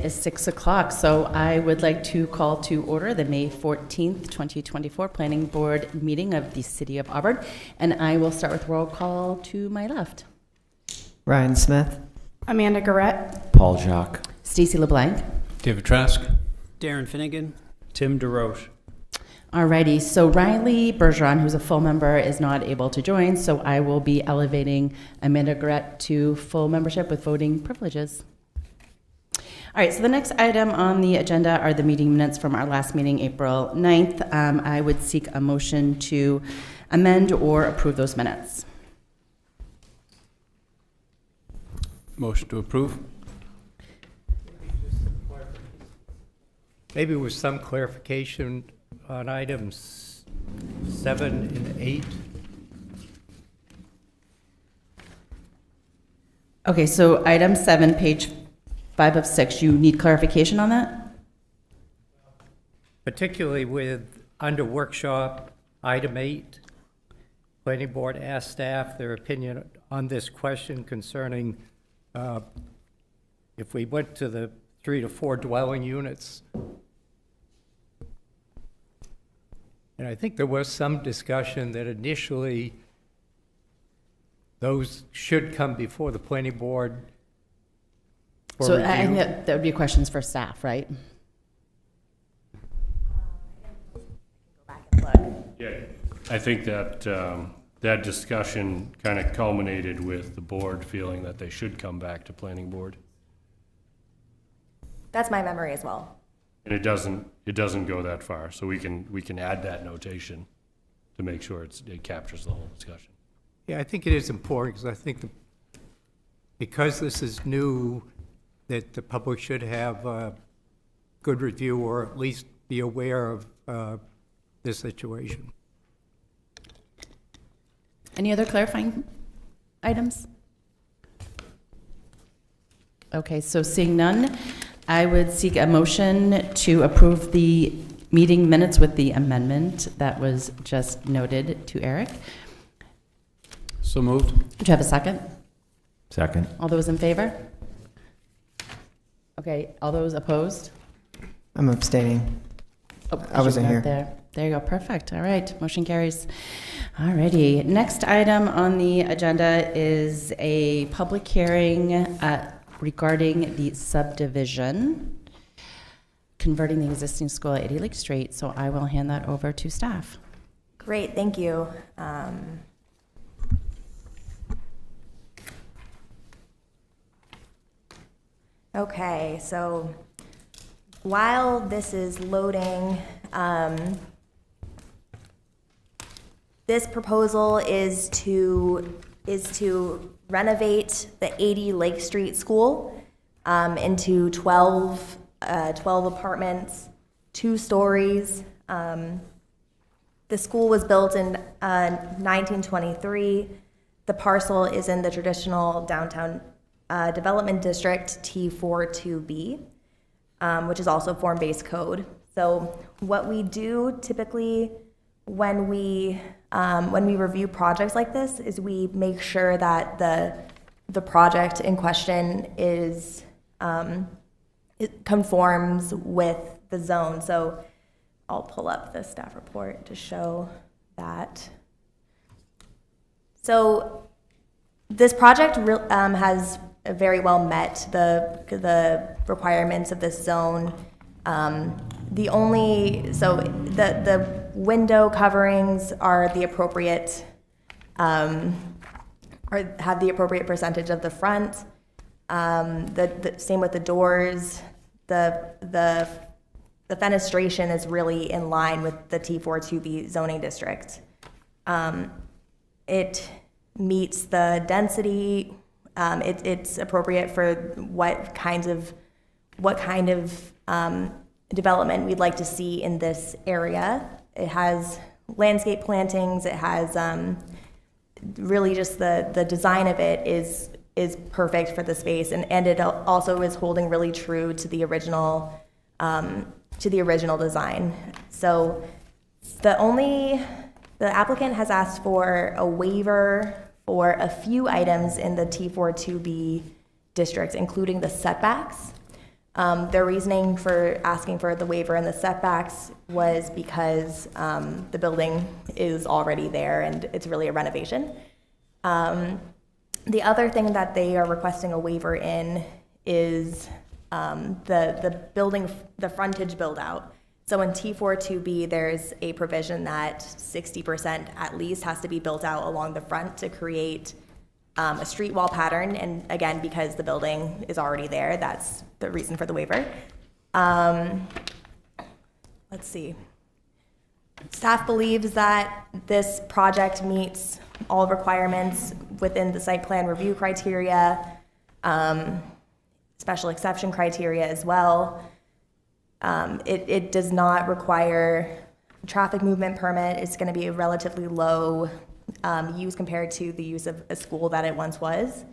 is 6 o'clock, so I would like to call to order the May 14th, 2024 Planning Board meeting of the City of Auburn, and I will start with roll call to my left. Ryan Smith. Amanda Garrett. Paul Jacques. Stacy LeBlanc. David Trask. Darren Finnegan. Tim DeRoche. Alrighty, so Riley Bergeron, who's a full member, is not able to join, so I will be elevating Amanda Garrett to full membership with voting privileges. All right, so the next item on the agenda are the meeting minutes from our last meeting, April 9th. I would seek a motion to amend or approve those minutes. Motion to approve. Maybe with some clarification on items 7 and 8. Okay, so item 7, page 5 of 6, you need clarification on that? Particularly with under workshop, item 8. Planning board asked staff their opinion on this question concerning if we went to the 3 to 4 dwelling units. And I think there was some discussion that initially those should come before the planning board for So review. I think that would be questions for staff, right? Yeah, I think that that discussion kind of culminated with the board feeling that they should come back to planning board. That's my memory as well. And it doesn't go that far, so we can add that notation to make sure it captures the whole discussion. Yeah, I think it is important because I think because this is new, that the public should have a good review or at least be aware of this situation. Any other clarifying items? Okay, so seeing none, I would seek a motion to approve the meeting minutes with the amendment that was just noted to Eric. So moved. Do you have a second? Second. All those in favor? Okay, all those opposed? I'm abstaining. Oh, I wasn't you're here. not there. There you go, perfect. All right, motion carries. All righty, next item on the agenda is a public hearing regarding the subdivision, converting the existing school at 80 Lake Street. So I will hand that over to staff. Great, thank you. Okay, so while this is loading, this proposal is to renovate the 80 Lake Street School into 12 apartments, 2 stories. The school was built in 1923. The parcel is in the traditional downtown development district T42B, which is also form-based code. So what we do typically when we review projects like this is we make sure that the project in question is it conforms with the zone. So I'll pull up the staff report to show that. So this project has very well met the requirements of this zone. The window coverings are the appropriate, or have the appropriate percentage of the front. The same with the doors. The fenestration is really in line with the T42B zoning district. It meets the density. It's appropriate for what kind of development we'd like to see in this area. It has landscape plantings. It has really just the design of it is perfect for the space, and it also is holding really true to the original design. So the applicant has asked for a waiver for a few items in the T42B district, including the setbacks. Their reasoning for asking for the waiver and the setbacks was because the building is already there and it's really a renovation. The other thing that they are requesting a waiver in is the building, the frontage build out. So in T42B, there's a provision that 60% at least has to be built out along the front to create a street wall pattern. And again, because the building is already there, that's the reason for the waiver. Let's see. Staff believes that this project meets all requirements within the site plan review criteria, special exception criteria as well. It does not require a traffic movement permit. It's going to be a relatively low use compared to the use of a school that it once was.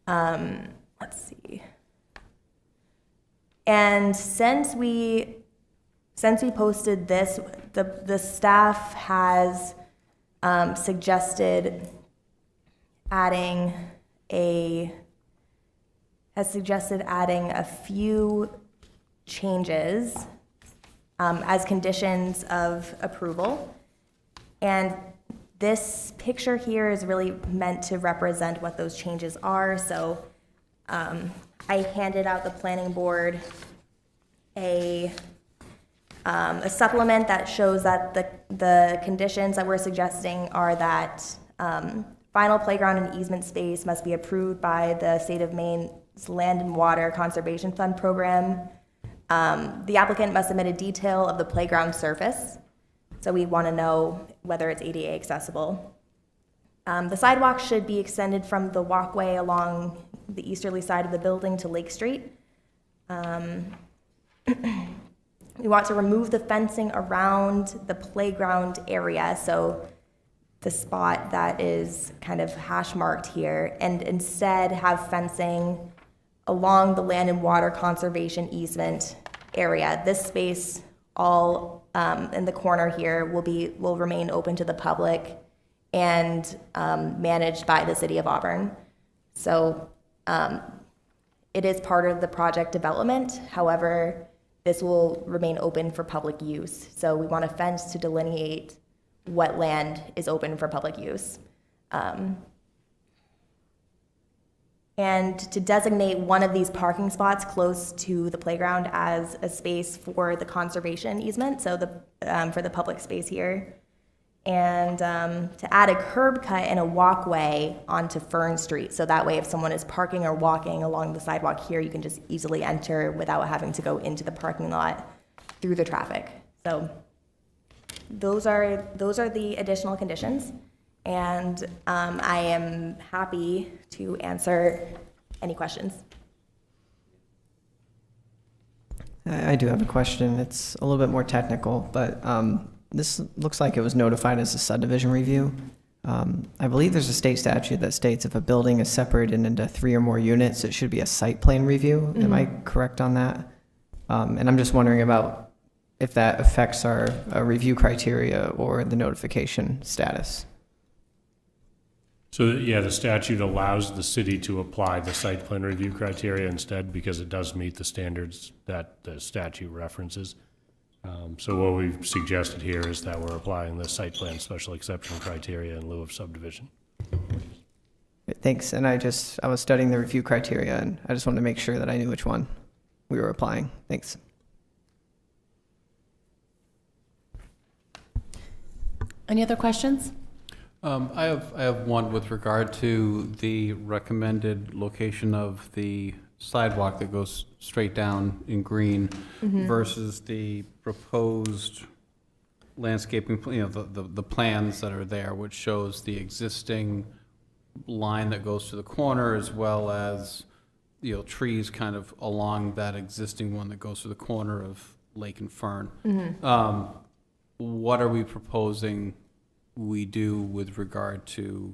Let's see. And since we posted this, the staff has suggested adding a few changes as conditions of approval. And this picture here is really meant to represent what those changes are. So I handed out the planning board a supplement that shows that the conditions that we're suggesting are that final playground and easement space must be approved by the state of Maine's Land and Water Conservation Fund program. The applicant must submit a detail of the playground surface. So we want to know whether it's ADA accessible. The sidewalk should be extended from the walkway along the easterly side of the building to Lake Street. We want to remove the fencing around the playground area, so the spot that is kind of hash marked here, and instead have fencing along the land and water conservation easement area. This space, all in the corner here, will remain open to the public and managed by the City of Auburn. So it is part of the project development. However, this will remain open for public use. So we want a fence to delineate what land is open for public use. And to designate one of these parking spots close to the playground as a space for the conservation easement, so for the public space here. And to add a curb cut and a walkway onto Fern Street, so that way if someone is parking or walking along the sidewalk here, you can just easily enter without having to go into the parking lot through the traffic. So those are the additional conditions, and I am happy to answer any questions. I do have a question. It's a little bit more technical, but this looks like it was notified as a subdivision review. I believe there's a state statute that states if a building is separated into 3 or more units, it should be a site plan review. Mm-hmm. Am I correct on that? And I'm just wondering about if that affects our review criteria or the notification status. So, yeah, the statute allows the city to apply the site plan review criteria instead because it does meet the standards that the statute references. So what we've suggested here is that we're applying the site plan special exception criteria in lieu of subdivision. Thanks. And I was studying the review criteria, and I just wanted to make sure that I knew which one we were applying. Thanks. Any other questions? I have one with regard to the recommended location of the sidewalk that goes straight down in green versus the proposed landscaping, the plans that are there, which shows the existing line that goes to the corner as well as, trees kind of along that existing one that goes to the corner of Lake and Fern. What are we proposing we do with regard to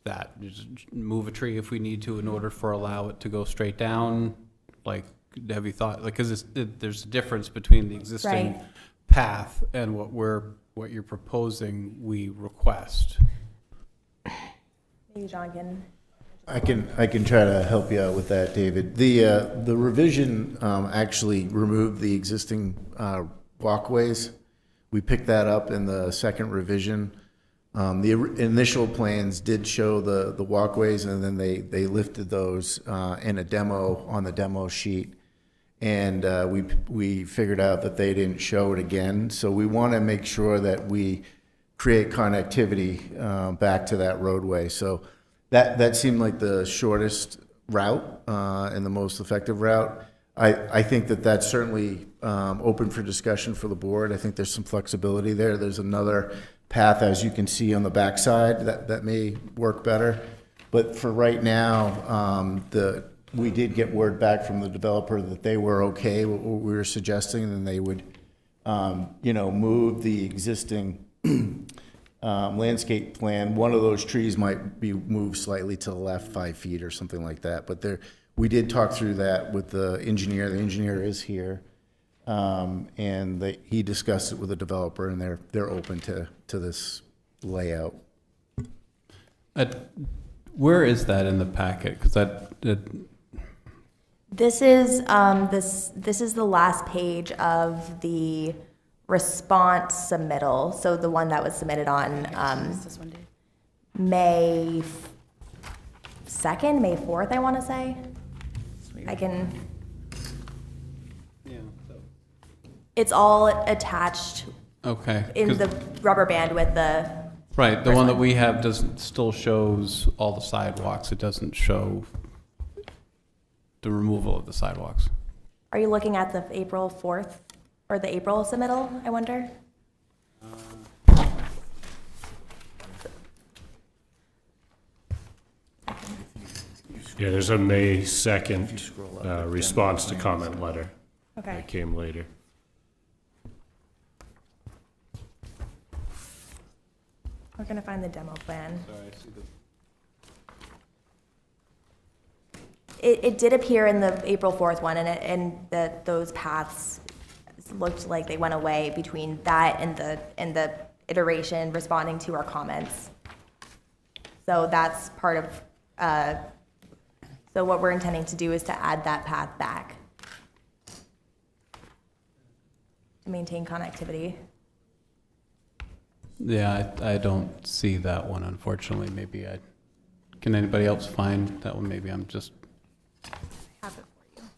that? Just move a tree if we need to in order for allow it to go straight down? Like, have you thought, like, because there's a difference between the existing path and what you're proposing we request. Maybe John can I can try to help you out with that, David. The revision actually removed the existing walkways. We picked that up in the second revision. The initial plans did show the walkways, and then they lifted those in a demo on the demo sheet. And we figured out that they didn't show it again. So we want to make sure that we create connectivity back to that roadway. So that seemed like the shortest route and the most effective route. I think that's certainly open for discussion for the board. I think there's some flexibility there. There's another path, as you can see on the backside, that may work better. But for right now, we did get word back from the developer that they were okay with what we were suggesting, and they would, move the existing landscape plan. One of those trees might be moved slightly to the left 5 feet or something like that. But we did talk through that with the engineer. The engineer is here, and he discussed it with the developer, and they're open to this layout. Where is that in the packet? Because This is this is the last page of the response submittal. So the one that was submitted on This one, Dave. May 2nd, May 4th, I want to say. I can. yeah. It's all attached Okay. in 'Cause- the rubber band with the. Right, the one that we have still shows all the sidewalks. It doesn't show the removal of the sidewalks. Are you looking at the April 4th or the April submittal, I wonder? Yeah, there's a May 2nd response to comment letter that came later. We're going to find the demo plan. It did appear in the April 4th one, and those paths looked like they went away between that and the iteration responding to our comments. So that's part of, so what we're intending to do is to add that path back to maintain connectivity. Yeah, I don't see that one, unfortunately. Can anybody else find that one? Maybe I'm just, Have it for you.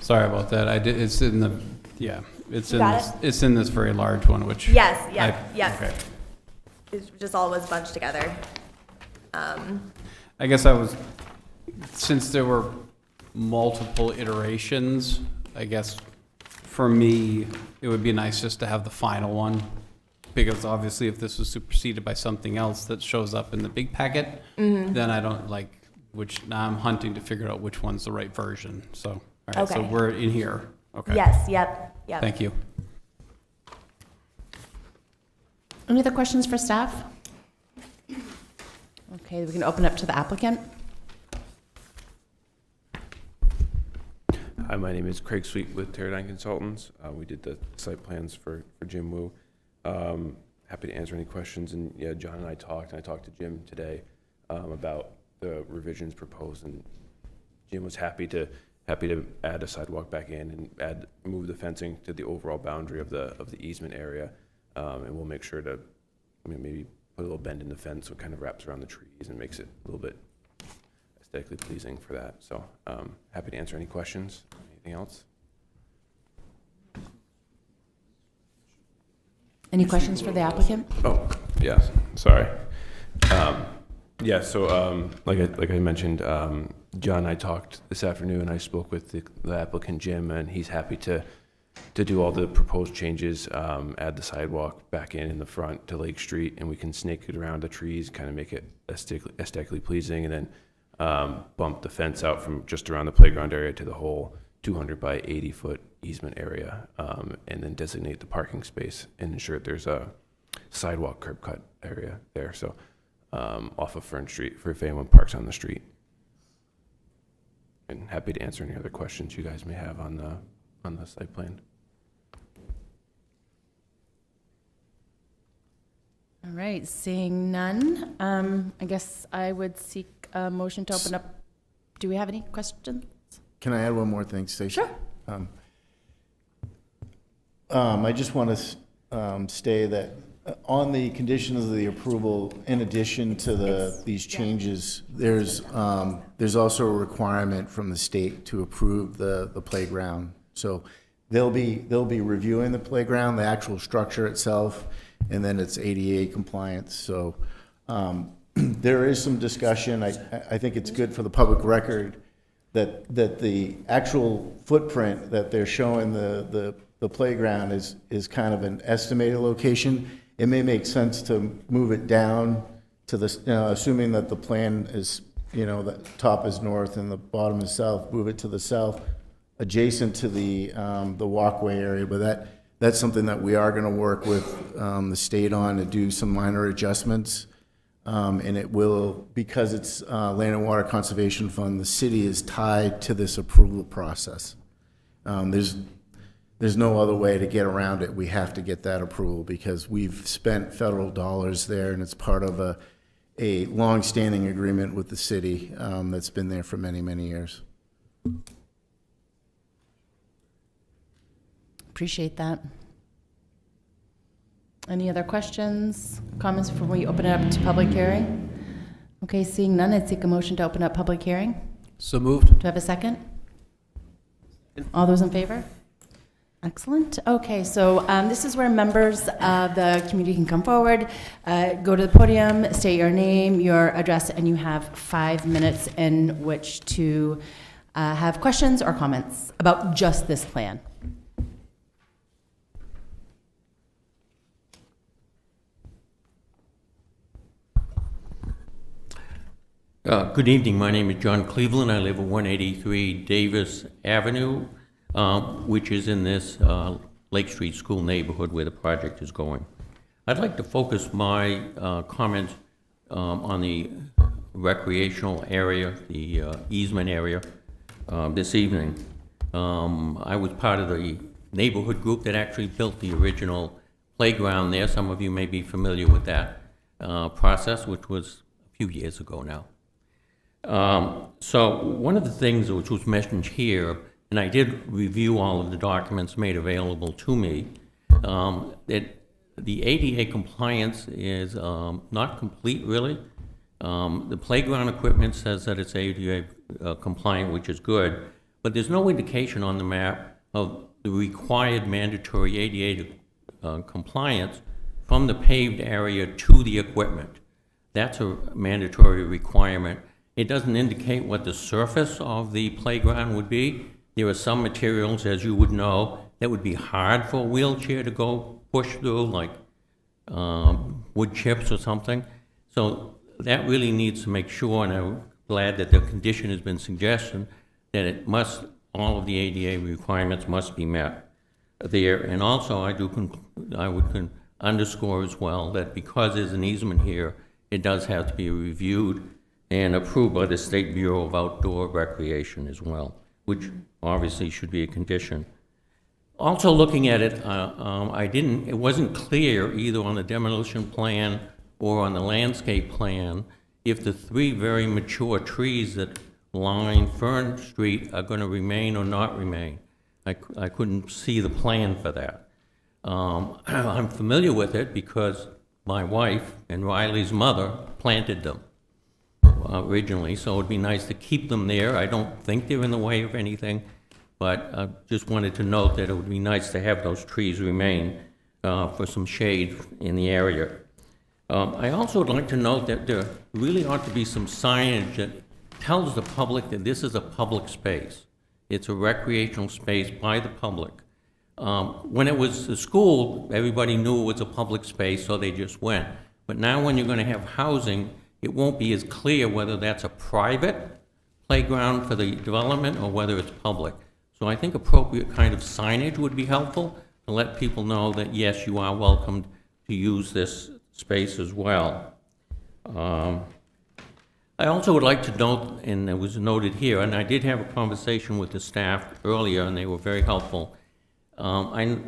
sorry about that. It's in the, yeah, it's in Got this, it's in this very large one, which. Yes, I- yes. okay. It just all was bunched together. I guess since there were multiple iterations, I guess for me, it would be nice just to have the final one. Because obviously if this was superseded by something else that shows up in the big packet, then I don't now I'm hunting to figure out which one's the right version. So, all right, so Okay. we're in here. Okay. Yes, yep. Thank you. Any other questions for staff? Okay, we can open up to the applicant. Hi, my name is Craig Sweet with Teradyne Consultants. We did the site plans for Jim Wu. Happy to answer any questions. And yeah, John and I talked to Jim today about the revisions proposed, and Jim was happy to add a sidewalk back in and move the fencing to the overall boundary of the easement area. And we'll make sure to maybe put a little bend in the fence so it kind of wraps around the trees and makes it a little bit aesthetically pleasing for that. So happy to answer any questions. Anything else? Any questions for the applicant? Oh, yes, sorry. Yeah, so like I mentioned, John and I talked this afternoon. I spoke with the applicant, Jim, and he's happy to to do all the proposed changes, add the sidewalk back in the front to Lake Street, and we can snake it around the trees, kind of make it aesthetically pleasing, and then bump the fence out from just around the playground area to the whole 200 by 80 foot easement area, and then designate the parking space and ensure that there's a sidewalk curb cut area there. So off of Fern Street for if anyone parks on the street. And happy to answer any other questions you guys may have on the site plan. All right, seeing none, I guess I would seek a motion to open up. Do we have any questions? Can I add one more thing, Stacy? Sure. I just want to stay that on the conditions of the approval, in addition to these changes, there's also a requirement from the state to approve the playground. So they'll be reviewing the playground, the actual structure itself, and then it's ADA compliance. So there is some discussion. I think it's good for the public record that the actual footprint that they're showing the playground is kind of an estimated location. It may make sense to move it down to assuming that the plan is, the top is north and the bottom is south, move it to the south, adjacent to the walkway area. But that's something that we are going to work with the state on to do some minor adjustments. And it will, because it's Land and Water Conservation Fund, the city is tied to this approval process. There's no other way to get around it. We have to get that approval because we've spent federal dollars there, and it's part of a long-standing agreement with the city that's been there for many, many years. Appreciate that. Any other questions, comments before we open it up to public hearing? Okay, seeing none, I'd seek a motion to open up public hearing. So moved. Do I have a second? All those in favor? Excellent. Okay, so this is where members of the community can come forward, go to the podium, state your name, your address, and you have 5 minutes in which to have questions or comments about just this plan. Good evening. My name is John Cleveland. I live at 183 Davis Avenue, which is in this Lake Street School neighborhood where the project is going. I'd like to focus my comments on the recreational area, the easement area, this evening. I was part of the neighborhood group that actually built the original playground there. Some of you may be familiar with that process, which was a few years ago now. So one of the things which was mentioned here, and I did review all of the documents made available to me, that the ADA compliance is not complete, really. The playground equipment says that it's ADA compliant, which is good, but there's no indication on the map of the required mandatory ADA compliance from the paved area to the equipment. That's a mandatory requirement. It doesn't indicate what the surface of the playground would be. There are some materials, as you would know, that would be hard for a wheelchair to go push through, like wood chips or something. So that really needs to make sure, and I'm glad that the condition has been suggested, that it must, all of the ADA requirements must be met there. And also, I would underscore as well that because there's an easement here, it does have to be reviewed and approved by the State Bureau of Outdoor Recreation as well, which obviously should be a condition. Also looking at it, it wasn't clear either on the demolition plan or on the landscape plan if the 3 very mature trees that line Fern Street are going to remain or not remain. I couldn't see the plan for that. I'm familiar with it because my wife and Riley's mother planted them originally, so it'd be nice to keep them there. I don't think they're in the way of anything, but I just wanted to note that it would be nice to have those trees remain for some shade in the area. I also would like to note that there really ought to be some signage that tells the public that this is a public space. It's a recreational space by the public. When it was a school, everybody knew it was a public space, so they just went. But now when you're going to have housing, it won't be as clear whether that's a private playground for the development or whether it's public. So I think appropriate kind of signage would be helpful to let people know that, yes, you are welcome to use this space as well. I also would like to note, and it was noted here, and I did have a conversation with the staff earlier, and they were very helpful. I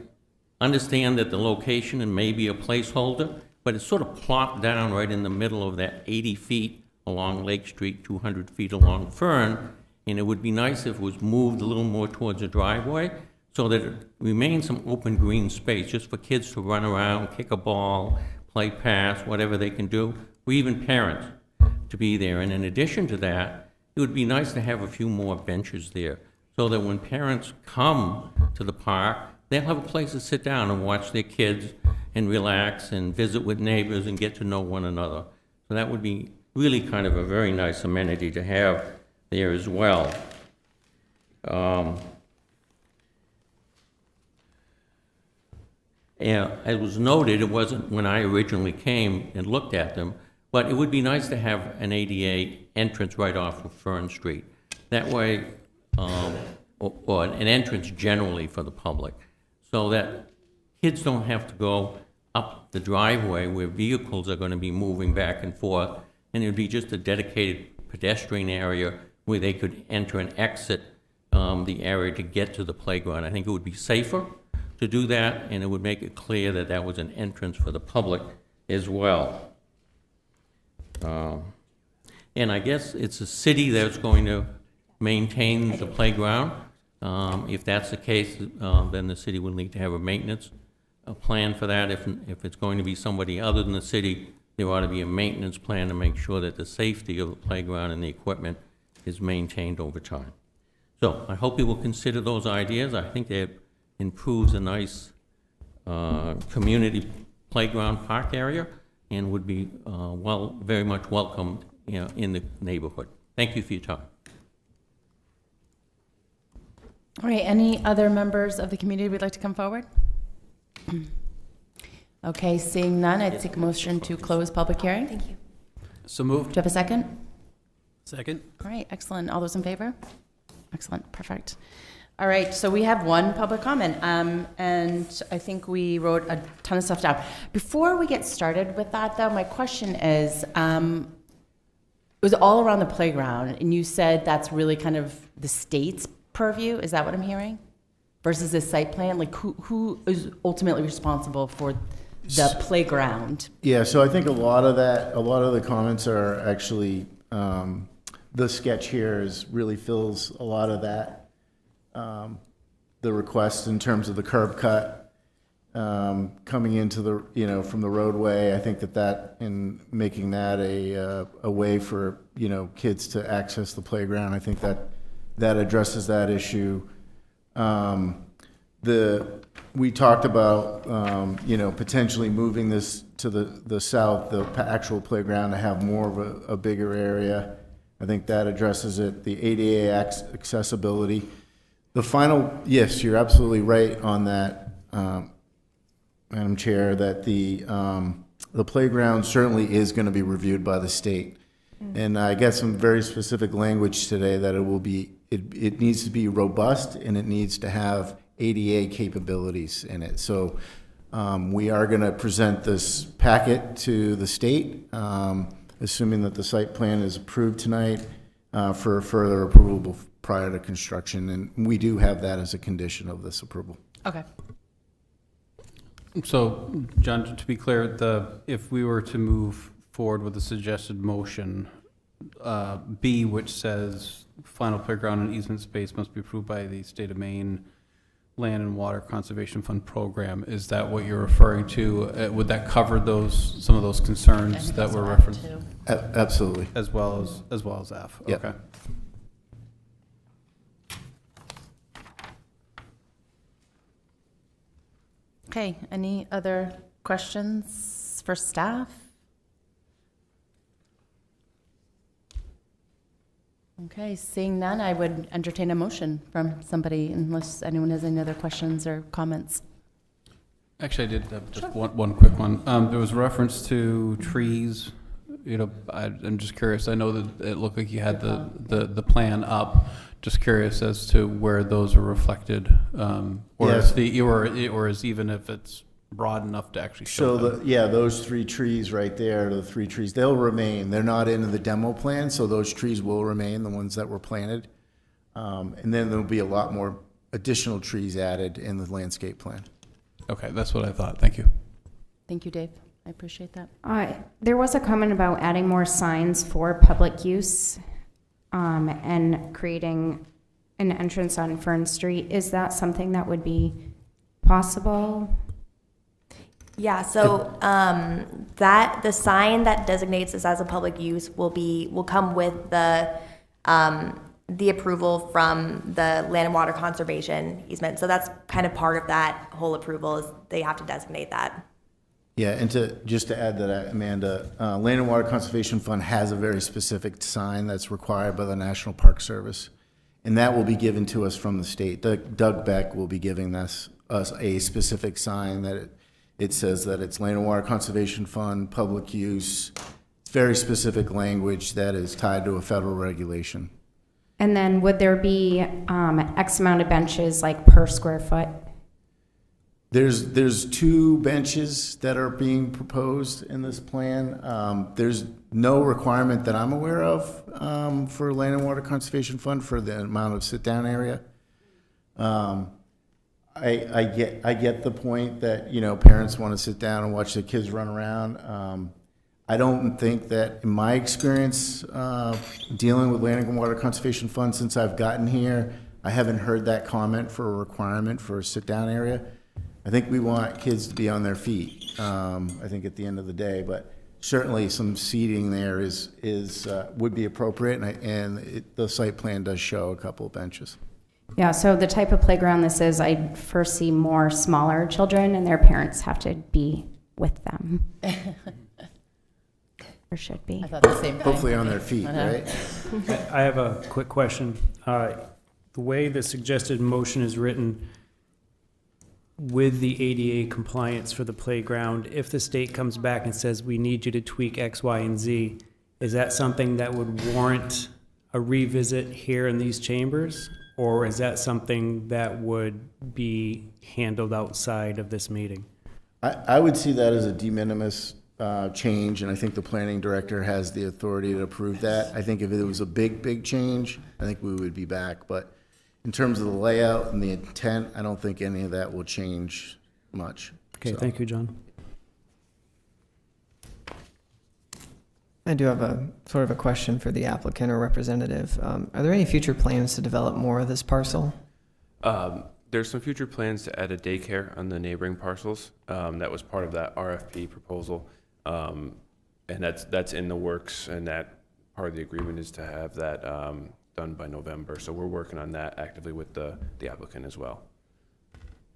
understand that the location and maybe a placeholder, but it's sort of plopped down right in the middle of that 80 feet along Lake Street, 200 feet along Fern, and it would be nice if it was moved a little more towards the driveway so that it remains some open green space just for kids to run around, kick a ball, play pass, whatever they can do, or even parents to be there. And in addition to that, it would be nice to have a few more benches there so that when parents come to the park, they'll have a place to sit down and watch their kids and relax and visit with neighbors and get to know one another. So that would be really kind of a very nice amenity to have there as well. Yeah, as was noted, it wasn't when I originally came and looked at them, but it would be nice to have an ADA entrance right off of Fern Street. That way, or an entrance generally for the public, so that kids don't have to go up the driveway where vehicles are going to be moving back and forth, and it would be just a dedicated pedestrian area where they could enter and exit the area to get to the playground. I think it would be safer to do that, and it would make it clear that that was an entrance for the public as well. And I guess it's the city that's going to maintain the playground. If that's the case, then the city will need to have a maintenance plan for that. If it's going to be somebody other than the city, there ought to be a maintenance plan to make sure that the safety of the playground and the equipment is maintained over time. So I hope you will consider those ideas. I think it improves a nice community playground park area and would be very much welcomed, in the neighborhood. Thank you for your time. All right, any other members of the community would like to come forward? Okay, seeing none, I'd take a motion to close public hearing. Thank you. So moved. Do you have a second? Second. All right, excellent. All those in favor? Excellent, perfect. All right, so we have one public comment, and I think we wrote a ton of stuff down. Before we get started with that, though, my question is, it was all around the playground, and you said that's really kind of the state's purview. Is that what I'm hearing? Versus the site plan? Like, who is ultimately responsible for the playground? Yeah, so I think a lot of the comments are actually, the sketch here really fills a lot of that. The request in terms of the curb cut, coming into the, from the roadway. I think that in making that a way for, kids to access the playground, I think that addresses that issue. We talked about, potentially moving this to the south, the actual playground, to have more of a bigger area. I think that addresses it. The ADA accessibility. The final, yes, you're absolutely right on that, Madam Chair, that the playground certainly is going to be reviewed by the state. And I got some very specific language today that it needs to be robust and it needs to have ADA capabilities in it. So we are going to present this packet to the state, assuming that the site plan is approved tonight, for further approval prior to construction. And we do have that as a condition of this approval. Okay. So, John, to be clear, if we were to move forward with the suggested motion, B, which says final playground and easement space must be approved by the state of Maine Land and Water Conservation Fund program, is that what you're referring to? Would that cover some of those concerns that were referenced? Absolutely. As well as F? Yep. Okay. Okay, any other questions for staff? Okay, seeing none, I would entertain a motion from somebody unless anyone has any other questions or comments. Actually, I did have just one quick one. There was reference to trees. You know, I'm just curious. I know that it looked like you had the plan up. Just curious as to where those are reflected, or Yes. or is even if it's broad enough to actually show So, them. those 3 trees right there, the 3 trees, they'll remain. They're not in the demo plan, so those trees will remain, the ones that were planted. And then there'll be a lot more additional trees added in the landscape plan. Okay, that's what I thought. Thank you. Thank you, Dave. I appreciate that. There was a comment about adding more signs for public use and creating an entrance on Fern Street. Is that something that would be possible? Yeah, so that the sign that designates this as a public use will come with the approval from the Land and Water Conservation easement. So that's kind of part of that whole approval is they have to designate that. Yeah, and just to add to that, Amanda, Land and Water Conservation Fund has a very specific sign that's required by the National Park Service, and that will be given to us from the state. Doug Beck will be giving us a specific sign that it says that it's Land and Water Conservation Fund, public use. It's very specific language that is tied to a federal regulation. And then would there be X amount of benches, like per square foot? There's 2 benches that are being proposed in this plan. There's no requirement that I'm aware of for Land and Water Conservation Fund for the amount of sit-down area. I get the point that, you know, parents want to sit down and watch their kids run around. I don't think that, in my experience dealing with Land and Water Conservation Fund since I've gotten here, I haven't heard that comment for a requirement for a sit-down area. I think we want kids to be on their feet, I think at the end of the day, but certainly some seating there would be appropriate, and the site plan does show a couple of benches. Yeah, so the type of playground this is, I foresee more smaller children and their parents have to be with them. Or should be. I thought the same thing. Hopefully on their feet, right? I have a quick question. The way the suggested motion is written, with the ADA compliance for the playground, if the state comes back and says, we need you to tweak X, Y, and Z, is that something that would warrant a revisit here in these chambers? Or is that something that would be handled outside of this meeting? I would see that as a de minimis change, and I think the planning director has the authority to approve that. I think if it was a big change, I think we would be back. But in terms of the layout and the intent, I don't think any of that will change much. Okay, So, thank you, John. I do have a sort of a question for the applicant or representative. Are there any future plans to develop more of this parcel? There's some future plans to add a daycare on the neighboring parcels. That was part of that RFP proposal. And that's in the works, and that part of the agreement is to have that done by November. So we're working on that actively with the applicant as well.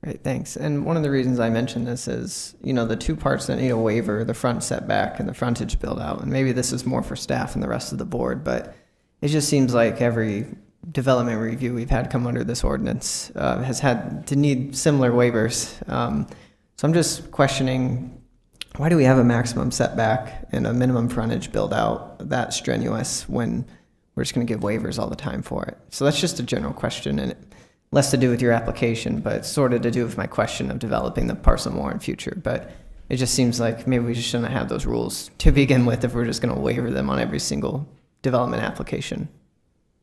Great, thanks. And one of the reasons I mentioned this is, you know, the 2 parts that need a waiver, the front setback and the frontage build out. And maybe this is more for staff and the rest of the board, but it just seems like every development review we've had come under this ordinance has had to need similar waivers. So I'm just questioning, why do we have a maximum setback and a minimum frontage build out that strenuous when we're just going to give waivers all the time for it? So that's just a general question, and less to do with your application, but sort of to do with my question of developing the parcel more in future. But it just seems like maybe we just shouldn't have those rules to begin with if we're just going to waiver them on every single development application.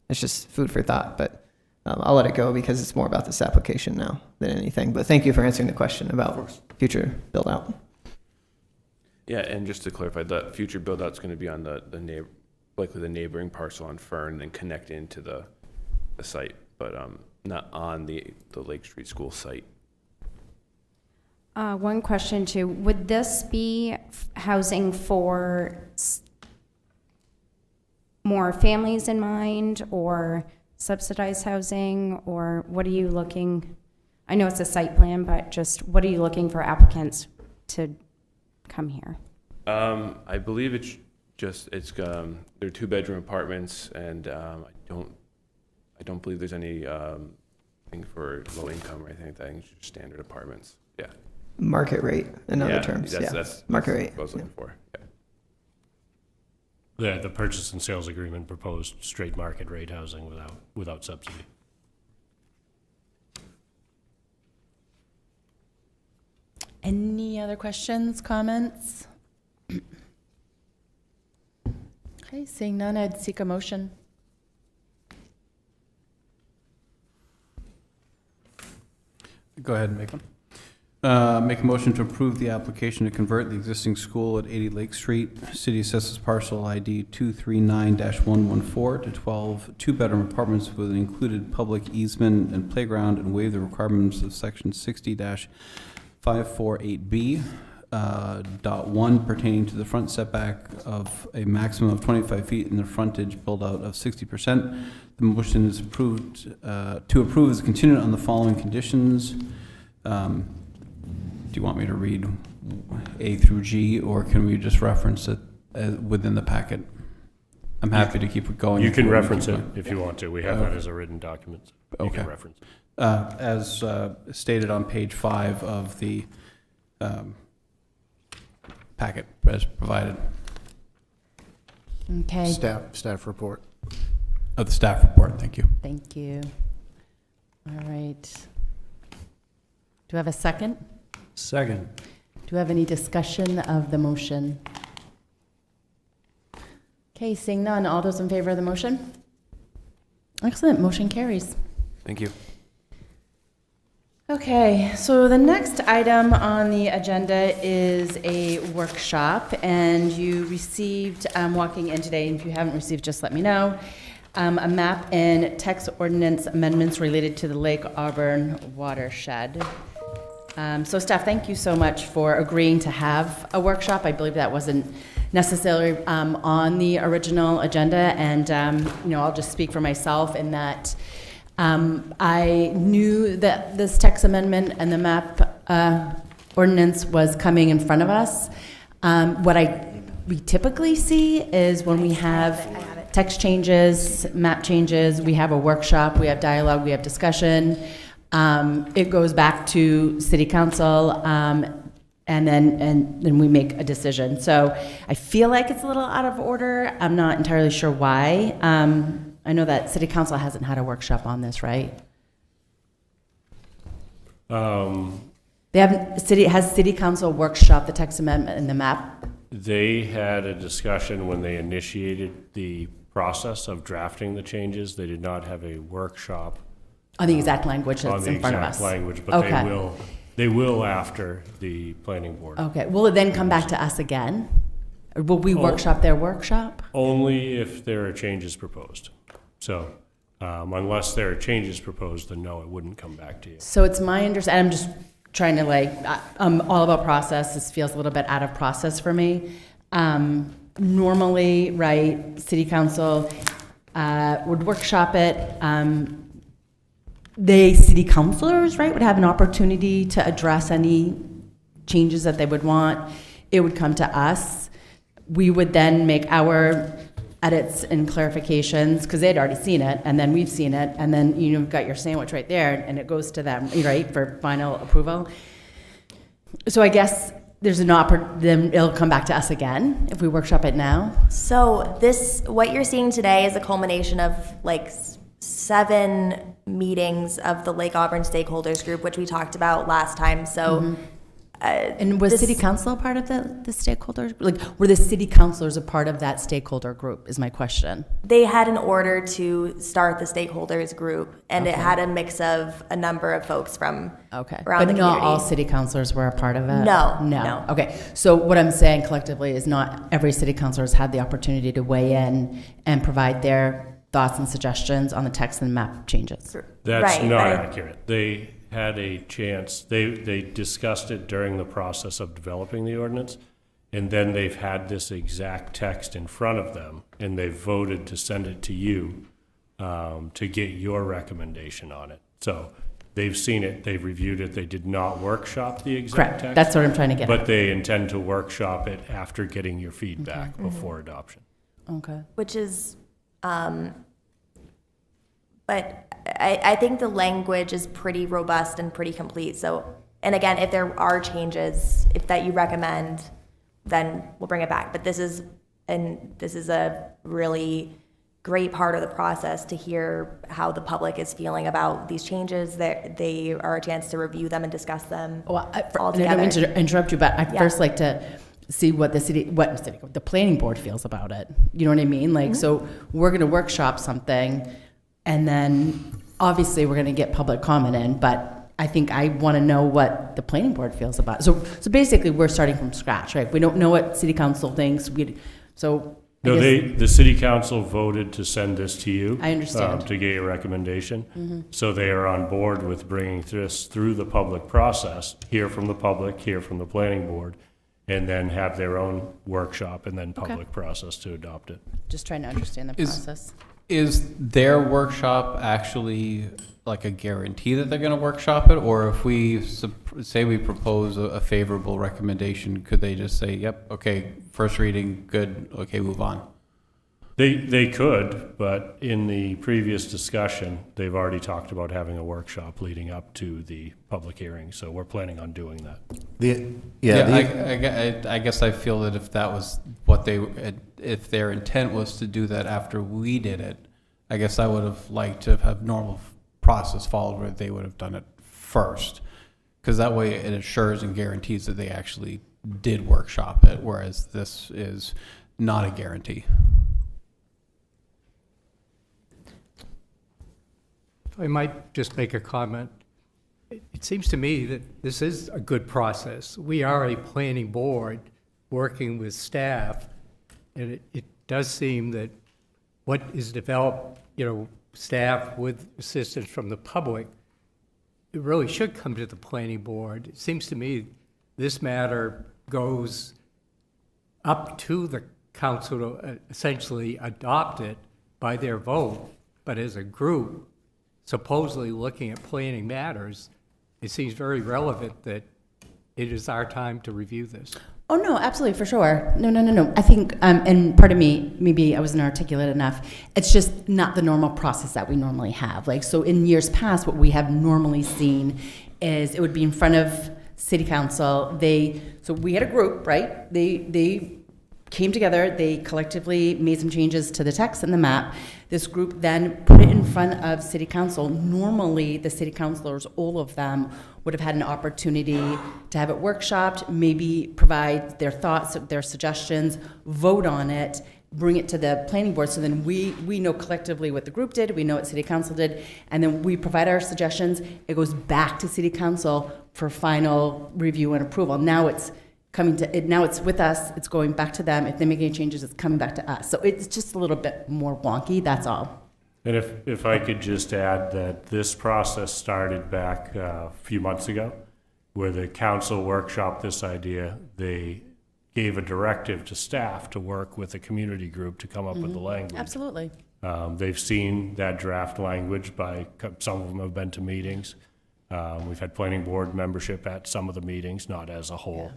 It's just food for thought, but I'll let it go because it's more about this application now than anything. But thank you for answering the question about future build out. Yeah, and just to clarify, the future build out's going to be on likely the neighboring parcel on Fern, and connect into the site, but not on the Lake Street School site. One question too, would this be housing for more families in mind, or subsidized housing, or what are you looking, I know it's a site plan, but just what are you looking for applicants to come here? I believe it's they're 2-bedroom apartments, and I don't believe there's any thing for low income or anything like that. It's just standard apartments. Yeah. Market rate, in other Yeah, terms, that's- yeah. that's Market rate. what I was yeah. looking for. Yeah. The purchase and sales agreement proposed straight market rate housing without subsidy. Any other questions, comments? Okay, seeing none, I'd seek a motion. Go ahead and make one. Make a motion to approve the application to convert the existing school at 80 Lake Street, City Assessors Parcel ID 239-114 to 12 two-bedroom apartments with an included public easement and playground, and waive the requirements of Section 60-548B, dot 1 pertaining to the front setback of a maximum of 25 feet and the frontage build-out of 60%. The motion is approved, to approve is contingent on the following conditions. Do you want me to read A through G, or can we just reference it within the packet? I'm happy to keep it going. You if can want to reference keep it going. if you want to. We have that as a written document. You Okay. can reference it. As stated on page 5 of the packet as provided, Okay, Staff report. of the staff report, thank you. thank you. All right. Do I have a second? Second. Do we have any discussion of the motion? Okay, seeing none, all those in favor of the motion? Excellent, motion carries. Thank you. Okay, so the next item on the agenda is a workshop, and you received, walking in today, and if you haven't received, just let me know, a map and text ordinance amendments related to the Lake Auburn watershed. So staff, thank you so much for agreeing to have a workshop. I believe that wasn't necessarily on the original agenda, and I'll just speak for myself in that I knew that this text amendment and the map ordinance was coming in front of us. What we typically see is when we have text changes, map changes, we have a workshop, we have dialogue, we have discussion. It goes back to city council, and then we make a decision. So I feel like it's a little out of order. I'm not entirely sure why. I know that city council hasn't had a workshop on this, right? They haven't. Has city council workshop the text amendment and the map? They had a discussion when they initiated the process of drafting the changes. They did not have a workshop On the exact language that's in front of us? on the exact language, but Okay. they will after the planning board. Okay, will it then come back to us again? Or will we Oh. workshop their workshop? Only if there are changes proposed. So unless there are changes proposed, then no, it wouldn't come back to you. So it's my understanding, I'm just trying to I'm all about process. This feels a little bit out of process for me. Normally, right, city council would workshop it. The city councilors, right, would have an opportunity to address any changes that they would want. It would come to us. We would then make our edits and clarifications, because they'd already seen it, and then we've seen it, and then you've got your sandwich right there, and it goes to them, right, for final approval. So I guess there's then it'll come back to us again if we workshop it now. So what you're seeing today is a culmination of like 7 meetings of the Lake Auburn stakeholders group, which we talked about last time. So, And was city council a part of the stakeholders? Like, were the city councilors a part of that stakeholder group, is my question. they had an order to start the stakeholders group, and it Okay. had a mix of a number of folks from Okay. around the But not all community. city councilors were a part of it? No, No. no. Okay. So what I'm saying collectively is not every city councilor has had the opportunity to weigh in and provide their thoughts and suggestions on the text and map changes. That's Right, not but accurate. They had a chance, they discussed it during the process of developing the ordinance, and then they've had this exact text in front of them, and they've voted to send it to you to get your recommendation on it. So They've seen it, they've reviewed it, they did not workshop the exact Correct. text. That's what I'm trying to get But at. they intend to workshop it after getting your feedback before adoption. Okay. Which is, but I think the language is pretty robust and pretty complete. So, and again, if there are changes, if that you recommend, then we'll bring it back. But this is a really great part of the process to hear how the public is feeling about these changes, that they are a chance to review them and discuss them Well, all and I don't together. mean to interrupt you, but I'd Yeah. first like to see what the planning board feels about it. You know what I mean? Like, so we're going to workshop something, and then obviously we're going to get public comment in, but I think I want to know what the planning board feels about it. So basically we're starting from scratch, right? We don't know what city council thinks. I No, guess- the city council voted to send this to you. I understand. To get your recommendation. So they are on board with bringing this through the public process, hear from the public, hear from the planning board, and then have their own workshop and then public process to adopt it. Just trying to understand the process. Is their workshop actually like a guarantee that they're going to workshop it? Or if we say we propose a favorable recommendation, could they just say, yep, okay, first reading, good, okay, move on? They could, but in the previous discussion, they've already talked about having a workshop leading up to the public hearing, so we're planning on doing that. I guess I feel that if that was what if their intent was to do that after we did it, I guess I would have liked to have normal process followed where they would have done it first. Because that way it assures and guarantees that they actually did workshop it, whereas this is not a guarantee. If I might just make a comment. It seems to me that this is a good process. We are a planning board working with staff, and it does seem that what is developed, staff with assistance from the public, it really should come to the planning board. It seems to me this matter goes up to the council to essentially adopt it by their vote, but as a group, supposedly looking at planning matters, it seems very relevant that it is our time to review this. Oh, no, absolutely, for sure. No. I think, and part of me, maybe I wasn't articulate enough, it's just not the normal process that we normally have. Like, so in years past, what we have normally seen is it would be in front of city council. So we had a group, right? They came together, they collectively made some changes to the text and the map. This group then put it in front of city council. Normally, the city councilors, all of them, would have had an opportunity to have it workshopped, maybe provide their thoughts, their suggestions, vote on it, bring it to the planning board. So then we know collectively what the group did, we know what city council did, and then we provide our suggestions. It goes back to city council for final review and approval. Now it's now it's with us, it's going back to them. If they make any changes, it's coming back to us. So it's just a little bit more wonky, that's all. And if I could just add that this process started back a few months ago, where the council workshopped this idea. They gave a directive to staff to work with a community group to come up with the language. Absolutely. They've seen that draft language some of them have been to meetings. We've had planning board membership at some of the meetings, not as a whole.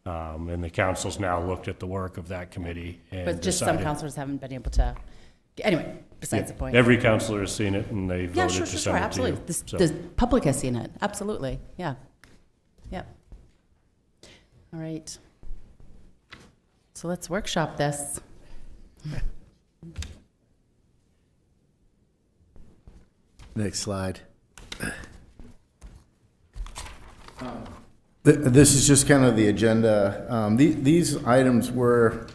And the council's now looked at the work of that committee and But just some decided- councilors haven't been able to, anyway, besides the point. Every councilor has seen it, and they Yeah, voted sure, to sure, send it to you. absolutely. So- The public has seen it, absolutely, yeah. Yep. All right. So let's workshop this. Next slide. This is just kind of the agenda. These items were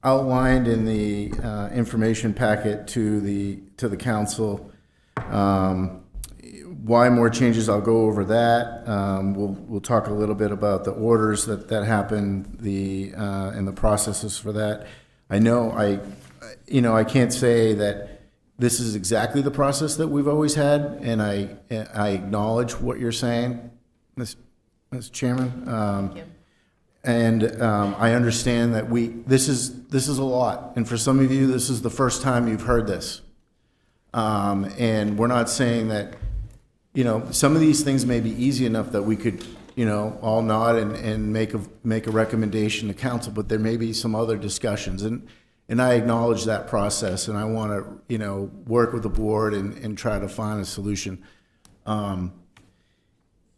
outlined in the information packet to the council. Why more changes? I'll go over that. We'll talk a little bit about the orders that happened, and the processes for that. I know I can't say that this is exactly the process that we've always had, and I acknowledge what you're saying, Mr. Chairman. Thank you. And I understand that this is a lot, and for some of you, this is the first time you've heard this. And we're not saying that you know, some of these things may be easy enough that we could, you know, all nod and make a recommendation to council, but there may be some other discussions. And I acknowledge that process, and I want to, you know, work with the board and try to find a solution.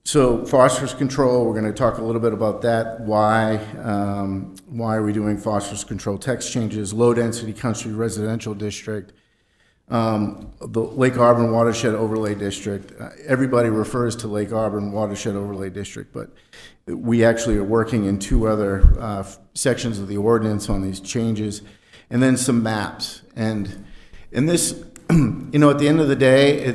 So phosphorus control, we're going to talk a little bit about that. Why are we doing phosphorus control text changes? Low-density country residential district, the Lake Auburn Watershed Overlay District. Everybody refers to Lake Auburn Watershed Overlay District, but we actually are working in 2 other sections of the ordinance on these changes, and then some maps. And in this, you know, at the end of the day,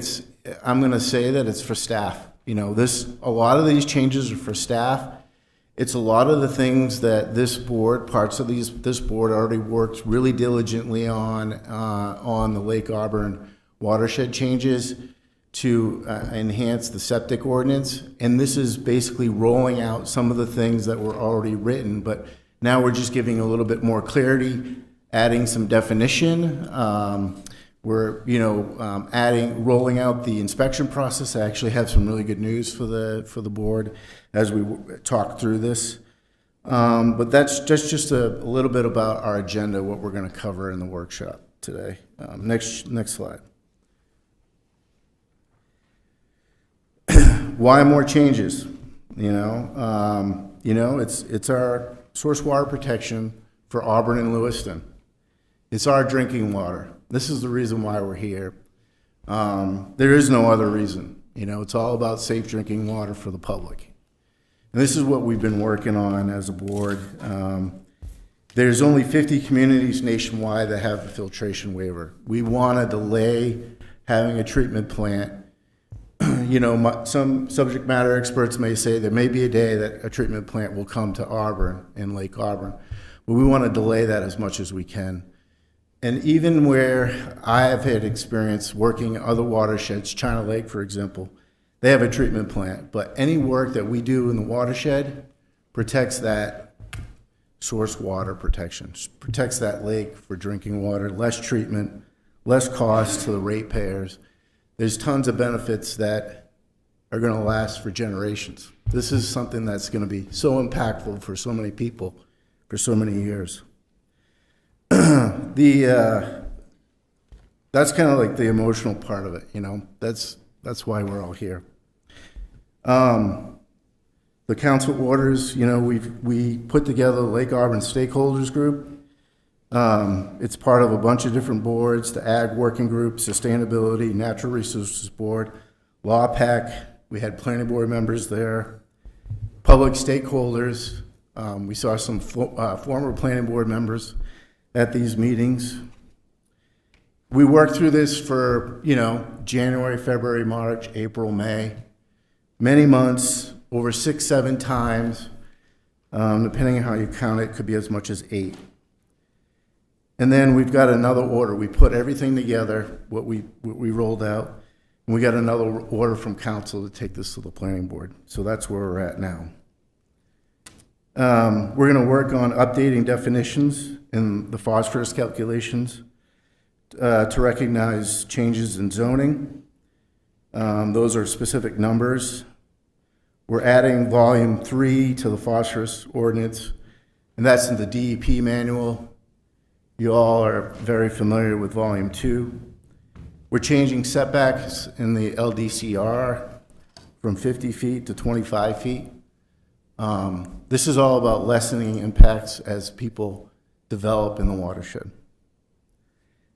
I'm going to say that it's for staff. You know, a lot of these changes are for staff. It's a lot of the things that this board, parts of this board already worked really diligently on the Lake Auburn watershed changes to enhance the septic ordinance. And this is basically rolling out some of the things that were already written, but now we're just giving a little bit more clarity, adding some definition. We're, you know, rolling out the inspection process. I actually have some really good news for the board as we talk through this. But that's just a little bit about our agenda, what we're going to cover in the workshop today. Next slide. Why more changes? You know, it's our source water protection for Auburn and Lewiston. It's our drinking water. This is the reason why we're here. There is no other reason. You know, it's all about safe drinking water for the public. And this is what we've been working on as a board. There's only 50 communities nationwide that have a filtration waiver. We want to delay having a treatment plant. You know, some subject matter experts may say there may be a day that a treatment plant will come to Auburn, in Lake Auburn, but we want to delay that as much as we can. And even where I have had experience working in other watersheds, China Lake, for example, they have a treatment plant, but any work that we do in the watershed protects that source water protection, protects that lake for drinking water, less treatment, less cost to the ratepayers. There's tons of benefits that are going to last for generations. This is something that's going to be so impactful for so many people for so many years. That's kind of like the emotional part of it, you know. That's why we're all here. The council orders, you know, we put together the Lake Auburn Stakeholders Group. It's part of a bunch of different boards: the Ag Working Group, Sustainability, Natural Resources Board, Law PAC. We had planning board members there, public stakeholders. We saw some former planning board members at these meetings. We worked through this for, you know, January, February, March, April, May, many months, over 6-7 times, depending on how you count it, could be as much as 8. And then we've got another order. We put everything together, what we rolled out, and we got another order from council to take this to the planning board. So that's where we're at now. We're going to work on updating definitions in the phosphorus calculations to recognize changes in zoning. Those are specific numbers. We're adding volume 3 to the phosphorus ordinance, and that's in the DEP manual. You all are very familiar with volume 2. We're changing setbacks in the LDCR from 50 feet to 25 feet. This is all about lessening impacts as people develop in the watershed.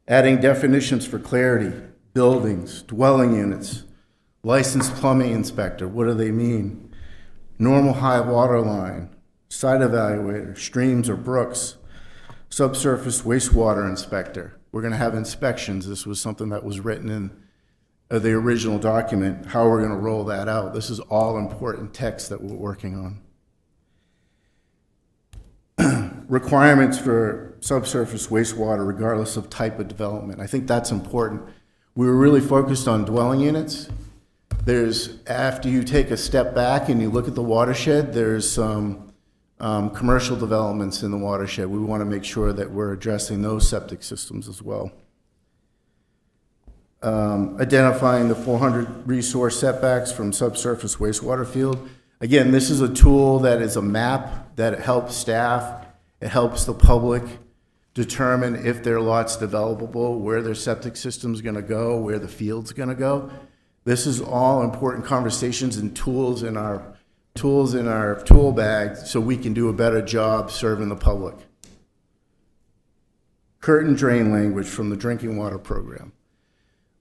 Adding definitions for clarity: buildings, dwelling units, licensed plumbing inspector, what do they mean? Normal high water line, site evaluator, streams or brooks, subsurface wastewater inspector. We're going to have inspections. This was something that was written in the original document, how we're going to roll that out. This is all important text that we're working on. Requirements for subsurface wastewater regardless of type of development. I think that's important. We were really focused on dwelling units. After you take a step back and you look at the watershed, there's some commercial developments in the watershed. We want to make sure that we're addressing those septic systems as well. identifying the 400 resource setbacks from subsurface wastewater field. Again, this is a tool that is a map that helps staff, it helps the public determine if their lot's developable, where their septic system's gonna go, where the field's gonna go. This is all important conversations and tools in our tool bag so we can do a better job serving the public. Curtain drain language from the drinking water program.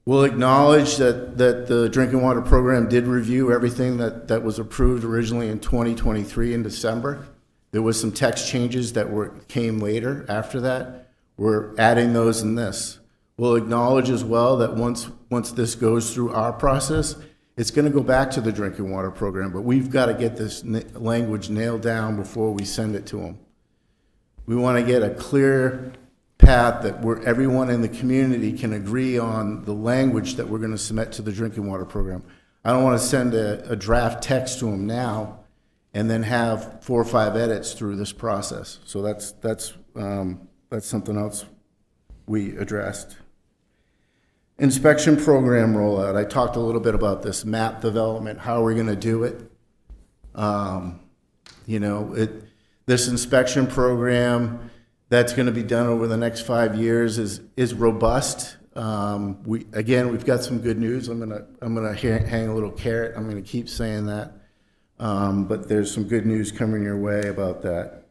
We'll acknowledge that the drinking water program did review everything that was approved originally in 2023 in December. There was some text changes that came later after that. We're adding those in this. We'll acknowledge as well that once this goes through our process, it's going to go back to the drinking water program, but we've got to get this language nailed down before we send it to them. We want to get a clear path that everyone in the community can agree on the language that we're going to submit to the drinking water program. I don't want to send a draft text to them now and then have 4 or 5 edits through this process. So that's something else we addressed. Inspection program rollout. I talked a little bit about this map development, how we're going to do it. This inspection program that's going to be done over the next 5 years is robust. We've got some good news. I'm gonna hang a little carrot. I'm gonna keep saying that, but there's some good news coming your way about that.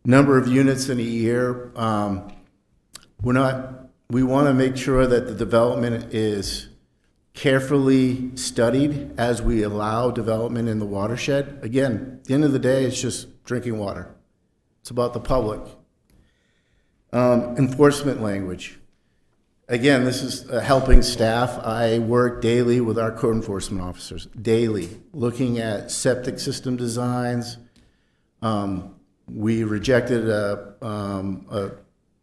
Number of units in a year. We want to make sure that the development is carefully studied as we allow development in the watershed. Again, at the end of the day, it's just drinking water. It's about the public. Enforcement language. Again, this is helping staff. I work daily with our code enforcement officers, daily, looking at septic system designs. We rejected a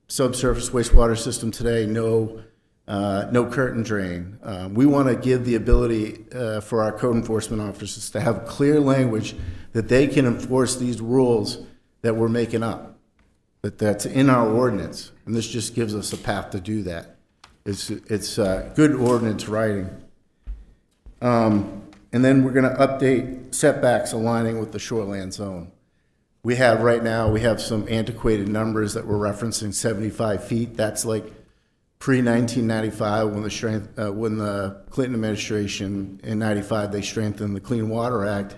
subsurface wastewater system today, no curtain drain. We want to give the ability for our code enforcement officers to have clear language that they can enforce these rules that we're making up. That's in our ordinance, and this just gives us a path to do that. It's good ordinance writing. And then we're going to update setbacks aligning with the shoreland zone. We have some antiquated numbers that we're referencing 75 feet. That's like pre-1995 when the Clinton administration in 95, they strengthened the Clean Water Act,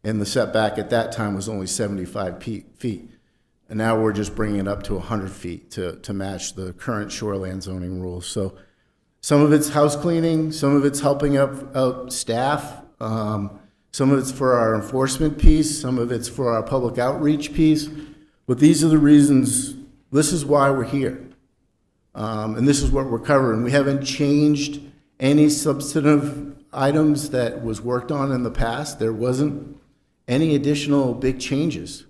and the setback at that time was only 75 feet. And now we're just bringing it up to 100 feet to match the current shoreland zoning rules. So some of it's house cleaning, some of it's helping out staff, some of it's for our enforcement piece, some of it's for our public outreach piece. But these are the reasons, this is why we're here. And this is what we're covering. We haven't changed any substantive items that was worked on in the past. There wasn't any additional big changes.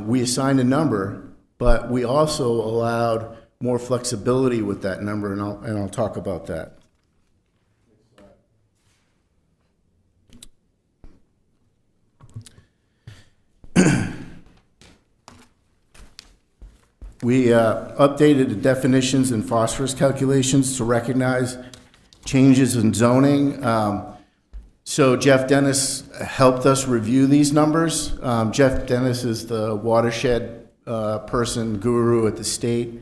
We assigned a number, but we also allowed more flexibility with that number, and I'll talk about that. We updated the definitions and phosphorus calculations to recognize changes in zoning. So Jeff Dennis helped us review these numbers. Jeff Dennis is the watershed person, guru at the state.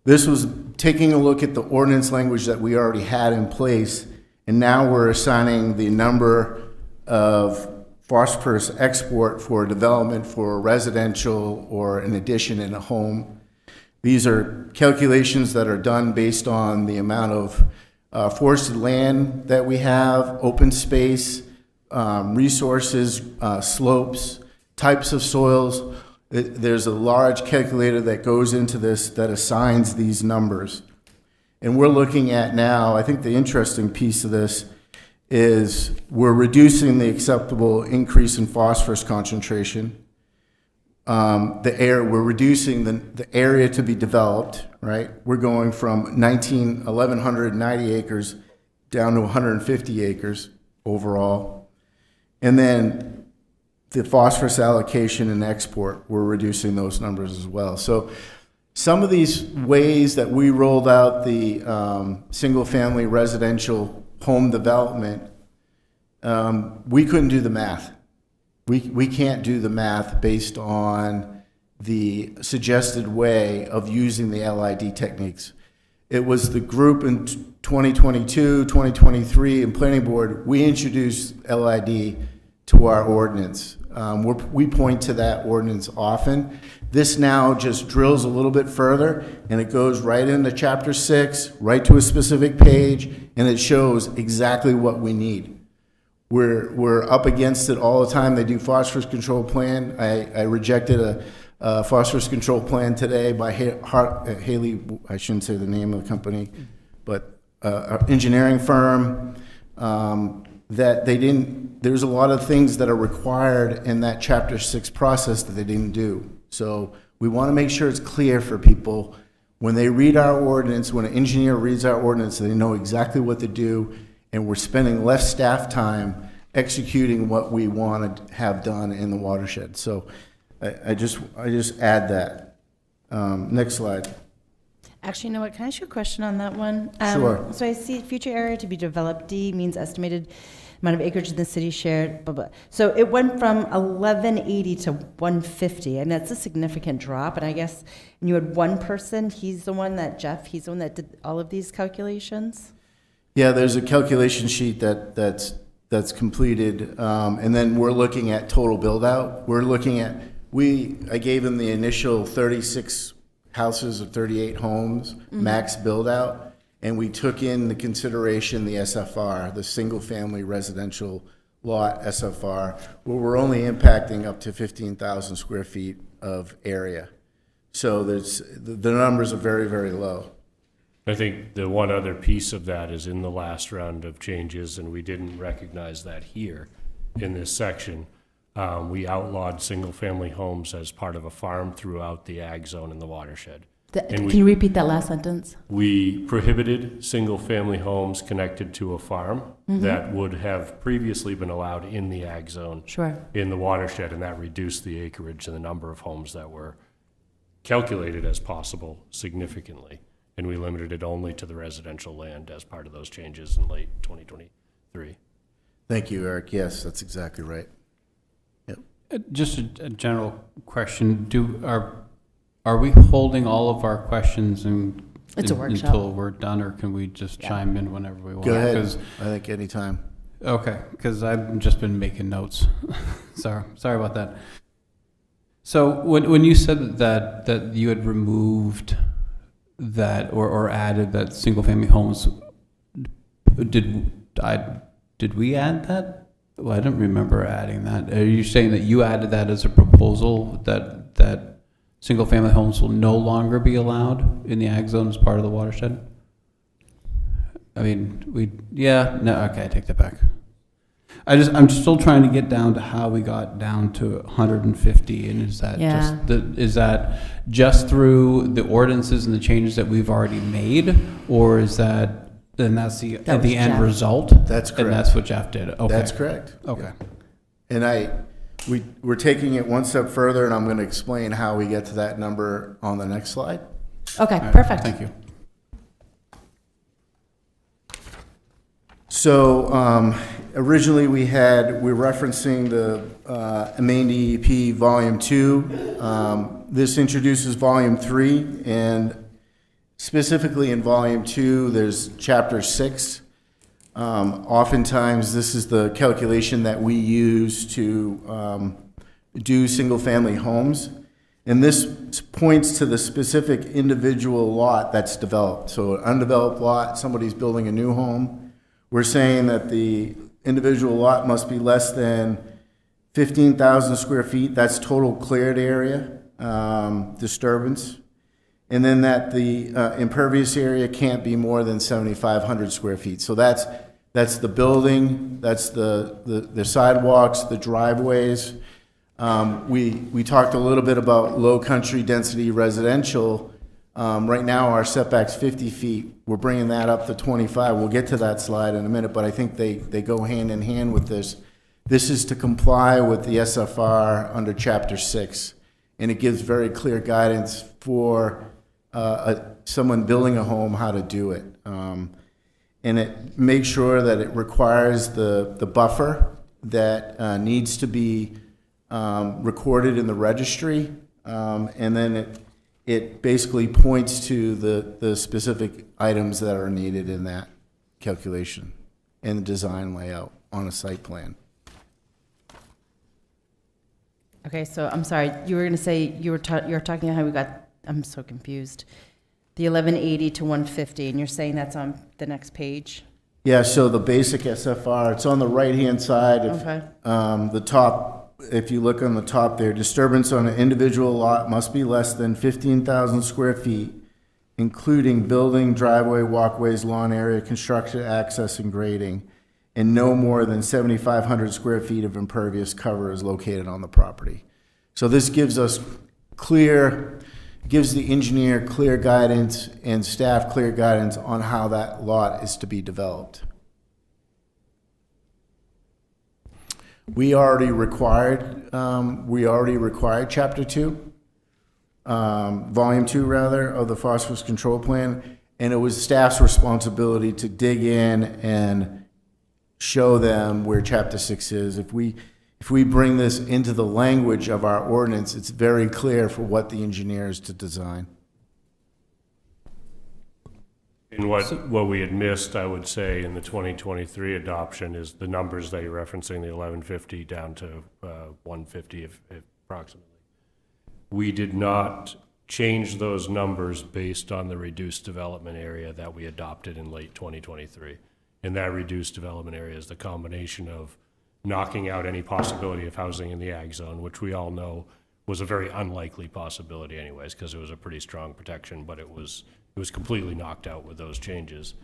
This was taking a look at the ordinance language that we already had in place, and now we're assigning the number of phosphorus export for development for residential or an addition in a home. These are calculations that are done based on the amount of forested land that we have, open space, resources, slopes, types of soils. There's a large calculator that goes into this that assigns these numbers. And we're looking at now, I think the interesting piece of this is we're reducing the acceptable increase in phosphorus concentration. We're reducing the area to be developed, right? We're going from 1,190 acres down to 150 acres overall. And then the phosphorus allocation and export, we're reducing those numbers as well. So Some of these ways that we rolled out the single-family residential home development, we couldn't do the math. We can't do the math based on the suggested way of using the LID techniques. It was the group in 2022, 2023, and Planning Board, we introduced LID to our ordinance. We point to that ordinance often. This now just drills a little bit further, and it goes right into Chapter 6, right to a specific page, and it shows exactly what we need. We're up against it all the time. They do phosphorus control plan. I rejected a phosphorus control plan today by Haley, I shouldn't say the name of the company, but engineering firm, that they didn't, there's a lot of things that are required in that Chapter 6 process that they didn't do. So we want to make sure it's clear for people when they read our ordinance, when an engineer reads our ordinance, they know exactly what to do, and we're spending less staff time executing what we want to have done in the watershed. So I just add that. Next slide. Actually, you know what, can I ask you a question on that one? Sure. So I see future area to be developed, D means estimated amount of acreage in the city shared, blah, blah. So it went from 1180 to 150, and that's a significant drop, and I guess, and you had one person, he's the one that did all of these calculations? Yeah, there's a calculation sheet that's completed, and then we're looking at total build-out. We're looking at, I gave them the initial 36 houses or 38 homes, max build-out, and we took in the consideration the SFR, the single-family residential lot SFR, where we're only impacting up to 15,000 square feet of area. So the numbers are very, very low. I think the one other piece of that is in the last round of changes, and we didn't recognize that here in this section. We outlawed single-family homes as part of a farm throughout the ag zone in the watershed. Can you repeat that last sentence? We prohibited single-family homes connected to a farm that would have previously been allowed in the ag zone. Sure. In the watershed, and that reduced the acreage and the number of homes that were calculated as possible significantly. And we limited it only to the residential land as part of those changes in late 2023. Thank you, Eric. Yes, that's exactly right. Just a general question, are we holding all of our questions It's a workshop. until we're done, or can we just chime in whenever we want? Go ahead. 'Cause- I think anytime. Okay, because I've just been making notes. Sorry about that. So when you said that you had removed that or added that single-family homes, did we add that? Well, I don't remember adding that. Are you saying that you added that as a proposal, that single-family homes will no longer be allowed in the ag zone as part of the watershed? I mean, okay, I take that back. I'm still trying to get down to how we got down to 150, and is that just through the ordinances and the changes that we've already made, or is that's the end Jeff. result? That's correct. And that's what Jeff did. Okay. That's correct. Okay. And we're taking it one step further, and I'm going to explain how we get to that number on the next slide. Okay, All right, perfect. Thank you. So originally we're referencing the Maine DEP Volume 2. This introduces Volume 3, and specifically in Volume 2, there's Chapter 6. Oftentimes, this is the calculation that we use to do single-family homes. And this points to the specific individual lot that's developed. So an undeveloped lot, somebody's building a new home. We're saying that the individual lot must be less than 15,000 square feet. That's total cleared area, disturbance. And then that the impervious area can't be more than 7,500 square feet. So that's the building, that's the sidewalks, the driveways. We talked a little bit about low country density residential. Right now, our setback's 50 feet. We're bringing that up to 25. We'll get to that slide in a minute, but I think they go hand in hand with this. This is to comply with the SFR under Chapter 6, and it gives very clear guidance for someone building a home how to do it. And it makes sure that it requires the buffer that needs to be recorded in the registry. And then it basically points to the specific items that are needed in that calculation and the design layout on a site plan. Okay, so I'm sorry, you were going to say, you were talking about how we got, I'm so confused. The 1180 to 150, and you're saying that's on the next page? Yeah, so the basic SFR, it's on the right-hand side. Okay. The top, if you look on the top there, disturbance on an individual lot must be less than 15,000 square feet, including building, driveway, walkways, lawn area, construction, access, and grading, and no more than 7,500 square feet of impervious cover is located on the property. So this gives us gives the engineer clear guidance and staff clear guidance on how that lot is to be developed. We already required Chapter 2, Volume 2 rather, of the Phosphorus Control Plan, and it was staff's responsibility to dig in and show them where Chapter 6 is. If we bring this into the language of our ordinance, it's very clear for what the engineer is to design. And what we had missed, I would say, in the 2023 adoption is the numbers that you're referencing, the 1150 down to 150 approximately. We did not change those numbers based on the reduced development area that we adopted in late 2023. And that reduced development area is the combination of knocking out any possibility of housing in the ag zone, which we all know was a very unlikely possibility anyways, because it was a pretty strong protection, but it was completely knocked out with those changes,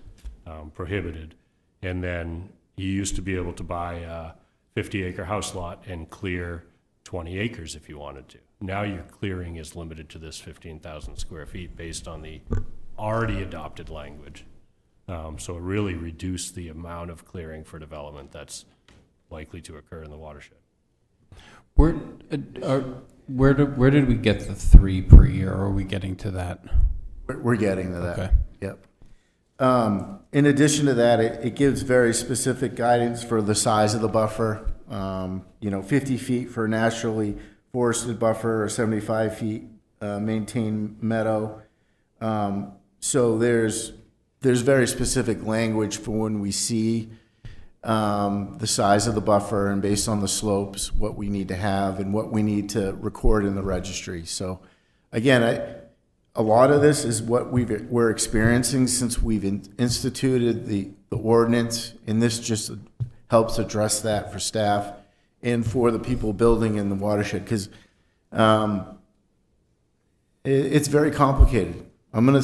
prohibited. And then you used to be able to buy a 50-acre house lot and clear 20 acres if you wanted to. Now your clearing is limited to this 15,000 square feet based on the already adopted language. So it really reduced the amount of clearing for development that's likely to occur in the watershed. Where did we get the 3 per year? Or are we getting to that? We're getting to that. Okay. Yep. In addition to that, it gives very specific guidance for the size of the buffer. 50 feet for naturally forested buffer or 75 feet maintained meadow. So there's very specific language for when we see the size of the buffer and based on the slopes, what we need to have and what we need to record in the registry. So again, a lot of this is what we're experiencing since we've instituted the ordinance, and this just helps address that for staff and for the people building in the watershed, because it's very complicated. I'm not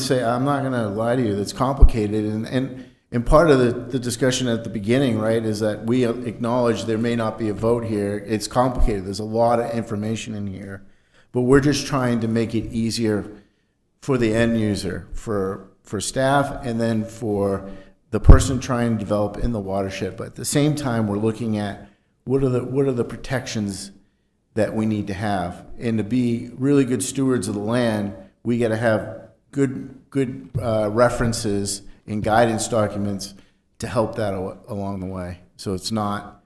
going to lie to you, it's complicated, and part of the discussion at the beginning, right, is that we acknowledge there may not be a vote here. It's complicated. There's a lot of information in here, but we're just trying to make it easier for the end user, for staff, and then for the person trying to develop in the watershed. But at the same time, we're looking at what are the protections that we need to have, and to be really good stewards of the land, we got to have good references and guidance documents to help that along the way. So it's not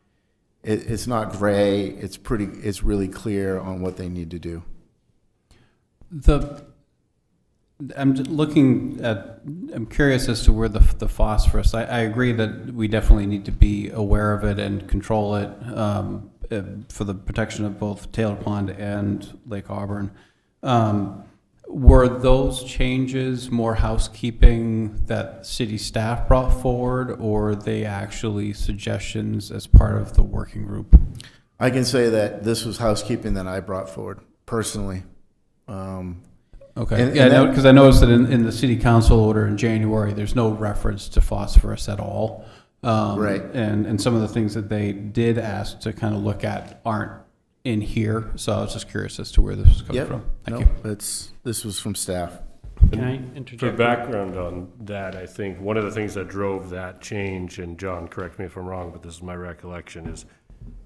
gray. It's really clear on what they need to do. I'm curious as to where the phosphorus, I agree that we definitely need to be aware of it and control it for the protection of both Taylor Pond and Lake Auburn. Were those changes more housekeeping that city staff brought forward, or are they actually suggestions as part of the working group? I can say that this was housekeeping that I brought forward personally. Okay, because I noticed that in the city council order in January, there's no reference to phosphorus at all. Right. And some of the things that they did ask to kind of look at aren't in here, so I was just curious as to where this was coming from. Thank you. This was from staff. Can I For interject? background on that, I think one of the things that drove that change, and John, correct me if I'm wrong, but this is my recollection, is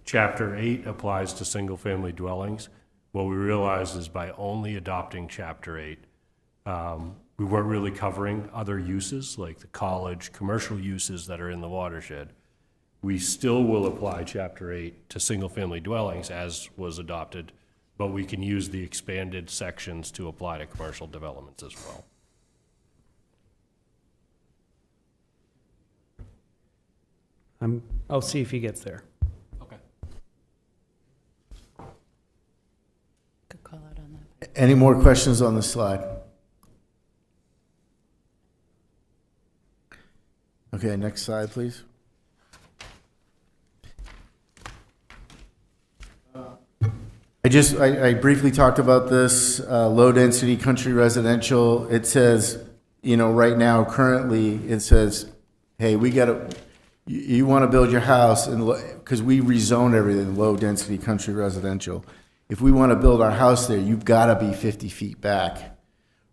Chapter 8 applies to single-family dwellings. What we realized is by only adopting Chapter 8, We weren't really covering other uses, like the college, commercial uses that are in the watershed. We still will apply Chapter 8 to single-family dwellings as was adopted, but we can use the expanded sections to apply to commercial developments as well. I'll see if he gets there. Okay. Good call out on that. Any more questions on the slide? Okay, next slide, please. I briefly talked about this, low-density country residential. It says, right now, currently, it says, hey, you want to build your house, because we rezone everything, low-density country residential. If we want to build our house there, you've got to be 50 feet back,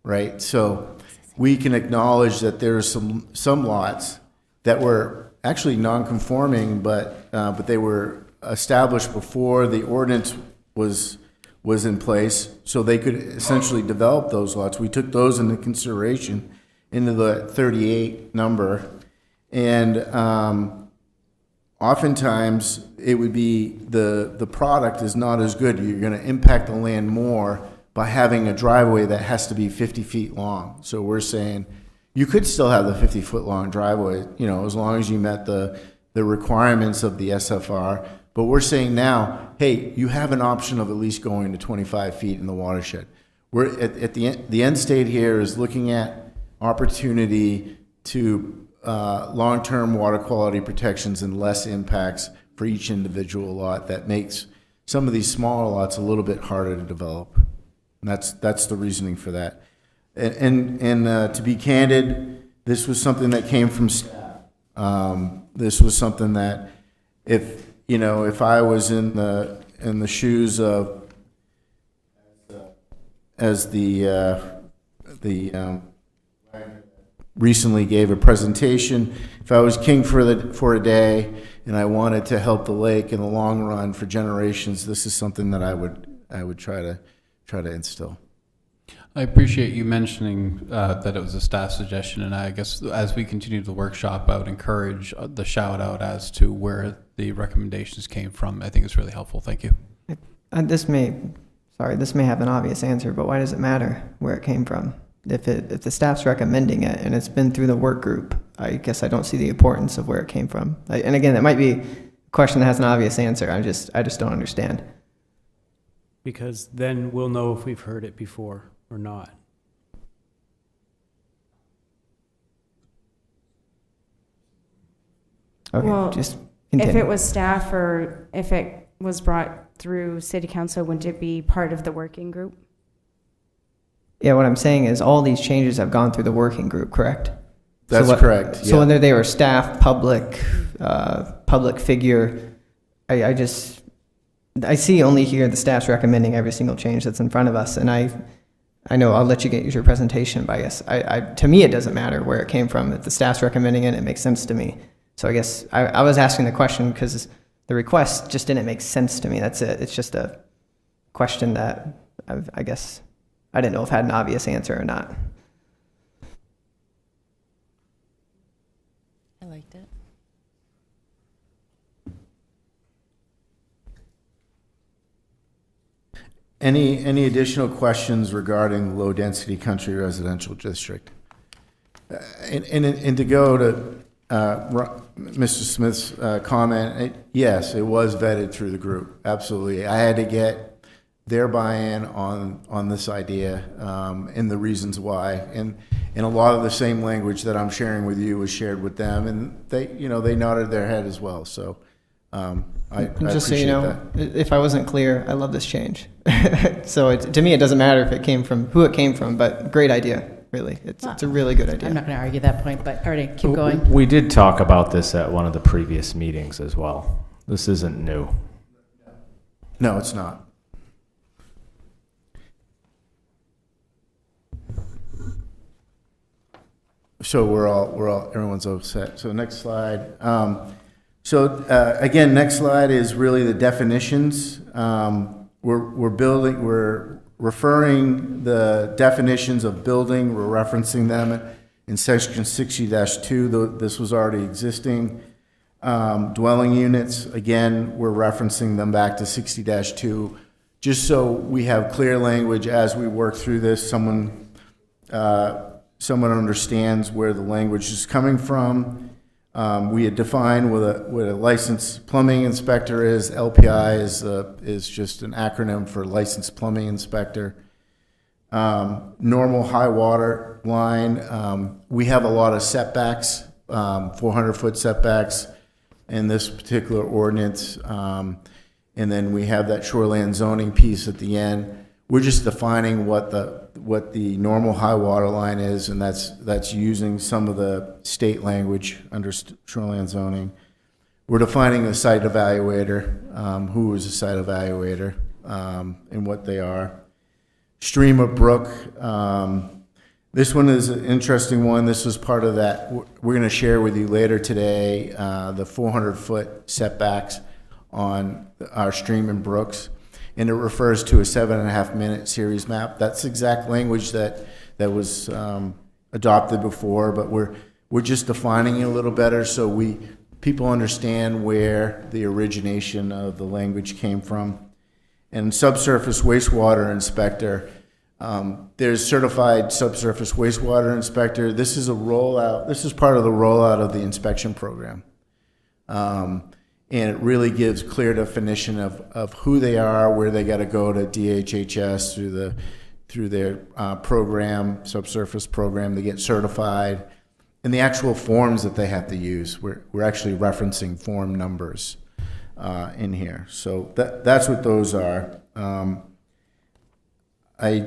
right? So we can acknowledge that there are some lots that were actually non-conforming, but they were established before the ordinance was in place, so they could essentially develop those lots. We took those into consideration into the 38 number, and oftentimes it would be the product is not as good. You're going to impact the land more by having a driveway that has to be 50 feet long. So we're saying you could still have the 50-foot long driveway, as long as you met the requirements of the SFR. But we're saying now, hey, you have an option of at least going to 25 feet in the watershed. We're at the end state here is looking at opportunity to long-term water quality protections and less impacts for each individual lot. That makes some of these smaller lots a little bit harder to develop. And that's the reasoning for that. And to be candid, this was something that came from staff. This was something that if I was in the shoes of as the recently gave a presentation, if I was king for a day and I wanted to help the lake in the long run for generations, this is something that I would try to instill. I appreciate you mentioning that it was a staff suggestion, and I guess as we continue the workshop, I would encourage the shout out as to where the recommendations came from. I think it's really helpful. Thank you. This may have an obvious answer, but why does it matter where it came from? If the staff's recommending it and it's been through the work group, I guess I don't see the importance of where it came from. And again, it might be a question that has an obvious answer. I just don't understand. Because then we'll know if we've heard it before or not. Okay, Well, just If continue. it was staff or if it was brought through city council, wouldn't it be part of the working group? Yeah, what I'm saying is all these changes have gone through the working group, correct? That's correct. So Yeah. whether they were staff, public figure, I see only here the staff's recommending every single change that's in front of us, and I know I'll let you get your presentation, but I guess to me it doesn't matter where it came from. If the staff's recommending it, it makes sense to me. So I guess I was asking the question because the request just didn't make sense to me. That's it. It's just a question that I guess I didn't know if it had an obvious answer or not. I liked it. Any additional questions regarding low-density country residential district? And to go to Mr. Smith's comment, yes, it was vetted through the group, absolutely. I had to get their buy-in on this idea and the reasons why, and a lot of the same language that I'm sharing with you was shared with them, and they nodded their head as well. So I Just so you appreciate know, that. if I wasn't clear, I love this change. So to me, it doesn't matter if it came from who it came from, but great idea, really. It's a really good I'm idea. not going to argue that point, but all right, keep going. We did talk about this at one of the previous meetings as well. This isn't new. No, it's not. So everyone's all set. So next slide. Again, next slide is really the definitions. We're referring the definitions of building, we're referencing them in section 60-2, this was already existing. Dwelling units, again, we're referencing them back to 60-2, just so we have clear language as we work through this, someone understands where the language is coming from. We had defined what a licensed plumbing inspector is. LPI is just an acronym for licensed plumbing inspector. Normal high water line. We have a lot of setbacks, 400-foot setbacks in this particular ordinance. And then we have that shoreland zoning piece at the end. We're just defining what the normal high water line is, and that's using some of the state language under shoreline zoning. We're defining a site evaluator, who is a site evaluator, and what they are. Stream or brook. This one is an interesting one. This was part of that. We're going to share with you later today the 400-foot setbacks on our stream and brooks. And it refers to a 7.5-minute series map. That's exact language that was adopted before, but we're just defining it a little better so people understand where the origination of the language came from. And subsurface wastewater inspector, there's certified subsurface wastewater inspector. This is a rollout. This is part of the rollout of the inspection program. And it really gives clear definition of who they are, where they got to go to DHHS through their program, subsurface program, to get certified, and the actual forms that they have to use. We're actually referencing form numbers in here. So that's what those are. I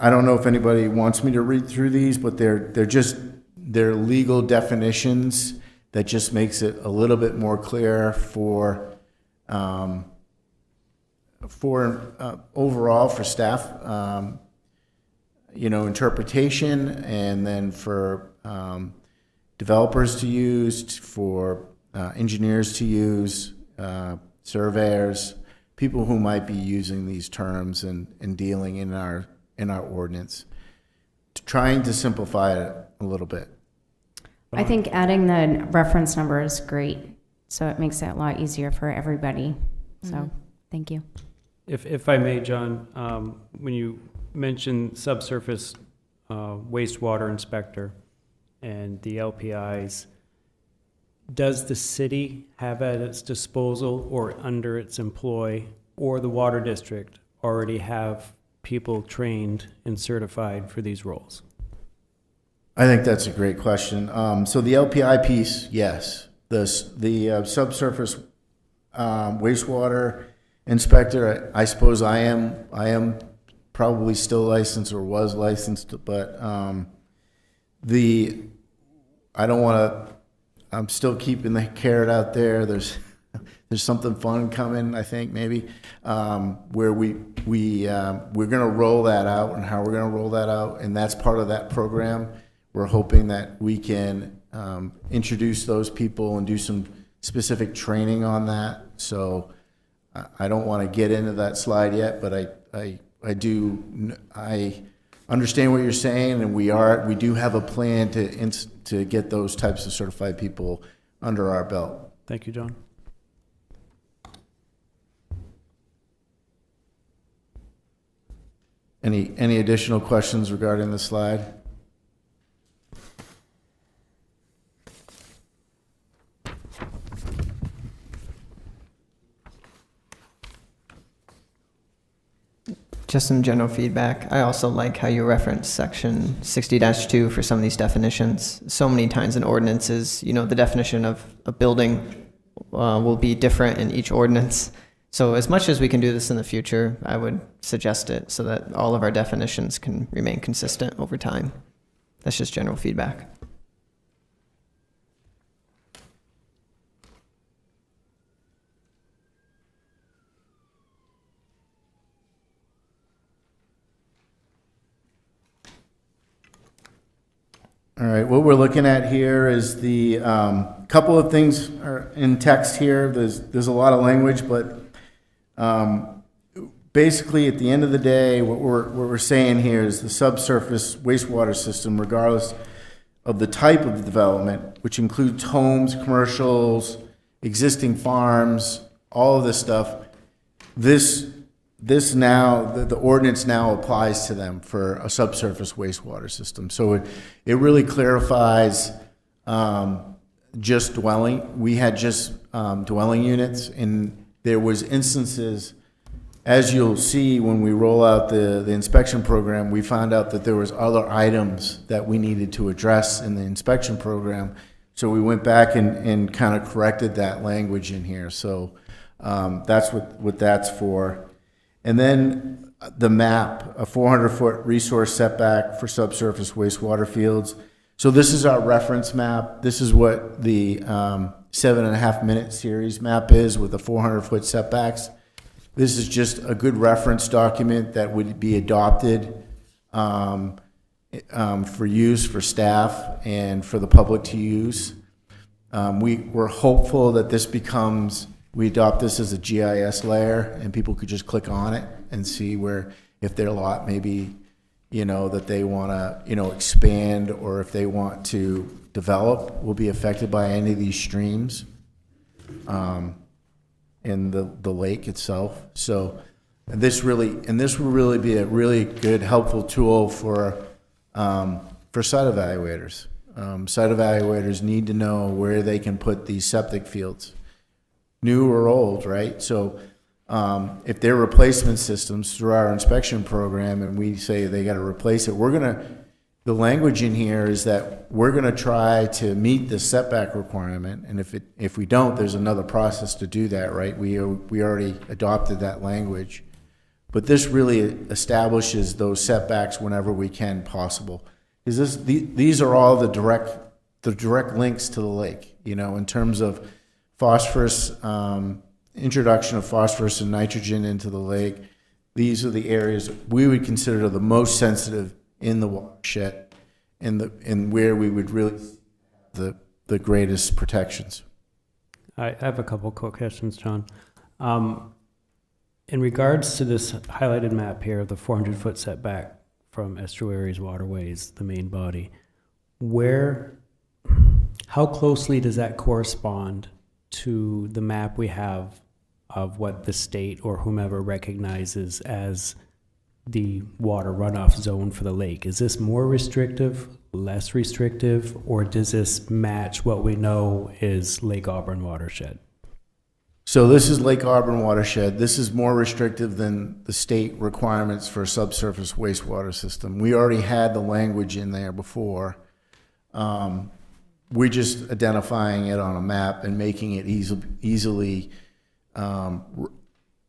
don't know if anybody wants me to read through these, but they're legal definitions that just makes it a little bit more clear for overall for staff, interpretation, and then for developers to use, for engineers to use, surveyors, people who might be using these terms and dealing in our ordinance, trying to simplify it a little bit. I think adding the reference number is great, so it makes it a lot easier for everybody. So, thank you. If I may, John, when you mentioned subsurface wastewater inspector and the LPIs, does the city have at its disposal or under its employ, or the water district already have people trained and certified for these roles? I think that's a great question. So the LPI piece, yes. The subsurface wastewater inspector, I suppose I am probably still licensed or was licensed, but I don't want to. I'm still keeping the carrot out there. There's something fun coming, I think, maybe, where we're going to roll that out, and how we're going to roll that out, and that's part of that program. We're hoping that we can introduce those people and do some specific training on that. So I don't want to get into that slide yet, but I understand what you're saying, and we do have a plan to get those types of certified people under our belt. Thank you, John. Any additional questions regarding the slide? Just some general feedback. I also like how you reference section 60-2 for some of these definitions. So many times in ordinances, the definition of a building will be different in each ordinance. So as much as we can do this in the future, I would suggest it so that all of our definitions can remain consistent over time. That's just general feedback. All right, what we're looking at here is the couple of things are in text here. There's a lot of language, but basically, at the end of the day, what we're saying here is the subsurface wastewater system, regardless of the type of development, which includes homes, commercials, existing farms, all of this stuff, this now, the ordinance now applies to them for a subsurface wastewater system. So it really clarifies just dwelling. We had just dwelling units, and there was instances, as you'll see when we roll out the inspection program, we found out that there was other items that we needed to address in the inspection program. So we went back and kind of corrected that language in here. So that's what that's for. And then the map, a 400-foot resource setback for subsurface wastewater fields. So this is our reference map. This is what the 7.5-minute series map is with the 400-foot setbacks. This is just a good reference document that would be adopted for use for staff and for the public to use. We're hopeful that this becomes, we adopt this as a GIS layer and people could just click on it and see where, if their lot maybe, that they want to, expand, or if they want to develop, will be affected by any of these streams in the lake itself. So this will really be a really good, helpful tool for site evaluators. Site evaluators need to know where they can put these septic fields, new or old, right? So if they're replacement systems through our inspection program and we say they got to replace it, the language in here is that we're going to try to meet the setback requirement, and if we don't, there's another process to do that, right? We already adopted that language, but this really establishes those setbacks whenever we can possible. Is these are all the direct links to the lake, in terms of phosphorus, introduction of phosphorus and nitrogen into the lake. These are the areas we would consider the most sensitive in the watershed, and where we would really the greatest protections. I have a couple quick questions, John. In regards to this highlighted map here, the 400-foot setback from estuaries, waterways, the main body, how closely does that correspond to the map we have of what the state or whomever recognizes as the water runoff zone for the lake? Is this more restrictive, less restrictive, or does this match what we know is Lake Auburn watershed? So this is Lake Auburn watershed. This is more restrictive than the state requirements for a subsurface wastewater system. We already had the language in there before. We're just identifying it on a map and making it easily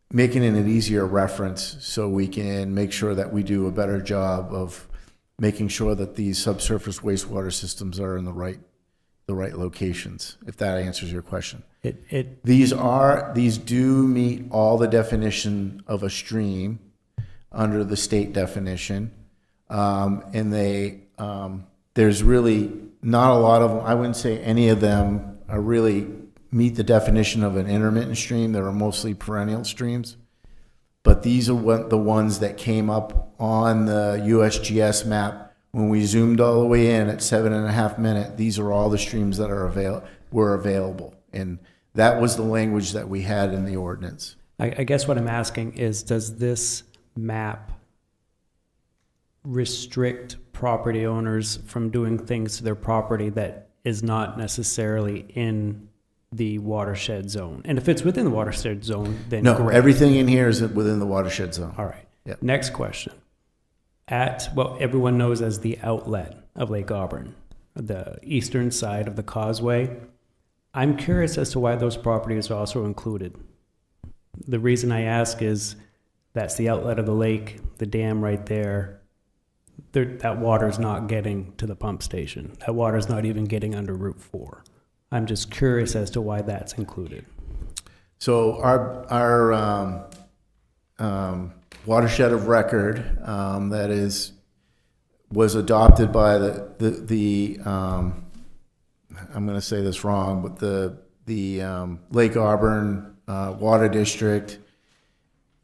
making it an easier reference so we can make sure that we do a better job of making sure that these subsurface wastewater systems are in the right locations, if that answers your question. These do meet all the definition of a stream under the state definition, and there's really not a lot of them. I wouldn't say any of them are really meet the definition of an intermittent stream. They are mostly perennial streams, but these are the ones that came up on the USGS map when we zoomed all the way in at 7.5 minutes. These are all the streams that were available, and that was the language that we had in the ordinance. I guess what I'm asking is, does this map restrict property owners from doing things to their property that is not necessarily in the watershed zone? And if it's within the watershed zone, then no, great. Everything in here is within the watershed zone. All right. Yep. Next question. At what everyone knows as the outlet of Lake Auburn, the eastern side of the causeway, I'm curious as to why those properties are also included. The reason I ask is that's the outlet of the lake, the dam right there. That water's not getting to the pump station. That water's not even getting under Route 4. I'm just curious as to why that's included. So our watershed of record that was adopted by the I'm going to say this wrong, but the Lake Auburn Water District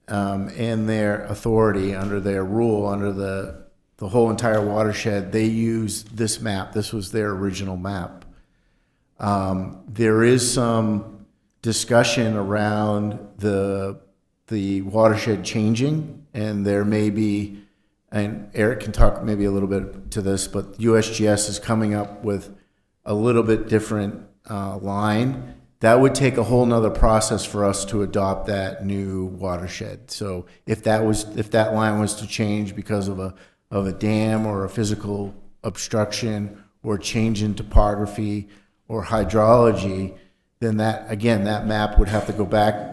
and their authority, under their rule, under the whole entire watershed, they use this map. This was their original map. There is some discussion around the watershed changing, and there may be, and Eric can talk maybe a little bit to this, but USGS is coming up with a little bit different line. That would take a whole nother process for us to adopt that new watershed. So if that line was to change because of a dam or a physical obstruction or change in topography or hydrology, then that map would have to go back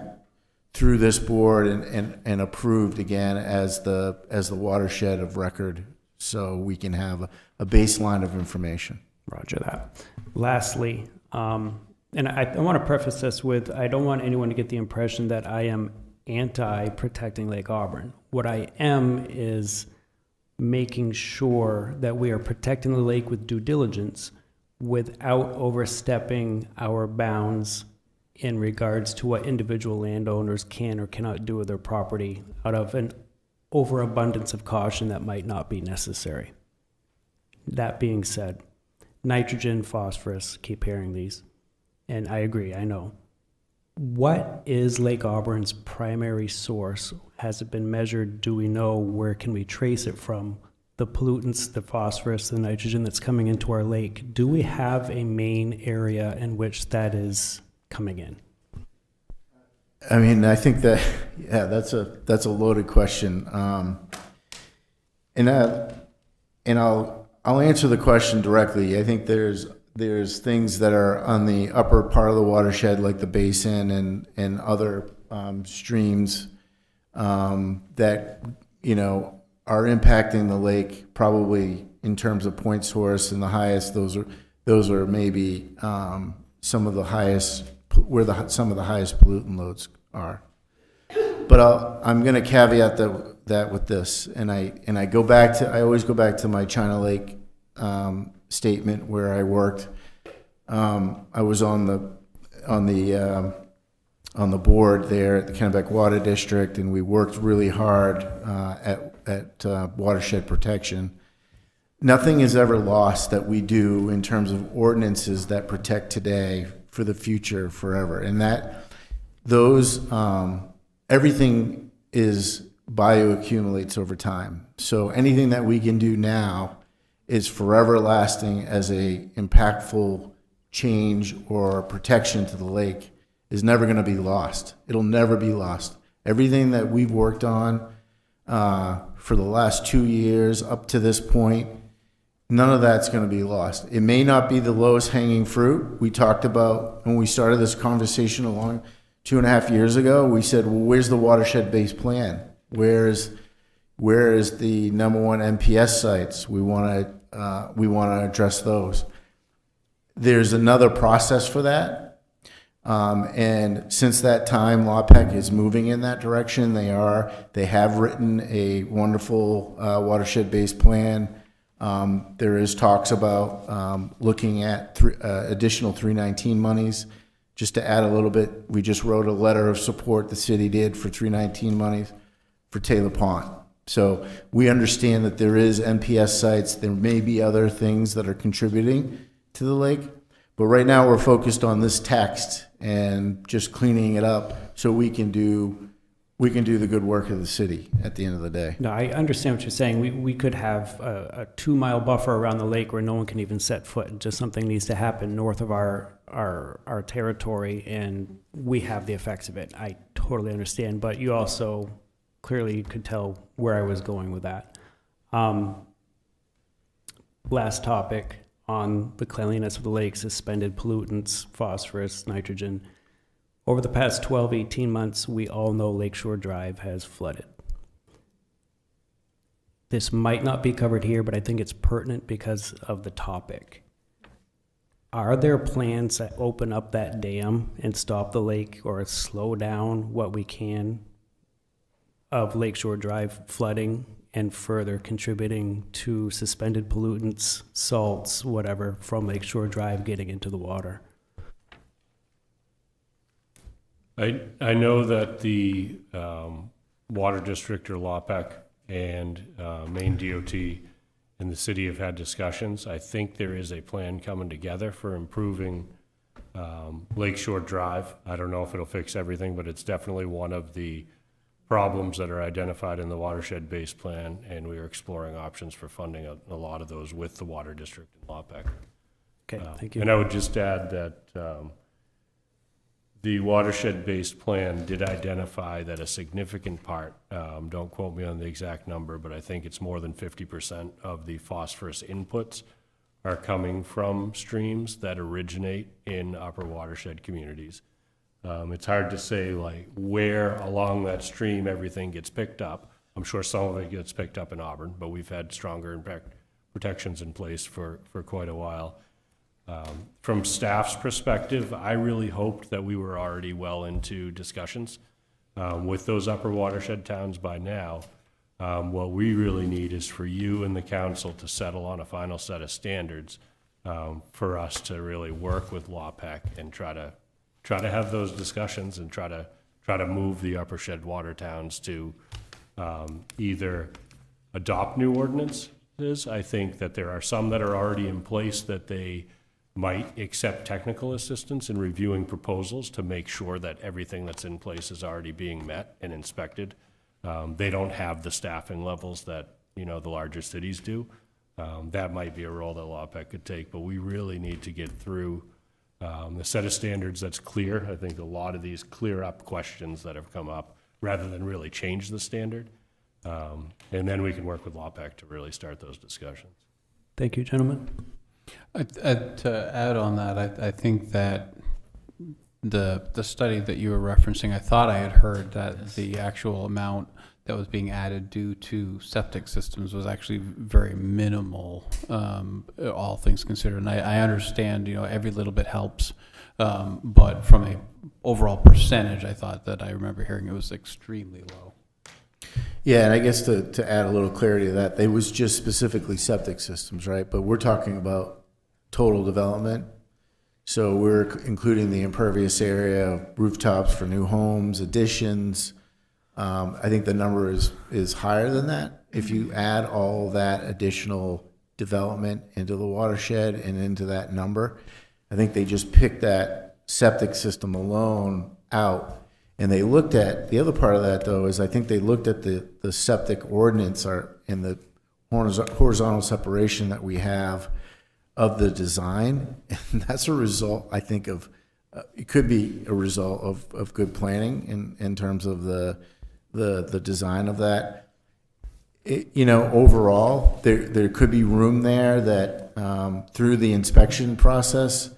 through this board and approved again as the watershed of record, so we can have a baseline of information. Roger that. Lastly, and I want to preface this with, I don't want anyone to get the impression that I am anti-protecting Lake Auburn. What I am is making sure that we are protecting the lake with due diligence without overstepping our bounds in regards to what individual landowners can or cannot do with their property out of an overabundance of caution that might not be necessary. That being said, nitrogen, phosphorus, keep hearing these. And I agree, I know. What is Lake Auburn's primary source? Has it been measured? Do we know? Where can we trace it from? The pollutants, the phosphorus, the nitrogen that's coming into our lake. Do we have a main area in which that is coming in? I mean, I think that, yeah, that's a loaded question. And I'll answer the question directly. I think there's things that are on the upper part of the watershed, like the basin and other streams that, are impacting the lake probably in terms of point source and the highest. Those are maybe some of the highest, where some of the highest pollutant loads are. But I'm going to caveat that with this, and I always go back to my China Lake statement where I worked. I was on the board there at the Kennebec Water District, and we worked really hard at watershed protection. Nothing is ever lost that we do in terms of ordinances that protect today for the future forever, and everything is bioaccumulates over time. So anything that we can do now is forever lasting as a impactful change or protection to the lake is never going to be lost. It'll never be lost. Everything that we've worked on for the last 2 years up to this point, none of that's going to be lost. It may not be the lowest hanging fruit. We talked about when we started this conversation along 2.5 years ago, we said, well, where's the watershed-based plan? Where is the number one MPS sites? We want to address those. There's another process for that. And since that time, LawPEC is moving in that direction. They have written a wonderful watershed-based plan. There is talks about looking at additional 319 monies. Just to add a little bit, we just wrote a letter of support the city did for 319 monies for Taylor Pond. So we understand that there is MPS sites. There may be other things that are contributing to the lake. But right now we're focused on this text and just cleaning it up so we can do the good work of the city at the end of the day. No, I understand what you're saying. We could have a 2-mile buffer around the lake where no one can even set foot. Just something needs to happen north of our territory, and we have the effects of it. I totally understand, but you also clearly could tell where I was going with that. Last topic on the cleanliness of the lake: suspended pollutants, phosphorus, nitrogen. Over the past 12, 18 months, we all know Lakeshore Drive has flooded. This might not be covered here, but I think it's pertinent because of the topic. Are there plans that open up that dam and stop the lake or slow down what we can of Lakeshore Drive flooding and further contributing to suspended pollutants, salts, whatever, from Lakeshore Drive getting into the water? I know that the Water District or LawPEC and Maine DOT and the city have had discussions. I think there is a plan coming together for improving Lakeshore Drive. I don't know if it'll fix everything, but it's definitely one of the problems that are identified in the watershed-based plan, and we are exploring options for funding a lot of those with the Water District and LawPEC. Okay, thank you. And I would just add that the watershed-based plan did identify that a significant part, don't quote me on the exact number, but I think it's more than 50% of the phosphorus inputs are coming from streams that originate in upper watershed communities. It's hard to say like where along that stream everything gets picked up. I'm sure some of it gets picked up in Auburn, but we've had stronger impact protections in place for quite a while. From staff's perspective, I really hoped that we were already well into discussions with those upper watershed towns by now. What we really need is for you and the council to settle on a final set of standards for us to really work with LawPEC and try to have those discussions and try to move the upper shed water towns to either adopt new ordinances. I think that there are some that are already in place that they might accept technical assistance in reviewing proposals to make sure that everything that's in place is already being met and inspected. They don't have the staffing levels that, the larger cities do. That might be a role that LawPEC could take, but we really need to get through the set of standards that's clear. I think a lot of these clear up questions that have come up rather than really change the standard. And then we can work with LawPEC to really start those discussions. Thank you, gentlemen. To add on that, I think that the study that you were referencing, I thought I had heard that the actual amount that was being added due to septic systems was actually very minimal, all things considered. And I understand, every little bit helps, but from a overall percentage, I thought that I remember hearing it was extremely low. Yeah, and I guess to add a little clarity to that, it was just specifically septic systems, right? But we're talking about total development. So we're including the impervious area, rooftops for new homes, additions. I think the number is higher than that. If you add all that additional development into the watershed and into that number, I think they just picked that septic system alone out. And they looked at, the other part of that though, is I think they looked at the septic ordinance in the horizontal separation that we have of the design. And that's a result, I think, of, it could be a result of good planning in terms of the design of that. Overall, there could be room there that through the inspection process,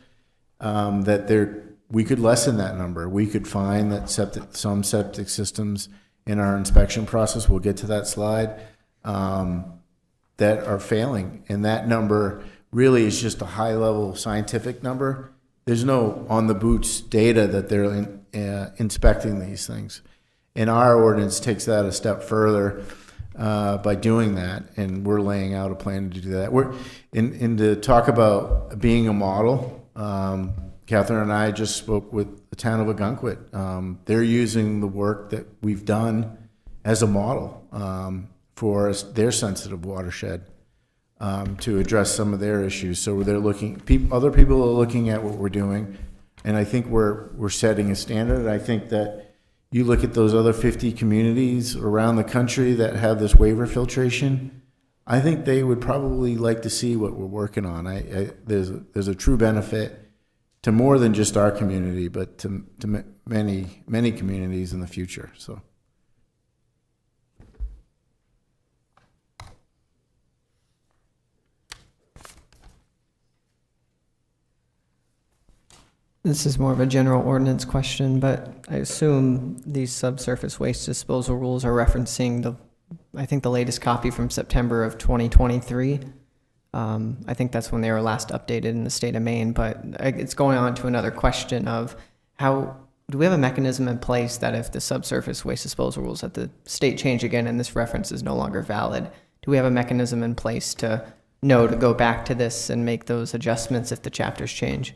we could lessen that number. We could find that some septic systems in our inspection process, we'll get to that slide, that are failing. And that number really is just a high-level scientific number. There's no on-the-boots data that they're inspecting these things. And our ordinance takes that a step further by doing that, and we're laying out a plan to do that. And to talk about being a model, Catherine and I just spoke with the town of Ogunquit. They're using the work that we've done as a model for their sensitive watershed to address some of their issues. So they're looking, other people are looking at what we're doing, and I think we're setting a standard. I think that you look at those other 50 communities around the country that have this waiver filtration, I think they would probably like to see what we're working on. There's a true benefit to more than just our community, but to many communities in the future. So. This is more of a general ordinance question, but I assume these subsurface waste disposal rules are referencing I think the latest copy from September of 2023. I think that's when they were last updated in the state of Maine, but it's going on to another question of how, do we have a mechanism in place that if the subsurface waste disposal rules at the state change again and this reference is no longer valid, do we have a mechanism in place to go back to this and make those adjustments if the chapters change?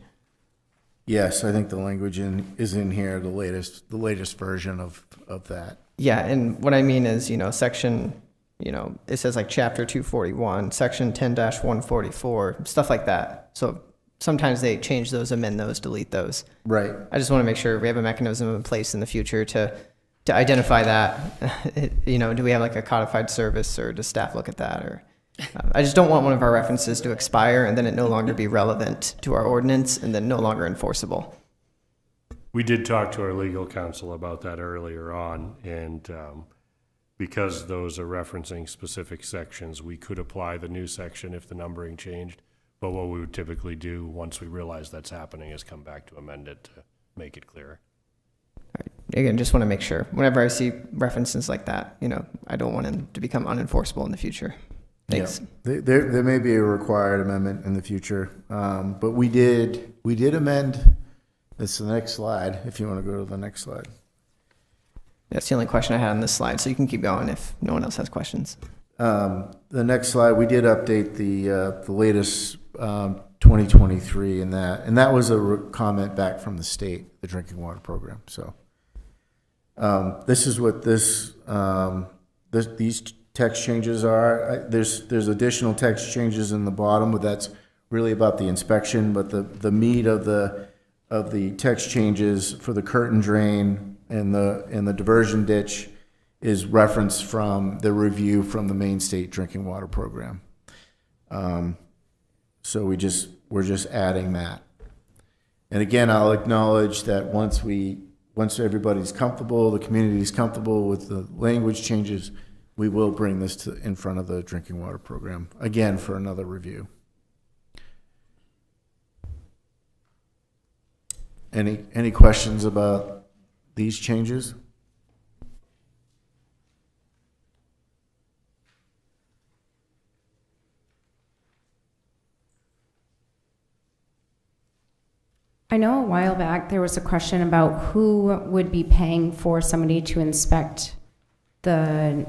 Yes, I think the language is in here, the latest version of that. Yeah, and what I mean is, section, it says like chapter 241, section 10-144, stuff like that. So sometimes they change those, amend those, delete those. Right. I just want to make sure we have a mechanism in place in the future to identify that. Do we have like a codified service, or does staff look at that? Or I just don't want one of our references to expire and then it no longer be relevant to our ordinance and then no longer enforceable. We did talk to our legal counsel about that earlier on, and because those are referencing specific sections, we could apply the new section if the numbering changed. But what we would typically do once we realize that's happening is come back to amend it to make it clearer. Again, just want to make sure. Whenever I see references like that, I don't want them to become unenforceable in the future. Thanks. Yeah. There may be a required amendment in the future, but we did amend. That's the next slide, if you want to go to the next slide. That's the only question I had on this slide, so you can keep going if no one else has questions. The next slide, we did update the latest 2023 in that, and that was a comment back from the state, the drinking water program. So this is what these text changes are. There's additional text changes in the bottom, but that's really about the inspection. But the meat of the text changes for the curtain drain and the diversion ditch is referenced from the review from the Maine State Drinking Water Program. So we're just adding that. And again, I'll acknowledge that once everybody's comfortable, the community's comfortable with the language changes, we will bring this in front of the Drinking Water Program again for another review. Any questions about these changes? I know a while back there was a question about who would be paying for somebody to inspect the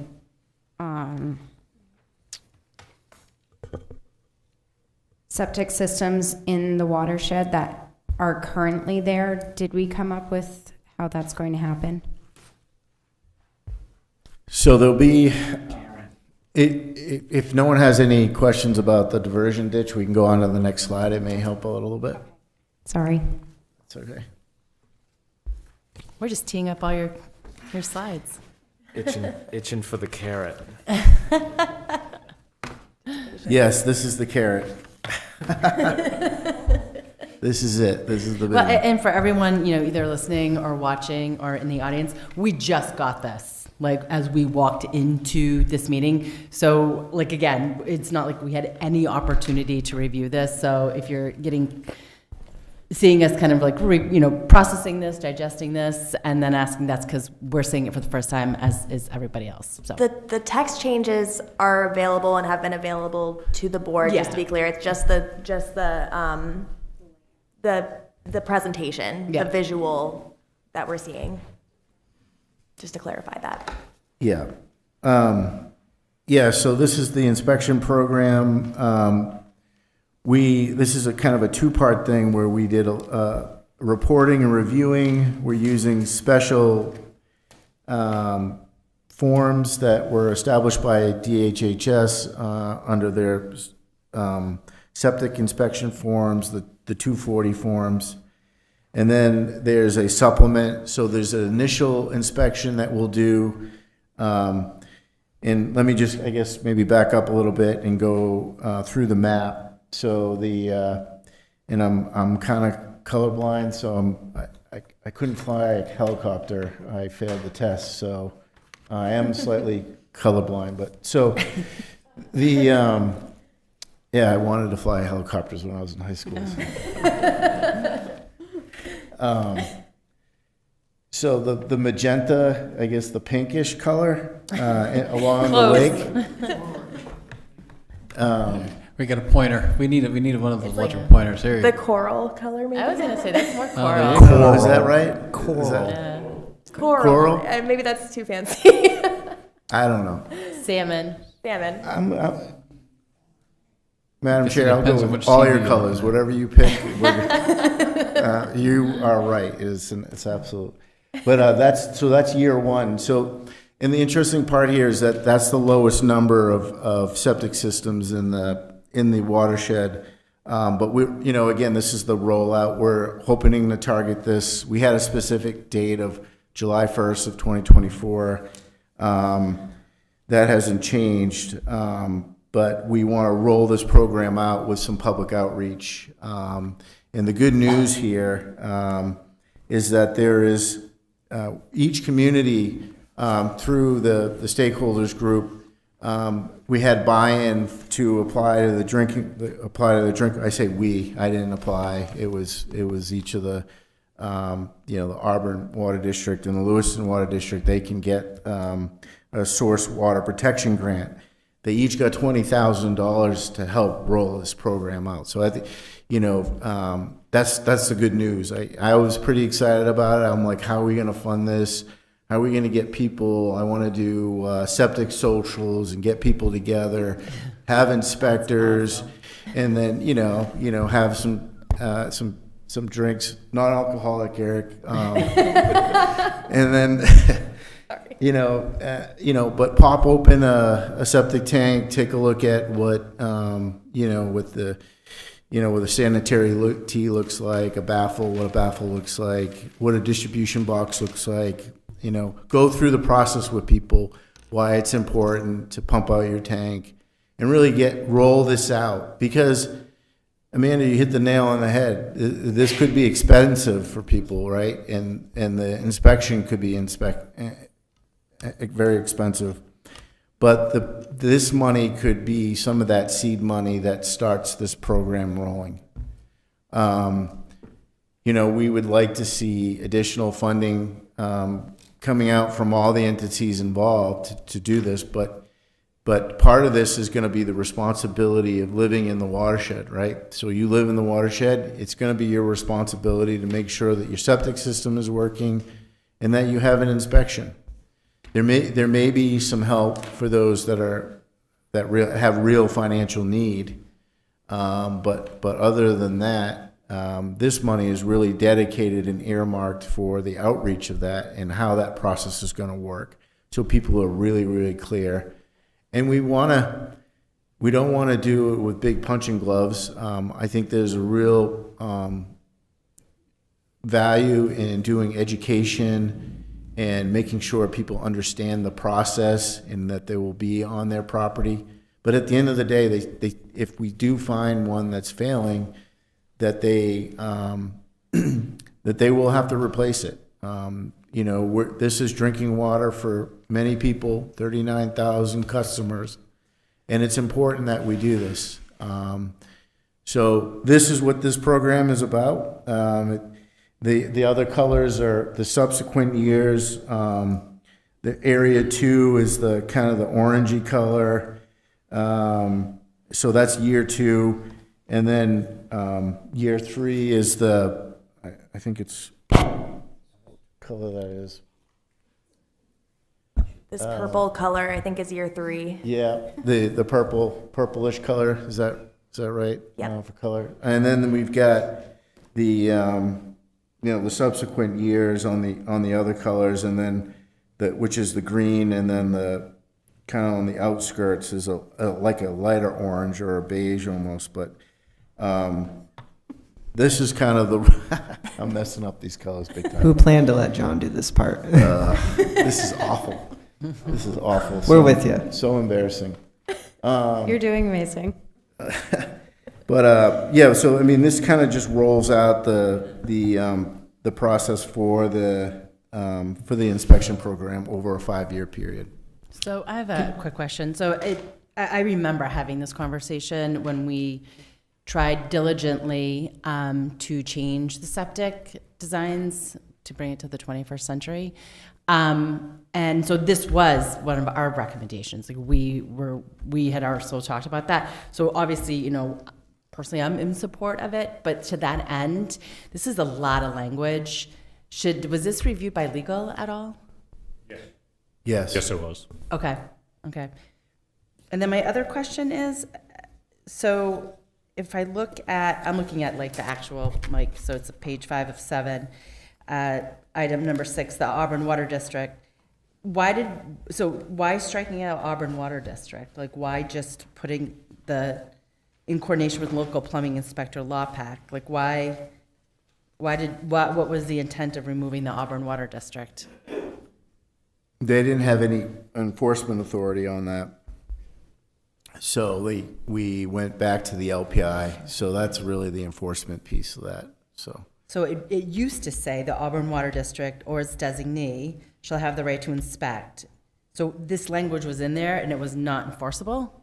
septic systems in the watershed that are currently there. Did we come up with how that's going to happen? So there'll be, if no one has any questions about the diversion ditch, we can go on to the next slide. It may help out a little bit. Sorry. It's okay. We're just teeing up all your slides. Itching for the carrot. Yes, this is the carrot. This is it. This is the big Well, one. and for everyone, either listening or watching or in the audience, we just got this, as we walked into this meeting. So, again, it's not like we had any opportunity to review this. So if you're seeing us kind of processing this, digesting this, and then asking, that's because we're seeing it for the first time, as is everybody else. So The text changes are available and have been available to the board, just to be clear. It's just the presentation, the visual that we're seeing. Just to clarify that. Yeah. So this is the inspection program. This is a kind of a two-part thing where we did reporting and reviewing. We're using special forms that were established by DHHS under their septic inspection forms, the 240 forms. And then there's a supplement. So there's an initial inspection that we'll do. And let me just, I guess, maybe back up a little bit and go through the map. So and I'm kind of colorblind, so I couldn't fly a helicopter. I failed the test, so I am slightly colorblind. But so I wanted to fly helicopters when I was in high school. So the magenta, I guess the pinkish color along the lake. We got a pointer. We need one of those electric pointers. Here. The coral color, maybe? I was going to say that's more there coral. you go. Is that right? Coral. Is that- Yeah. Coral. Maybe that's too fancy. I don't know. Salmon. Salmon. Madam Guess it Chair, I'll depends go on with which all scene your you colors, whatever you pick. You are right. It's absolute. But that's year one. So And the interesting part here is that that's the lowest number of septic systems in the watershed. But again, this is the rollout. We're hoping to target this. We had a specific date of July 1st of 2024. That hasn't changed. But we want to roll this program out with some public outreach. And the good news here is that there is each community through the stakeholders group. We had buy-in to apply to the drinking. I say we. I didn't apply. It was each of the the Auburn Water District and the Lewiston Water District. They can get a source water protection grant. They each got $20,000 to help roll this program out. So I think, that's the good news. I was pretty excited about it. I'm like, how are we going to fund this? How are we going to get people? I want to do septic socials and get people together, have inspectors, and then have some drinks, non-alcoholic, Eric, and then. But pop open a septic tank, take a look at what, what a sanitary tee looks like, what a baffle looks like, what a distribution box looks like, go through the process with people, why it's important to pump out your tank and really roll this out. Because, Amanda, you hit the nail on the head. This could be expensive for people, right? And the inspection could be very expensive, but this money could be some of that seed money that starts this program rolling. We would like to see additional funding coming out from all the entities involved to do this, but part of this is going to be the responsibility of living in the watershed, right? So you live in the watershed, it's going to be your responsibility to make sure that your septic system is working and that you have an inspection. There may be some help for those that have real financial need, but other than that, this money is really dedicated and earmarked for the outreach of that and how that process is going to work, so people are really, really clear. And we don't want to do it with big punching gloves. I think there's a real value in doing education and making sure people understand the process and that they will be on their property. But at the end of the day, if we do find one that's failing, that they will have to replace it. This is drinking water for many people, 39,000 customers, and it's important that we do this. So this is what this program is about. The other colors are the subsequent years. The area 2 is the kind of the orangey color. So that's year 2. And then year 3 is I think it's, color that is. This purple color, I think, is year 3. Yeah, the purplish color, is that right? Yeah. For color. And then we've got the the subsequent years on the other colors, and then which is the green, and then the kind of on the outskirts is like a lighter orange or a beige almost, but this is kind of the I'm messing up these colors big time. Who planned to let John do this part? This is awful. This is awful. We're with you. So embarrassing. You're doing amazing. But so I mean, this kind of just rolls out the process for the inspection program over a 5-year period. So I have a quick question. So I remember having this conversation when we tried diligently to change the septic designs to bring it to the 21st century. And so this was one of our recommendations. Like we had also talked about that. So obviously, personally, I'm in support of it, but to that end, this is a lot of language. Was this reviewed by legal at all? Yes. Yes, it was. Okay. And then my other question is, so if I'm looking at like the actual, so it's page 5 of 7, item number 6, the Auburn Water District. why striking out Auburn Water District? Like, why just putting in coordination with local plumbing inspector law pack? Like, what was the intent of removing the Auburn Water District? They didn't have any enforcement authority on that. So we went back to the LPI, so that's really the enforcement piece of that, so. So it used to say the Auburn Water District or its designee shall have the right to inspect. So this language was in there and it was not enforceable?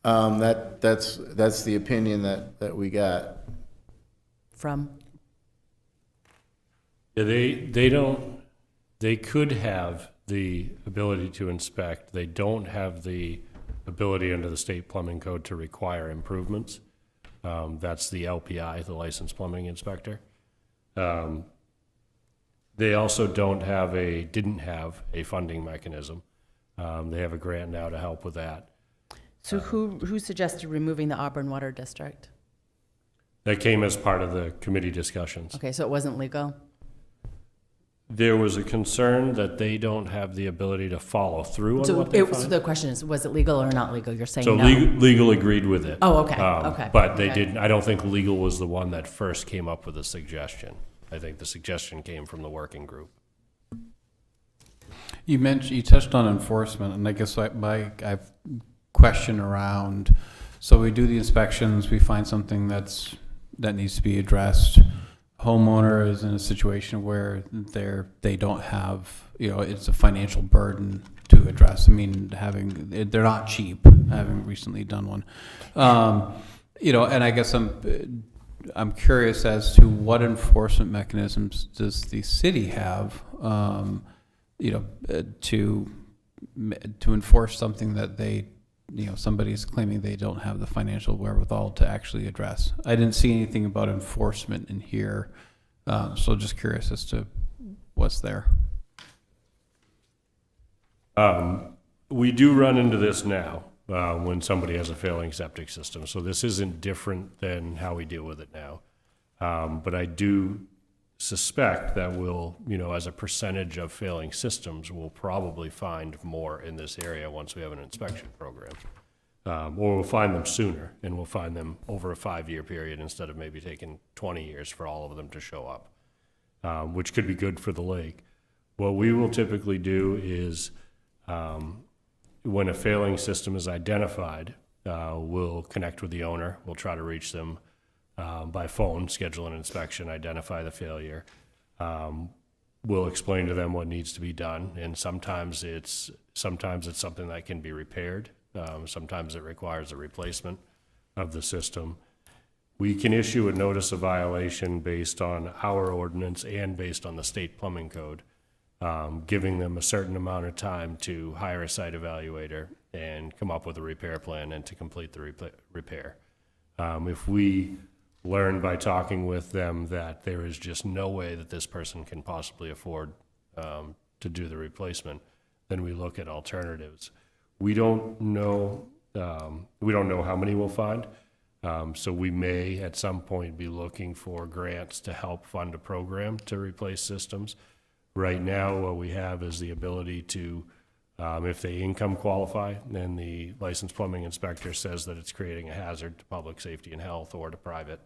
That's the opinion that we got. From? Yeah, they could have the ability to inspect. They don't have the ability under the state plumbing code to require improvements. That's the LPI, the licensed plumbing inspector. They also didn't have a funding mechanism. They have a grant now to help with that. So who suggested removing the Auburn Water District? That came as part of the committee discussions. Okay, so it wasn't legal? There was a concern that they don't have the ability to follow through on what they So find. the question is, was it legal or not legal? You're saying So no? legal agreed with it. Oh, okay, okay. But they okay. didn't, I don't think legal was the one that first came up with the suggestion. I think the suggestion came from the working group. You touched on enforcement, and I guess I've question around, so we do the inspections, we find something that needs to be addressed. Homeowner is in a situation where they don't have, it's a financial burden to address. I mean, they're not cheap, having recently done one. And I guess I'm curious as to what enforcement mechanisms does the city have, to enforce something that somebody's claiming they don't have the financial wherewithal to actually address. I didn't see anything about enforcement in here, so just curious as to what's there. We do run into this now when somebody has a failing septic system, so this isn't different than how we deal with it now. But I do suspect that we'll, as a percentage of failing systems, we'll probably find more in this area once we have an inspection program. Or we'll find them sooner, and we'll find them over a 5-year period instead of maybe taking 20 years for all of them to show up, which could be good for the lake. What we will typically do is, when a failing system is identified, we'll connect with the owner, we'll try to reach them by phone, schedule an inspection, identify the failure. We'll explain to them what needs to be done, and sometimes it's something that can be repaired. Sometimes it requires a replacement of the system. We can issue a notice of violation based on our ordinance and based on the state plumbing code, giving them a certain amount of time to hire a site evaluator and come up with a repair plan and to complete the repair. If we learn by talking with them that there is just no way that this person can possibly afford to do the replacement, then we look at alternatives. We don't know how many we'll find, so we may at some point be looking for grants to help fund a program to replace systems. Right now, what we have is the ability to, if they income qualify, then the licensed plumbing inspector says that it's creating a hazard to public safety and health or to private.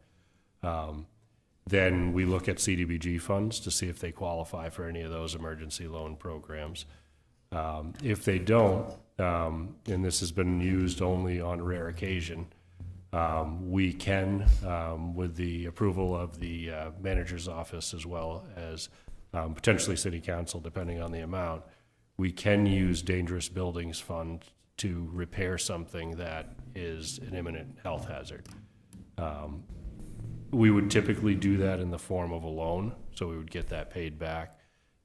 Then we look at CDBG funds to see if they qualify for any of those emergency loan programs. If they don't, and this has been used only on rare occasion, we can, with the approval of the manager's office as well as potentially city council, depending on the amount, we can use dangerous buildings fund to repair something that is an imminent health hazard. We would typically do that in the form of a loan, so we would get that paid back.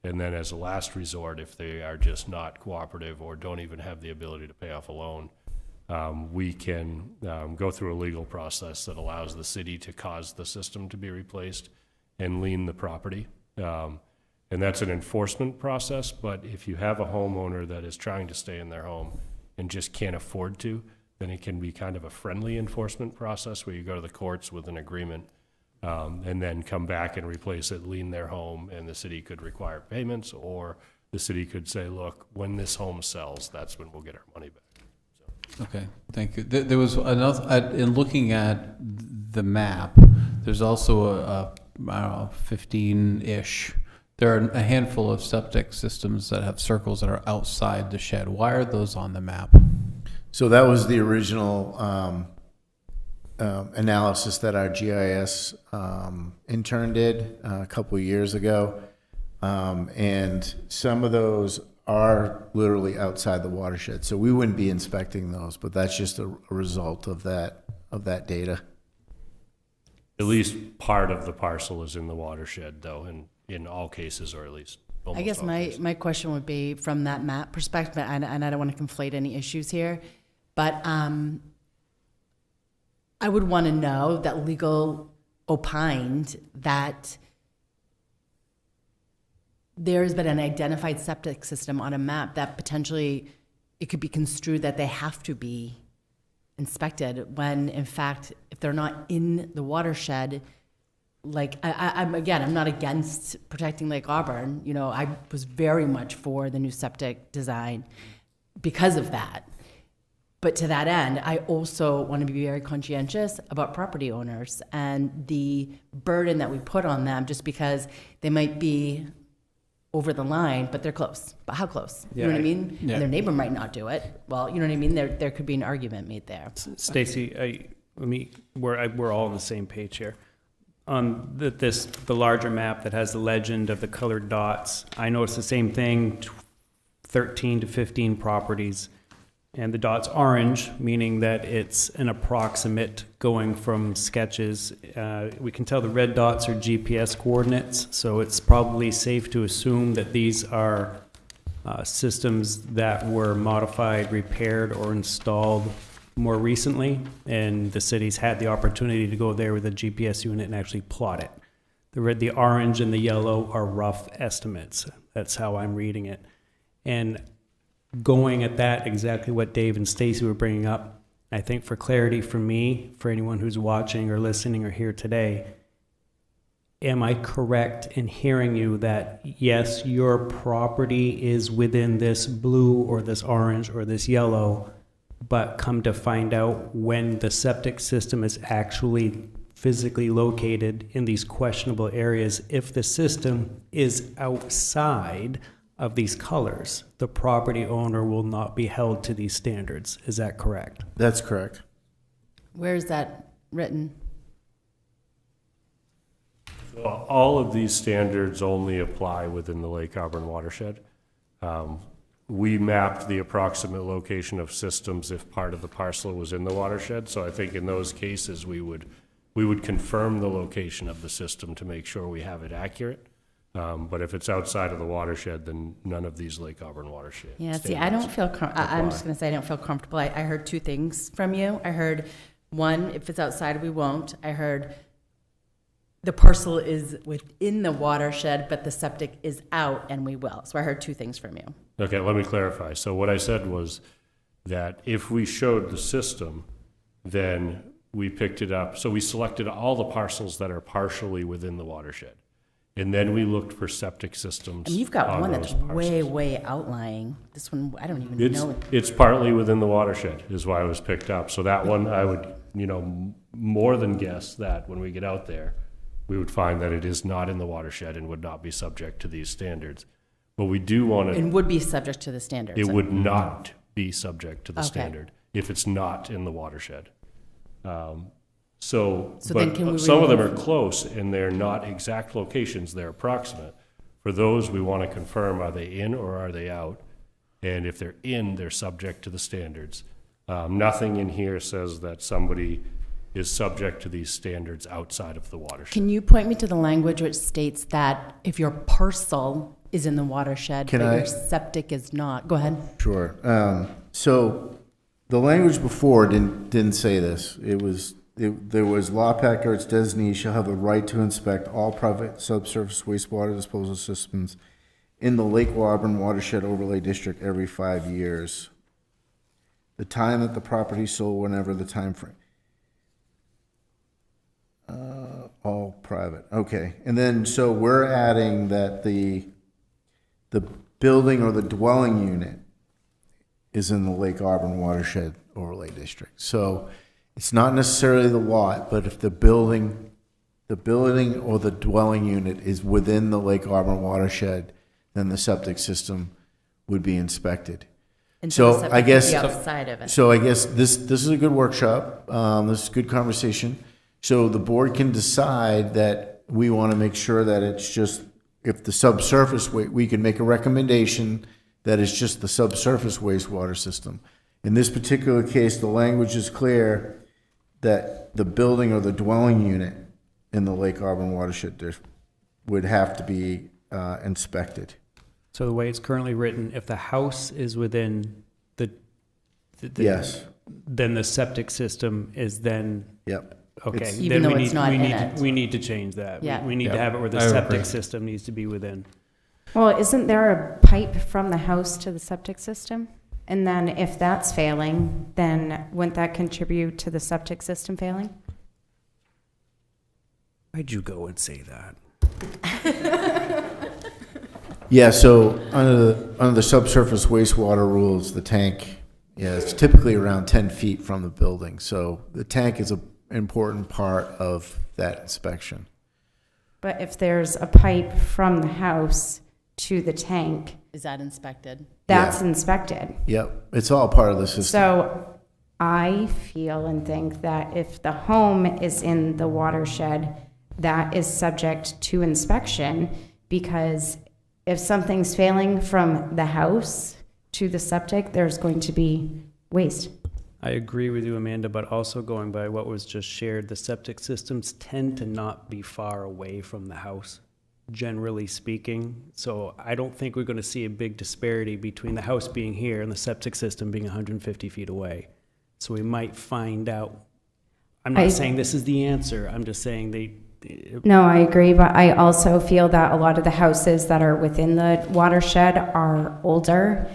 And then as a last resort, if they are just not cooperative or don't even have the ability to pay off a loan, we can go through a legal process that allows the city to cause the system to be replaced and lien the property. And that's an enforcement process, but if you have a homeowner that is trying to stay in their home and just can't afford to, then it can be kind of a friendly enforcement process where you go to the courts with an agreement and then come back and replace it, lien their home, and the city could require payments, or the city could say, look, when this home sells, that's when we'll get our money back. Okay, thank you. There was another, in looking at the map, there's also I don't know, 15-ish. There are a handful of septic systems that have circles that are outside the shed. Why are those on the map? So that was the original analysis that our GIS intern did a couple of years ago. And some of those are literally outside the watershed. So we wouldn't be inspecting those, but that's just a result of that data. At least part of the parcel is in the watershed, though, in all cases, or at least almost I guess all cases. my question would be from that map perspective, and I don't want to conflate any issues here, but I would want to know that legal opined that there has been an identified septic system on a map that potentially it could be construed that they have to be inspected when, in fact, if they're not in the watershed, like I'm not against protecting Lake Auburn. You know, I was very much for the new septic design because of that. But to that end, I also want to be very conscientious about property owners and the burden that we put on them just because they might be over the line, but they're close. But how close? You know what I mean? Yeah. And their neighbor might not do it. Well, you know what I mean? There could be an argument made there. Stacy, we're all on the same page here. On the larger map that has the legend of the colored dots, I noticed the same thing, 13 to 15 properties. And the dot's orange, meaning that it's an approximate going from sketches. We can tell the red dots are GPS coordinates, so it's probably safe to assume that these are systems that were modified, repaired, or installed more recently, and the city's had the opportunity to go there with a GPS unit and actually plot it. The red, the orange, and the yellow are rough estimates. That's how I'm reading it. And going at that, exactly what Dave and Stacy were bringing up, I think for clarity for me, for anyone who's watching or listening or here today, am I correct in hearing you that, yes, your property is within this blue or this orange or this yellow, but come to find out when the septic system is actually physically located in these questionable areas, if the system is outside of these colors, the property owner will not be held to these standards. Is that correct? That's correct. Where is that written? So all of these standards only apply within the Lake Auburn watershed. We mapped the approximate location of systems if part of the parcel was in the watershed. So I think in those cases, we would confirm the location of the system to make sure we have it accurate. But if it's outside of the watershed, then none of these Lake Auburn watershed. Yeah, see, I don't feel, I'm just going to say I don't feel comfortable. I heard two things from you. I heard, one, if it's outside, we won't. I heard the parcel is within the watershed, but the septic is out, and we will. So I heard two things from you. Okay, let me clarify. So what I said was that if we showed the system, then we picked it up. So we selected all the parcels that are partially within the watershed. And then we looked for septic systems. And you've got on one that's those parcels. way outlying. This one, I don't even know. It's partly within the watershed is why it was picked up. So that one, I would, more than guess that when we get out there, we would find that it is not in the watershed and would not be subject to these standards. But we do want to. And would be subject to the standards. It would not be subject to the Okay. standard if it's not in the watershed. So then can we Some of them remove- are close and they're not exact locations, they're approximate. For those, we want to confirm, are they in or are they out? And if they're in, they're subject to the standards. Nothing in here says that somebody is subject to these standards outside of the watershed. Can you point me to the language which states that if your parcel is in the watershed, Can but I- your septic is not? Go ahead. Sure. So the language before didn't say this. There was law packers designee shall have the right to inspect all private subsurface wastewater disposal systems in the Lake Auburn watershed overlay district every 5 years. The time that the property sold, whenever the time frame. All private, okay. And then, so we're adding that the building or the dwelling unit is in the Lake Auburn Watershed Overlay District. So it's not necessarily the lot, but if the building or the dwelling unit is within the Lake Auburn watershed, then the septic system would be inspected. And So the septic I would guess, be outside of it. so I guess this is a good workshop. This is a good conversation. So the board can decide that we want to make sure that it's just, if the subsurface, we can make a recommendation that it's just the subsurface wastewater system. In this particular case, the language is clear that the building or the dwelling unit in the Lake Auburn watershed would have to be inspected. So the way it's currently written, if the house is within the Yes, then the septic system is then, yep. okay. It's- Even then though we it's need- not we in need it. We need to change that. Yeah. We need to Yeah, have it where the I would septic agree. system needs to be within. Well, isn't there a pipe from the house to the septic system? And then if that's failing, then wouldn't that contribute to the septic system failing? Why'd you go and say that? Yeah, so under the subsurface wastewater rules, the tank, yeah, it's typically around 10 feet from the building. So the tank is an important part of that inspection. But if there's a pipe from the house to the tank, Is that inspected? that's inspected. Yep, it's all part of the system. So I feel and think that if the home is in the watershed, that is subject to inspection, because if something's failing from the house to the septic, there's going to be waste. I agree with you, Amanda, but also going by what was just shared, the septic systems tend to not be far away from the house, generally speaking. So I don't think we're going to see a big disparity between the house being here and the septic system being 150 feet away. So we might find out. I'm not saying this is the answer. I'm just saying No, I agree, but I also feel that a lot of the houses that are within the watershed are older,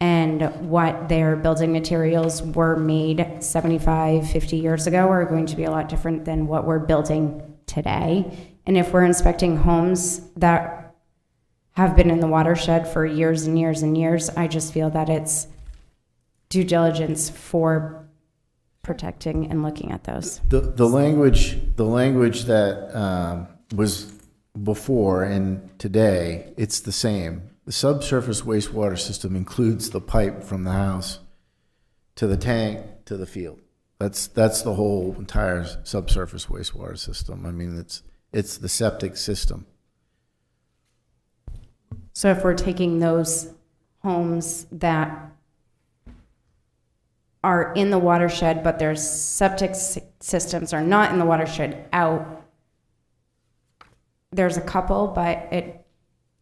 and what their building materials were made 75, 50 years ago are going to be a lot different than what we're building today. And if we're inspecting homes that have been in the watershed for years and years and years, I just feel that it's due diligence for protecting and looking at those. The language that was before and today, it's the same. The subsurface wastewater system includes the pipe from the house to the tank to the field. That's the whole entire subsurface wastewater system. I mean, it's the septic system. So if we're taking those homes that are in the watershed, but their septic systems are not in the watershed out, there's a couple, but it,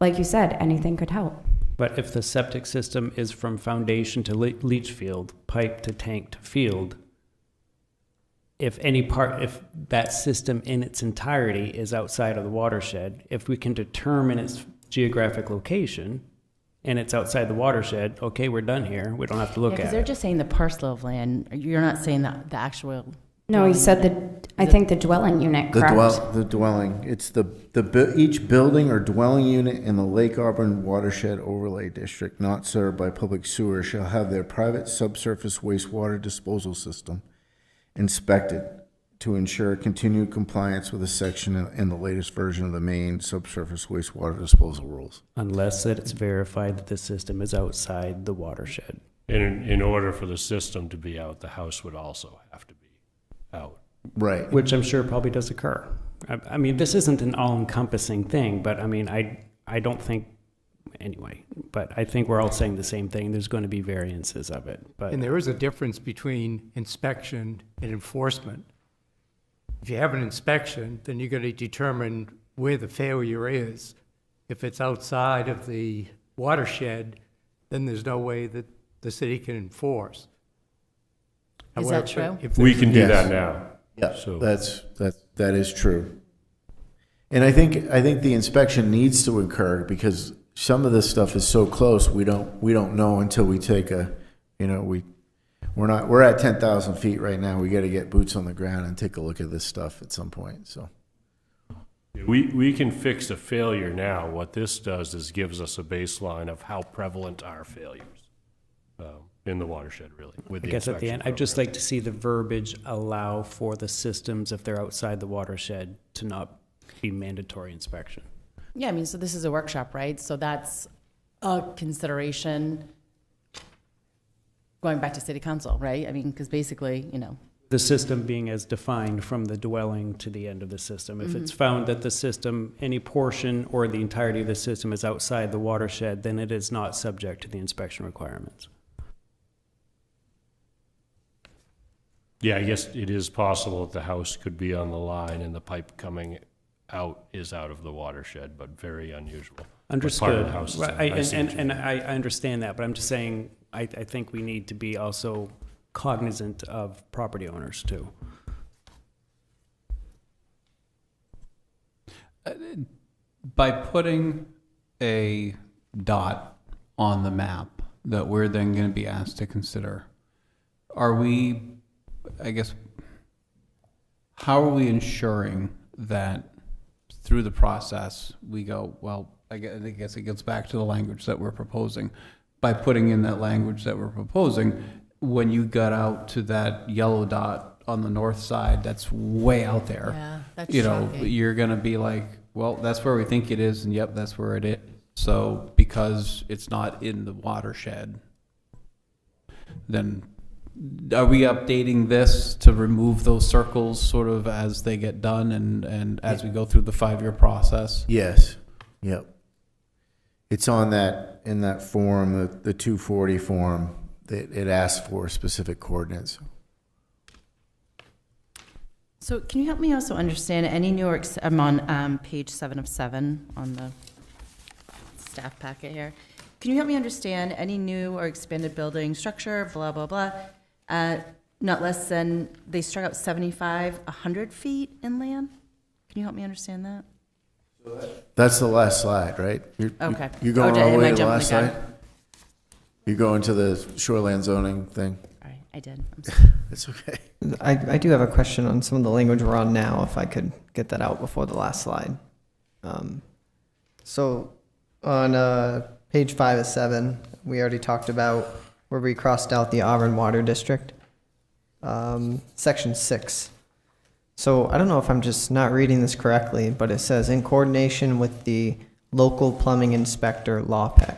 like you said, anything could help. But if the septic system is from foundation to leach field, pipe to tank to field, if that system in its entirety is outside of the watershed, if we can determine its geographic location and it's outside the watershed, okay, we're done here. We don't have to look Because at they're it. just saying the parcel of land. You're not saying the actual. No, he said I think the dwelling unit, correct? The dwelling, it's each building or dwelling unit in the Lake Auburn Watershed Overlay District not served by public sewer shall have their private subsurface wastewater disposal system inspected to ensure continued compliance with a section in the latest version of the Maine subsurface wastewater disposal rules. Unless it's verified that the system is outside the watershed. In order for the system to be out, the house would also have to be out. Right. Which I'm sure probably does occur. I mean, this isn't an all-encompassing thing, but I mean, I don't think, anyway, but I think we're all saying the same thing. There's going to be variances of it, but. And there is a difference between inspection and enforcement. If you have an inspection, then you're going to determine where the failure is. If it's outside of the watershed, then there's no way that the city can enforce. Is that true? If We there's- can do Yes. that now. Yeah, So- that is true. And I think the inspection needs to occur because some of this stuff is so close, we don't know until we take we're at 10,000 feet right now. We got to get boots on the ground and take a look at this stuff at some point, so. We can fix a failure now. What this does is gives us a baseline of how prevalent are failures in the watershed, really, with I the guess at the inspection end, I'd just program. like to see the verbiage allow for the systems, if they're outside the watershed, to not be mandatory inspection. Yeah, I mean, so this is a workshop, right? So that's a consideration going back to city council, right? I mean, because basically, you know, The system being as defined from the dwelling to the end of the system. If it's found that the system, any portion or the entirety of the system is outside the watershed, then it is not subject to the inspection requirements. Yeah, I guess it is possible that the house could be on the line and the pipe coming out is out of the watershed, but very unusual. But part of Understood. the house is Right, in- I see what you And mean. I understand that, but I'm just saying, I think we need to be also cognizant of property owners too. By putting a dot on the map that we're then going to be asked to consider, are we, I guess, how are we ensuring that through the process we go, well, I guess it gets back to the language that we're proposing. By putting in that language that we're proposing, when you got out to that yellow dot on the north side, that's way out there. yeah, that's You know, shocking. you're gonna be like, well, that's where we think it is, and yep, that's where it is. So because it's not in the watershed, then are we updating this to remove those circles sort of as they get done and as we go through the 5-year process? Yes, yep. It's on that, in that form, the 240 form, that it asks for specific coordinates. So can you help me also understand any new, I'm on page 7 of 7 on the staff packet here. Can you help me understand any new or expanded building structure, blah, blah, blah, not less than, they struck out 75, 100 feet inland? Can you help me understand that? That's the last slide, right? Okay. You going Oh, all the am I way to the jumping last the gun? slide? You going to the shoreland zoning thing? All right, I did. I'm sorry. It's okay. I do have a question on some of the language we're on now, if I could get that out before the last slide. So on page 5 of 7, we already talked about where we crossed out the Auburn Water District. Section 6. So I don't know if I'm just not reading this correctly, but it says in coordination with the local plumbing inspector, LawPEC.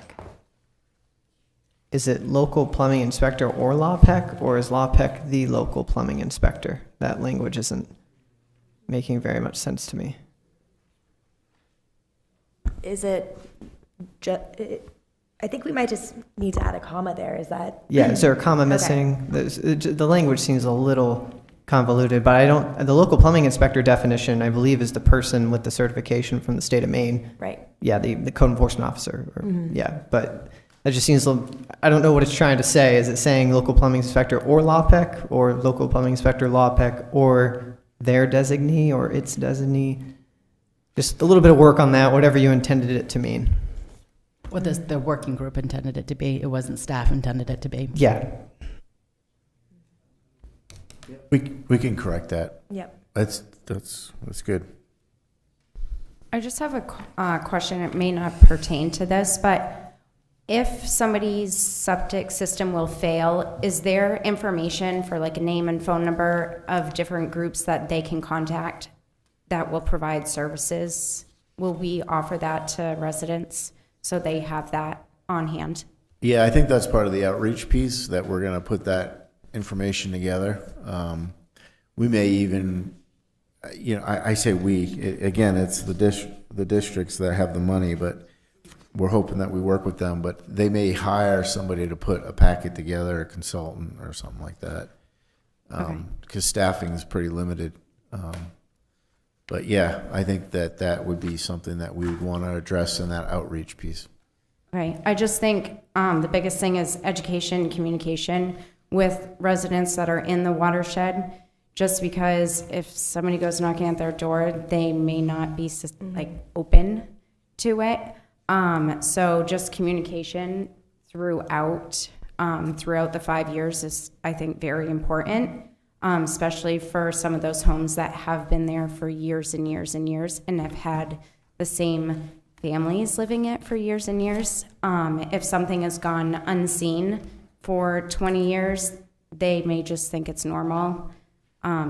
Is it local plumbing inspector or LawPEC, or is LawPEC the local plumbing inspector? That language isn't making very much sense to me. Is it I think we might just need to add a comma there. Is that? Yeah, is there a comma Okay. missing? The language seems a little convoluted, but the local plumbing inspector definition, I believe, is the person with the certification from the state of Maine. Right. Yeah, the code enforcement officer. Yeah, but that just seems, I don't know what it's trying to say. Is it saying local plumbing inspector or LawPEC, or local plumbing inspector, LawPEC, or their designee, or its designee? Just a little bit of work on that, whatever you intended it to mean. What the working group intended it to be. It wasn't staff intended it to be. Yeah. We can correct that. Yep. That's good. I just have a question. It may not pertain to this, but if somebody's septic system will fail, is there information for like a name and phone number of different groups that they can contact that will provide services? Will we offer that to residents so they have that on hand? Yeah, I think that's part of the outreach piece, that we're going to put that information together. We may even, I say we, again, it's the districts that have the money, but we're hoping that we work with them, but they may hire somebody to put a packet together, a consultant or something like that. Because staffing is pretty limited. But yeah, I think that would be something that we would want to address in that outreach piece. Right. I just think the biggest thing is education, communication with residents that are in the watershed. Just because if somebody goes knocking at their door, they may not be like open to it. So just communication throughout the 5 years is, I think, very important. especially for some of those homes that have been there for years and years and years and have had the same families living it for years and years. If something has gone unseen for 20 years, they may just think it's normal.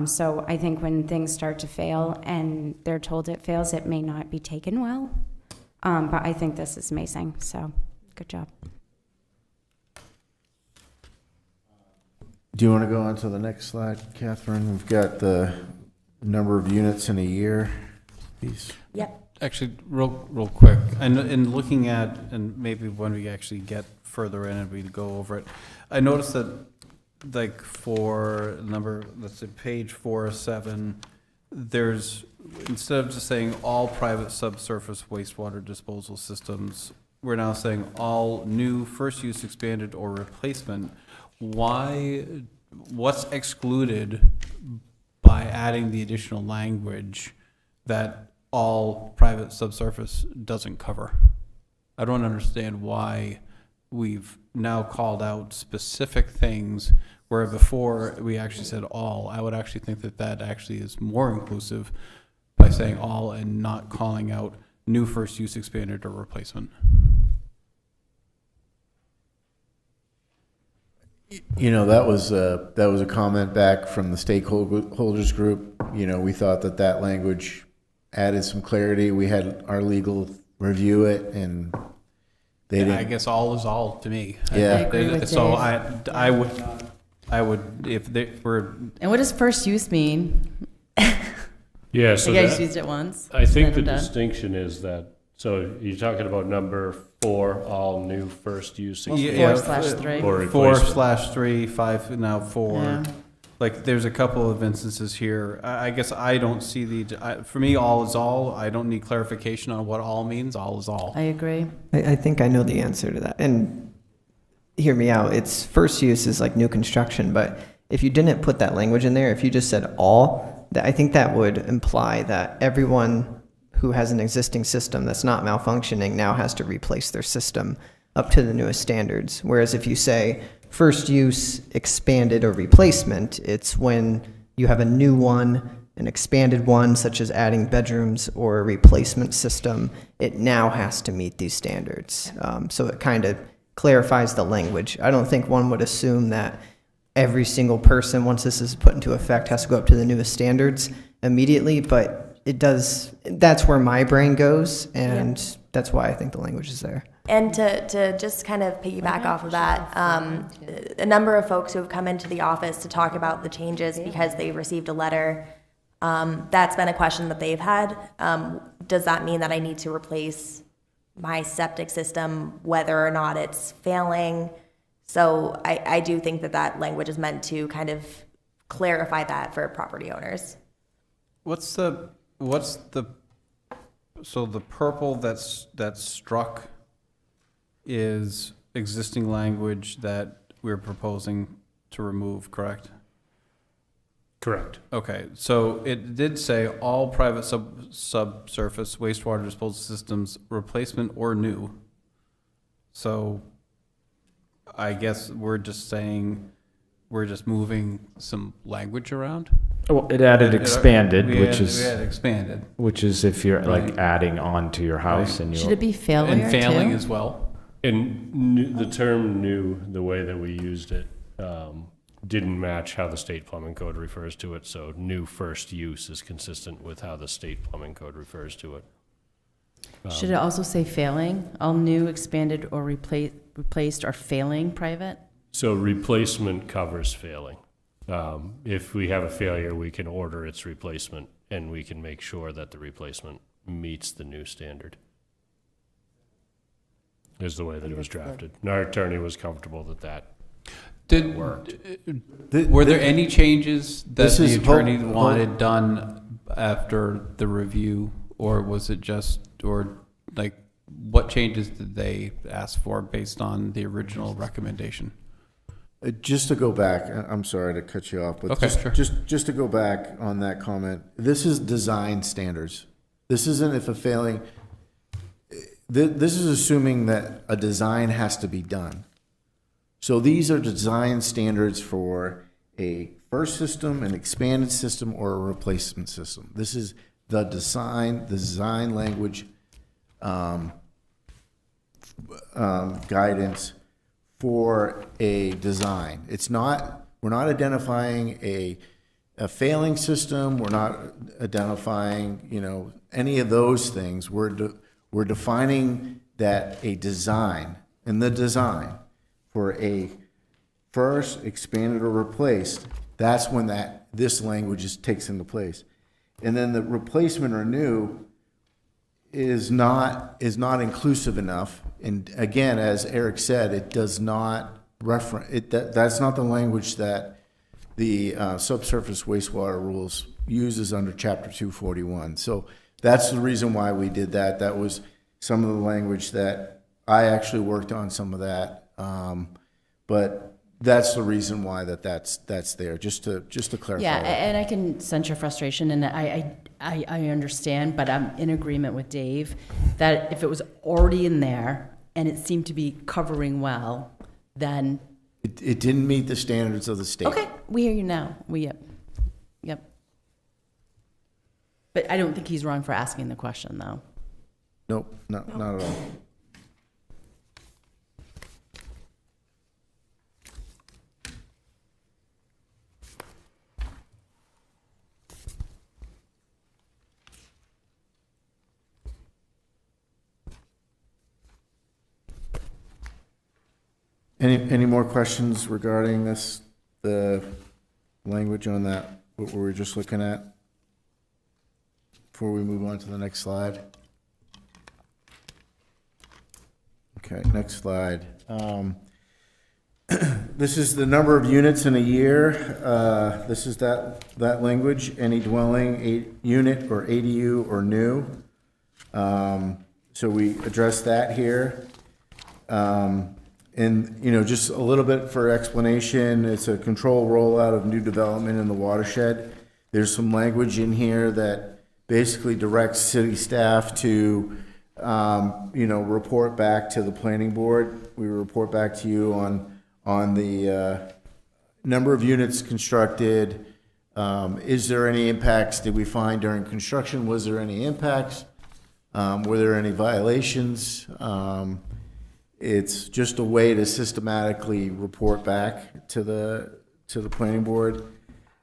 So I think when things start to fail and they're told it fails, it may not be taken well. But I think this is amazing, so good job. Do you want to go on to the next slide, Catherine? We've got the number of units in a year. These. Yep. Actually, real quick, and in looking at, and maybe when we actually get further in and we go over it, I noticed that, like, for number, let's say, page 407, there's, instead of just saying all private subsurface wastewater disposal systems, we're now saying all new first use, expanded, or replacement. Why, what's excluded by adding the additional language that all private subsurface doesn't cover? I don't understand why we've now called out specific things where before we actually said all. I would actually think that that actually is more inclusive by saying all and not calling out new first use, expanded, or replacement. You know, that was a comment back from the stakeholders group. You know, we thought that language added some clarity. We had our legal review it, and they didn't. I guess all is all to me. Yeah. I agree with So Dave. I would, if they were, And what does first use mean? Yeah, so I guys that, used it once. I think and the I'm done. distinction is that, so you're talking about number 4, all new first use. Well, Yeah, 4/3. Or replacement. 4/3, 5, now 4. Yeah. Like, there's a couple of instances here. I guess I don't see for me, all is all. I don't need clarification on what all means. All is all. I agree. I think I know the answer to that. And hear me out. It's first use is like new construction, but if you didn't put that language in there, if you just said all, I think that would imply that everyone who has an existing system that's not malfunctioning now has to replace their system up to the newest standards. Whereas if you say first use, expanded, or replacement, it's when you have a new one, an expanded one, such as adding bedrooms, or a replacement system, it now has to meet these standards. So it kind of clarifies the language. I don't think one would assume that every single person, once this is put into effect, has to go up to the newest standards immediately, but it does. That's where my brain goes, and that's why I think the language is there. And to just kind of piggyback off of that, a number of folks who have come into the office to talk about the changes because they received a letter, that's been a question that they've had. Does that mean that I need to replace my septic system, whether or not it's failing? So I do think that language is meant to kind of clarify that for property owners. So the purple that's struck is existing language that we're proposing to remove, correct? Correct. Okay, so it did say all private subsurface wastewater disposal systems, replacement or new. So I guess we're just saying, we're just moving some language around? Well, it added expanded, We which had expanded. is if you're Right. like adding on to your house and Should you're it be failure And failing too? as well. And the term new, the way that we used it, didn't match how the state plumbing code refers to it, so new first use is consistent with how the state plumbing code refers to it. Should it also say failing? All new, expanded, or replaced or failing private? So replacement covers failing. If we have a failure, we can order its replacement, and we can make sure that the replacement meets the new standard. Is the way that it was drafted. And our attorney was comfortable that worked. Were there any changes that This the is attorney hope- wanted done after the review? Or was it just, or like, what changes did they ask for based on the original recommendation? Just to go back, I'm sorry to cut you off, but Okay, sure. just to go back on that comment, this is design standards. This isn't if a failing, this is assuming that a design has to be done. So these are design standards for a first system, an expanded system, or a replacement system. This is the design language guidance for a design. We're not identifying a failing system. We're not identifying, any of those things. We're defining that a design, and the design for a first, expanded, or replaced, that's when this language takes into place. And then the replacement or new is not inclusive enough. And again, as Eric said, it does not reference it. That's not the language that the subsurface wastewater rules uses under Chapter 241. So that's the reason why we did that. That was some of the language that I actually worked on some of that, but that's the reason why that's there. Just to clarify. Yeah, that. and I can sense your frustration, and I understand, but I'm in agreement with Dave that if it was already in there and it seemed to be covering well, then It didn't meet the standards of the state. okay, we hear you now. Yep. But I don't think he's wrong for asking the question, though. Nope, not at all. Any more questions regarding the language on that, what we were just looking at? Before we move on to the next slide. Okay, next slide. This is the number of units in a year. This is that language, any dwelling, unit or ADU or new. So we address that here. And, just a little bit for explanation, it's a control rollout of new development in the watershed. There's some language in here that basically directs city staff to, report back to the planning board. We report back to you on the number of units constructed. Is there any impacts did we find during construction? Was there any impacts? Were there any violations? It's just a way to systematically report back to the planning board.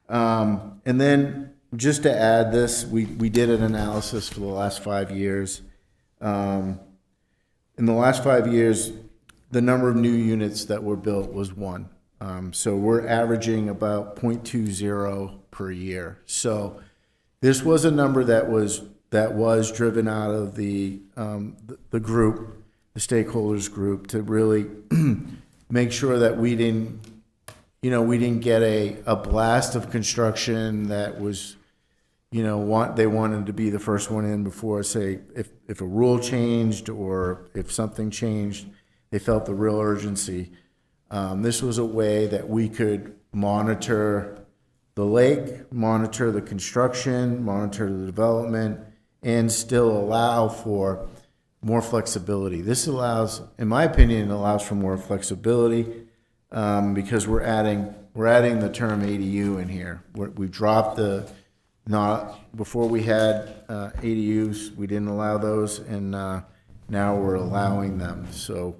And then just to add this, we did an analysis for the last 5 years. In the last 5 years, the number of new units that were built was 1. So we're averaging about 0.20 per year. So this was a number that was driven out of the group, the stakeholders group, to really make sure that we didn't get a blast of construction that was, they wanted to be the first one in before, say, if a rule changed or if something changed, they felt the real urgency. This was a way that we could monitor the lake, monitor the construction, monitor the development, and still allow for more flexibility. This allows, in my opinion, for more flexibility because we're adding the term ADU in here. We've dropped before we had ADUs, we didn't allow those, and now we're allowing them. So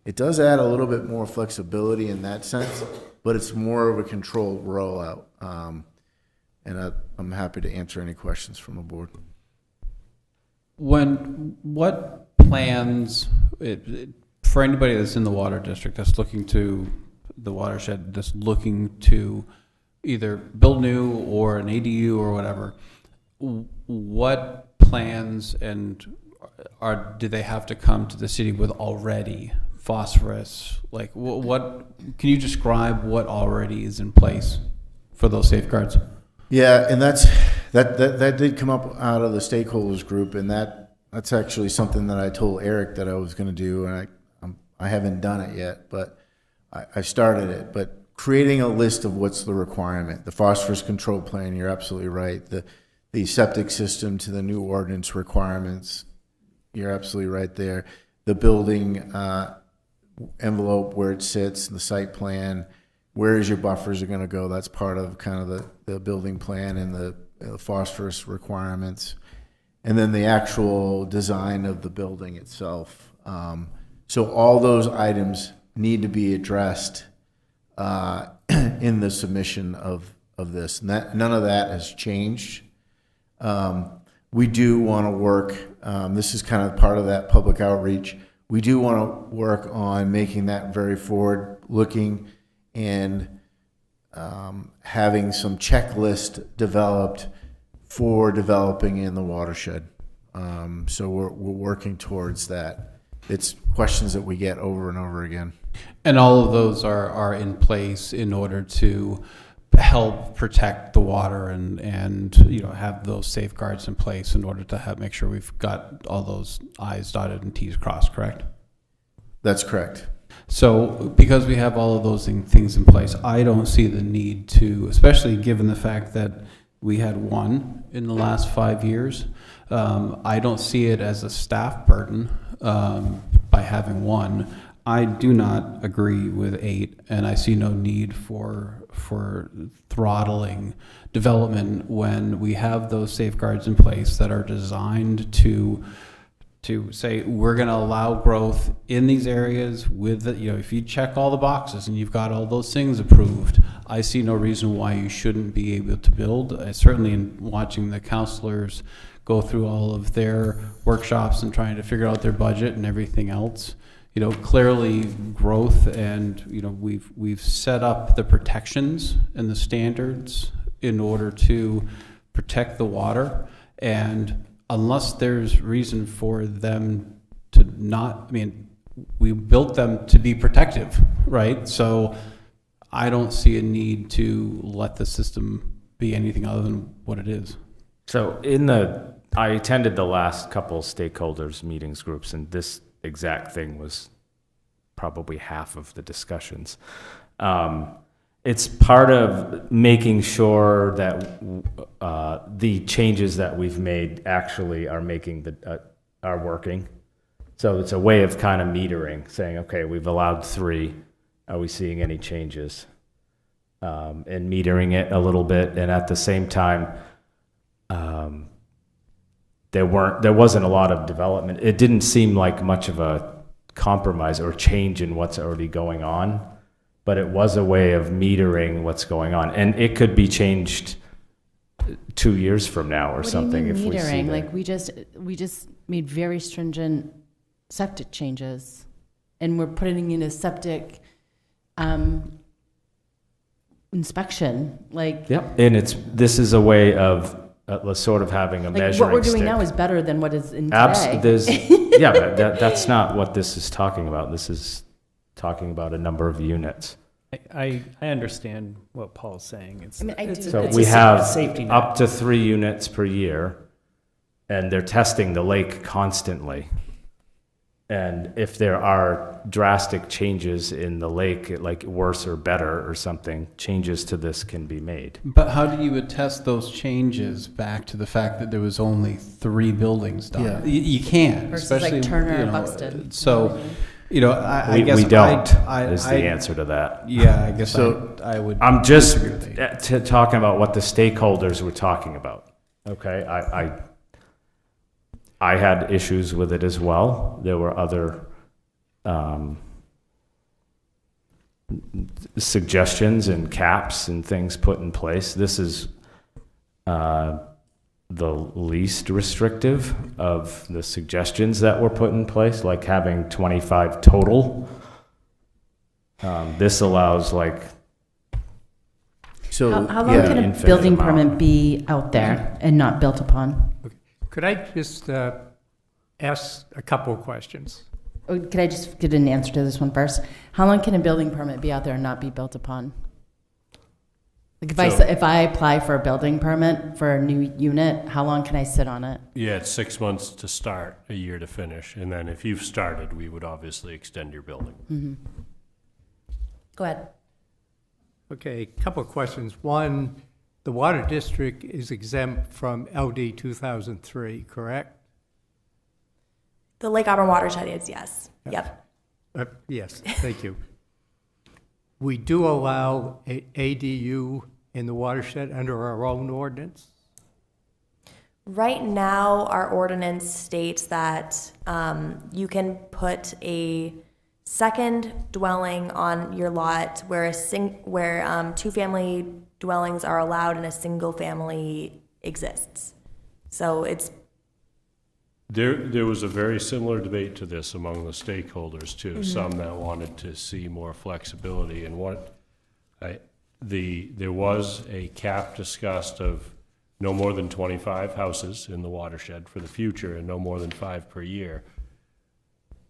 it does add a little bit more flexibility in that sense, but it's more of a controlled rollout. And I'm happy to answer any questions from the board. What plans, for anybody that's in the water district that's looking to the watershed, that's looking to either build new or an ADU or whatever, what plans do they have to come to the city with already? Phosphorus, like what can you describe what already is in place for those safeguards? Yeah, and that did come up out of the stakeholders group, and that's actually something that I told Eric that I was going to do, and I haven't done it yet, but I started it. But creating a list of what's the requirement, the phosphorus control plan, you're absolutely right. The septic system to the new ordinance requirements, you're absolutely right there. The building envelope where it sits, the site plan, where is your buffers are gonna go. That's part of kind of the building plan and the phosphorus requirements. And then the actual design of the building itself. So all those items need to be addressed in the submission of this. And none of that has changed. We do want to work, this is kind of part of that public outreach. We do want to work on making that very forward-looking and having some checklist developed for developing in the watershed. So we're working towards that. It's questions that we get over and over again. And all of those are in place in order to help protect the water and have those safeguards in place in order to make sure we've got all those I's dotted and T's crossed, correct? That's correct. So because we have all of those things in place, I don't see the need to, especially given the fact that we had one in the last 5 years. I don't see it as a staff burden by having one. I do not agree with 8, and I see no need for throttling development when we have those safeguards in place that are designed to say we're going to allow growth in these areas with if you check all the boxes and you've got all those things approved, I see no reason why you shouldn't be able to build. Certainly in watching the councilors go through all of their workshops and trying to figure out their budget and everything else, clearly growth and, we've set up the protections and the standards in order to protect the water. And unless there's reason for them to not, we built them to be protective, right? So I don't see a need to let the system be anything other than what it is. So I attended the last couple stakeholders meetings groups, and this exact thing was probably half of the discussions. It's part of making sure that the changes that we've made actually are are working. So it's a way of kind of metering, saying, okay, we've allowed 3. Are we seeing any changes? And metering it a little bit, and at the same time, there wasn't a lot of development. It didn't seem like much of a compromise or change in what's already going on, but it was a way of metering what's going on, and it could be changed 2 years from now or something. What do you mean if metering? we see Like we just made very stringent septic changes, and we're putting in a septic inspection. Like yep, and this is a way of sort of having a measuring what we're doing stick. now is better than what is in today. Yeah, but that's not what this is talking about. This is talking about a number of units. I understand what Paul's saying. It's, I do. So It's we a have safety net. up to 3 units per year, and they're testing the lake constantly. And if there are drastic changes in the lake, like worse or better or something, changes to this can be made. But how do you attest those changes back to the fact that there was only 3 buildings done? Yeah. You can't, Versus especially like Turner and Buxton. So, I guess we don't, I is the answer to that. Yeah, I guess So, I would. I'm just disagree with you. talking about what the stakeholders were talking about. Okay, I had issues with it as well. There were other suggestions and caps and things put in place. This is the least restrictive of the suggestions that were put in place, like having 25 total. This allows So How long yeah, can a infinite building amount. permit be out there and not built upon? Could I just ask a couple of questions? Or could I just get an answer to this one first? How long can a building permit be out there and not be built upon? Like if I apply for a building permit for a new unit, how long can I sit on it? Yeah, it's 6 months to start, a year to finish, and then if you've started, we would obviously extend your building. Go ahead. Okay, a couple of questions. One, the water district is exempt from LD 2003, correct? The Lake Auburn watershed is, yes. Yep. Yes, thank you. we do allow a ADU in the watershed under our own ordinance? Right now, our ordinance states that you can put a second dwelling on your lot where two-family dwellings are allowed and a single family exists. So it's There was a very similar debate to this among the stakeholders too. Some that wanted to see more flexibility, and there was a cap discussed of no more than 25 houses in the watershed for the future, and no more than 5 per year.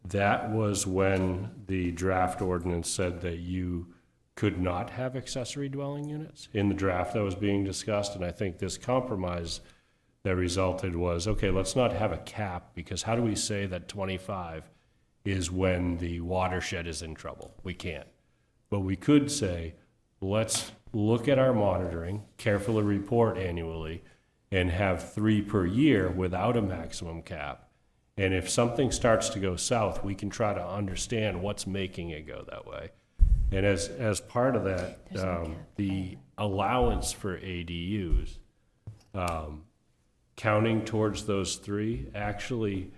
That was when the draft ordinance said that you could not have accessory dwelling units in the draft that was being discussed, and I think this compromise that resulted was, okay, let's not have a cap, because how do we say that 25 is when the watershed is in trouble? We can't. But we could say, let's look at our monitoring, carefully report annually, and have 3 per year without a maximum cap. And if something starts to go south, we can try to understand what's making it go that way. And as part of that, the allowance for ADUs, counting towards those 3, actually,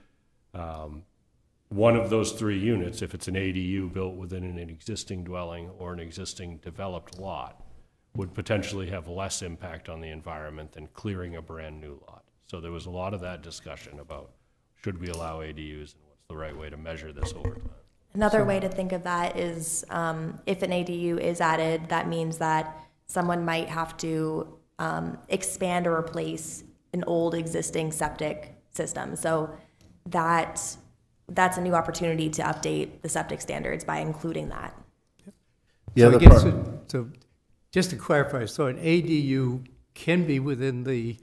one of those 3 units, if it's an ADU built within an existing dwelling or an existing developed lot, would potentially have less impact on the environment than clearing a brand-new lot. So there was a lot of that discussion about, should we allow ADUs, and what's the right way to measure this over time? another way to think of that is if an ADU is added, that means that someone might have to expand or replace an old existing septic system. So that's a new opportunity to update the septic standards by including that. So I guess so just to clarify, so an ADU can be within the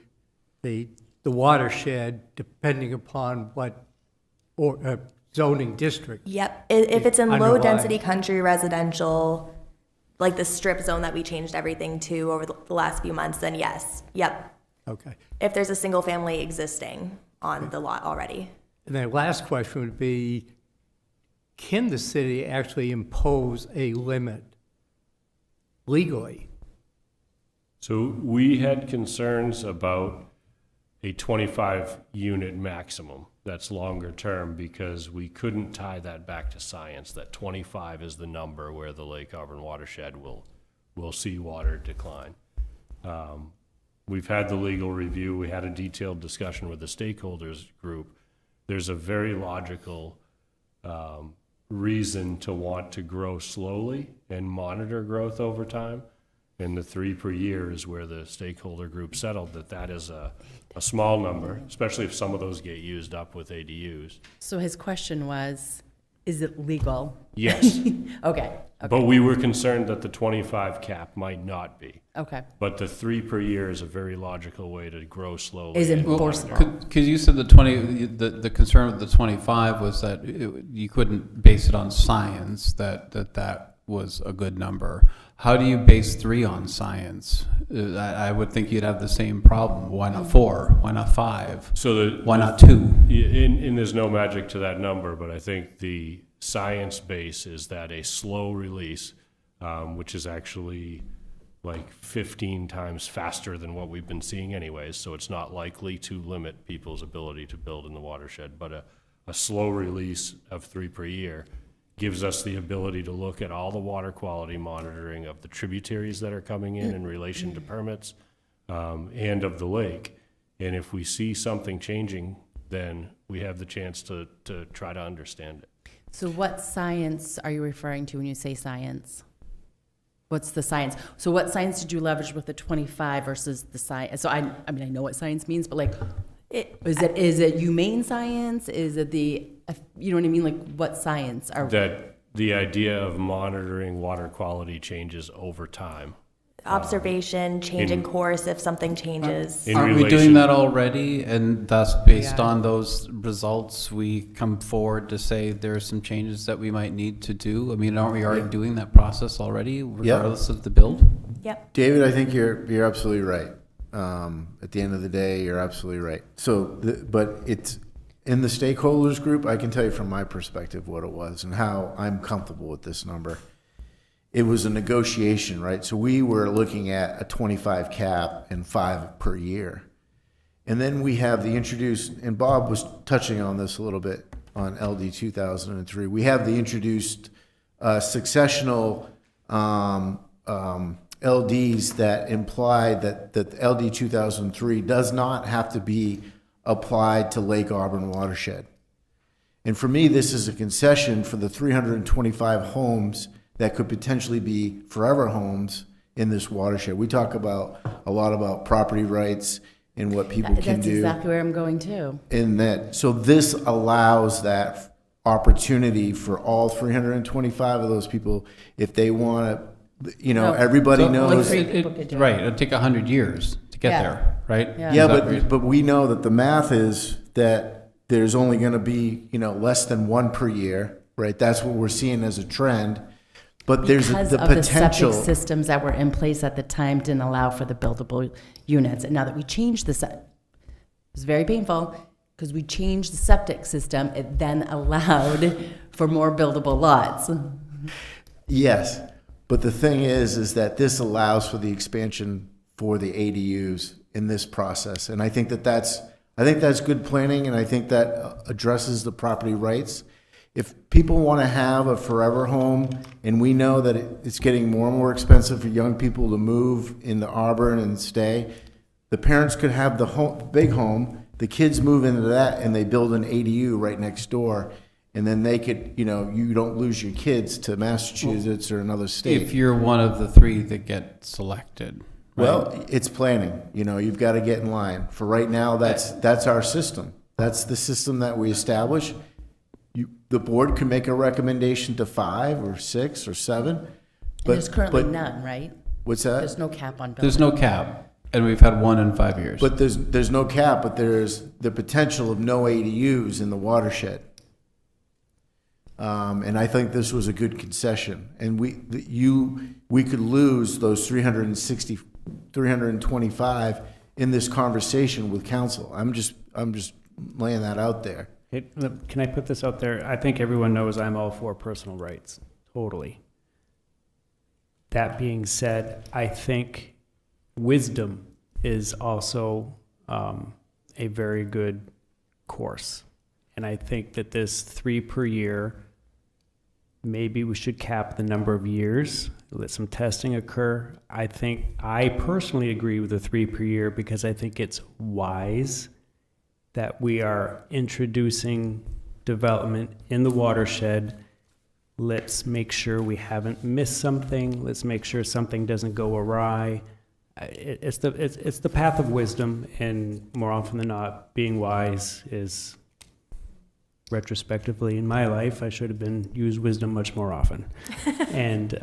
watershed depending upon what zoning district. Yep. If it's in Underlying. low-density country residential, like the strip zone that we changed everything to over the last few months, then yes. Yep. Okay. If there's a single family existing on the lot already. And then last question would be, can the city actually impose a limit legally? So we had concerns about a 25-unit maximum that's longer term, because we couldn't tie that back to science, that 25 is the number where the Lake Auburn watershed will see water decline. We've had the legal review. We had a detailed discussion with the stakeholders group. There's a very logical reason to want to grow slowly and monitor growth over time. And the 3 per year is where the stakeholder group settled that is a small number, especially if some of those get used up with ADUs. So his question was, is it legal? Yes. Okay. But we were concerned that the 25 cap might not be. Okay. But the 3 per year is a very logical way to grow slowly. Is and enforceable. monitor. Because you said the concern with the 25 was that you couldn't base it on science, that was a good number. How do you base 3 on science? I would think you'd have the same problem. Why not 4? Why not 5? So Why not 2? and there's no magic to that number, but I think the science base is that a slow release, which is actually like 15 times faster than what we've been seeing anyways, so it's not likely to limit people's ability to build in the watershed, but a slow release of 3 per year gives us the ability to look at all the water quality monitoring of the tributaries that are coming in relation to permits, and of the lake. And if we see something changing, then we have the chance to try to understand it. So what science are you referring to when you say science? What's the science? So what science did you leverage with the 25 versus the science? So I mean, I know what science means, but like, is it humane science? Is it you know what I mean? Like, what science are? That the idea of monitoring water quality changes over time. Observation, change in course if something changes. In Aren't we relation- doing that already? And thus, based on those results, we come forward to say there are some changes that we might need to do? I mean, aren't we already doing that process already, regardless of the build? Yep. David, I think you're absolutely right. At the end of the day, you're absolutely right. So, but it's in the stakeholders group. I can tell you from my perspective what it was and how I'm comfortable with this number. it was a negotiation, right? So we were looking at a 25 cap and 5 per year. And then we have the introduced, and Bob was touching on this a little bit on LD 2003. We have the introduced successional LDs that imply that LD 2003 does not have to be applied to Lake Auburn watershed. And for me, this is a concession for the 325 homes that could potentially be forever homes in this watershed. We talk a lot about property rights and what people can That's do. exactly where I'm going too. In that, so this allows that opportunity for all 325 of those people, if they want to, No. everybody So, knows. Like, people could do it. Right, it'd take 100 years to get Yeah. there, right? Yeah. Yeah, Is that right? but we know that the math is that there's only going to be, less than 1 per year, right? That's what we're seeing as a trend. But there's Because the of the potential. septic systems that were in place at the time didn't allow for the buildable units. And now that we changed it was very painful because we changed the septic system. It then allowed for more buildable lots. Yes, but the thing is that this allows for the expansion for the ADUs in this process, and I think that's good planning, and I think that addresses the property rights. If people want to have a forever home, and we know that it's getting more and more expensive for young people to move into Auburn and stay, the parents could have the big home, the kids move into that, and they build an ADU right next door, and then they could, you don't lose your kids to Massachusetts or another state. If you're one of the 3 that get selected. Right? Well, it's planning. You've got to get in line. For right now, that's our system. That's the system that we establish. The board can make a recommendation to 5 or 6 or 7. And there's currently none, right? What's that? There's no cap on building. There's no cap, and we've had 1 in 5 years. But there's no cap, but there's the potential of no ADUs in the watershed. And I think this was a good concession. And we could lose those 325 in this conversation with council. I'm just laying that out there. Can I put this out there? I think everyone knows I'm all for personal rights, totally. That being said, I think wisdom is also a very good course. And I think that this 3 per year, maybe we should cap the number of years, let some testing occur. I personally agree with the 3 per year because I think it's wise that we are introducing development in the watershed. Let's make sure we haven't missed something. Let's make sure something doesn't go awry. It's the path of wisdom, and more often than not, being wise is, retrospectively in my life, I should have used wisdom much more often. And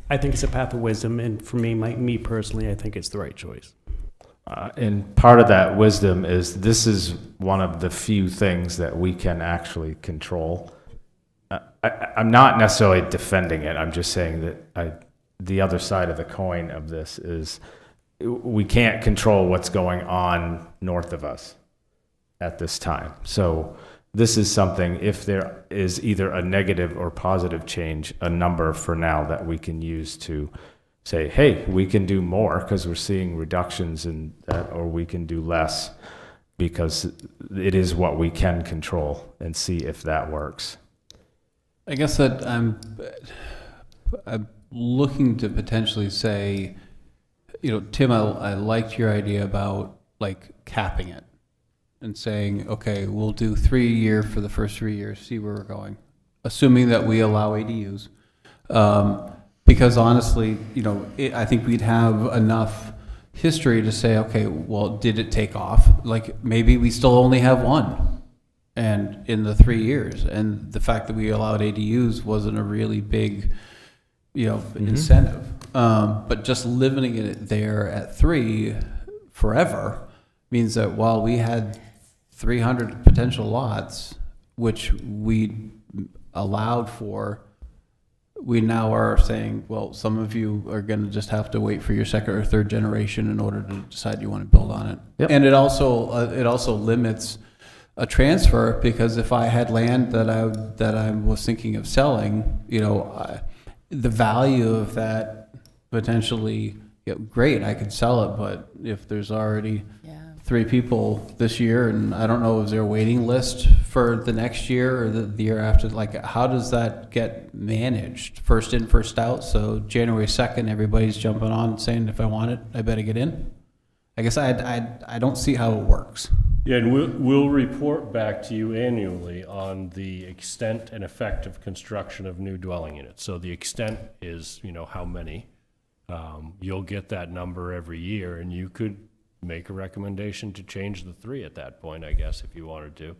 I think it's a path of wisdom, and for me personally, I think it's the right choice. And part of that wisdom is this is one of the few things that we can actually control. I'm not necessarily defending it. I'm just saying that the other side of the coin of this is we can't control what's going on north of us at this time. So this is something, if there is either a negative or positive change, a number for now that we can use to say, hey, we can do more because we're seeing reductions in that, or we can do less because it is what we can control, and see if that works. I guess that I'm looking to potentially say, Tim, I liked your idea about capping it and saying, okay, we'll do 3 a year for the first 3 years, see where we're going, assuming that we allow ADUs. Because honestly, I think we'd have enough history to say, okay, well, did it take off? Maybe we still only have 1 and in the 3 years. And the fact that we allowed ADUs wasn't a really big, incentive. But just limiting it there at 3 forever means that while we had 300 potential lots, which we allowed for, we now are saying, well, some of you are going to just have to wait for your 2nd or 3rd generation in order to decide you want to build on it. Yep. And it also limits a transfer, because if I had land that I was thinking of selling, the value of that potentially, great, I could sell it, but if there's already Yeah. 3 people this year, and I don't know, is there a waiting list for the next year or the year after? Like, how does that get managed? First in, first out, so January 2nd, everybody's jumping on and saying, if I want it, I better get in? I guess I don't see how it works. Yeah, and we'll report back to you annually on the extent and effect of construction of new dwelling units. So the extent is, how many. You'll get that number every year, and you could make a recommendation to change the 3 at that point, I guess, if you wanted to.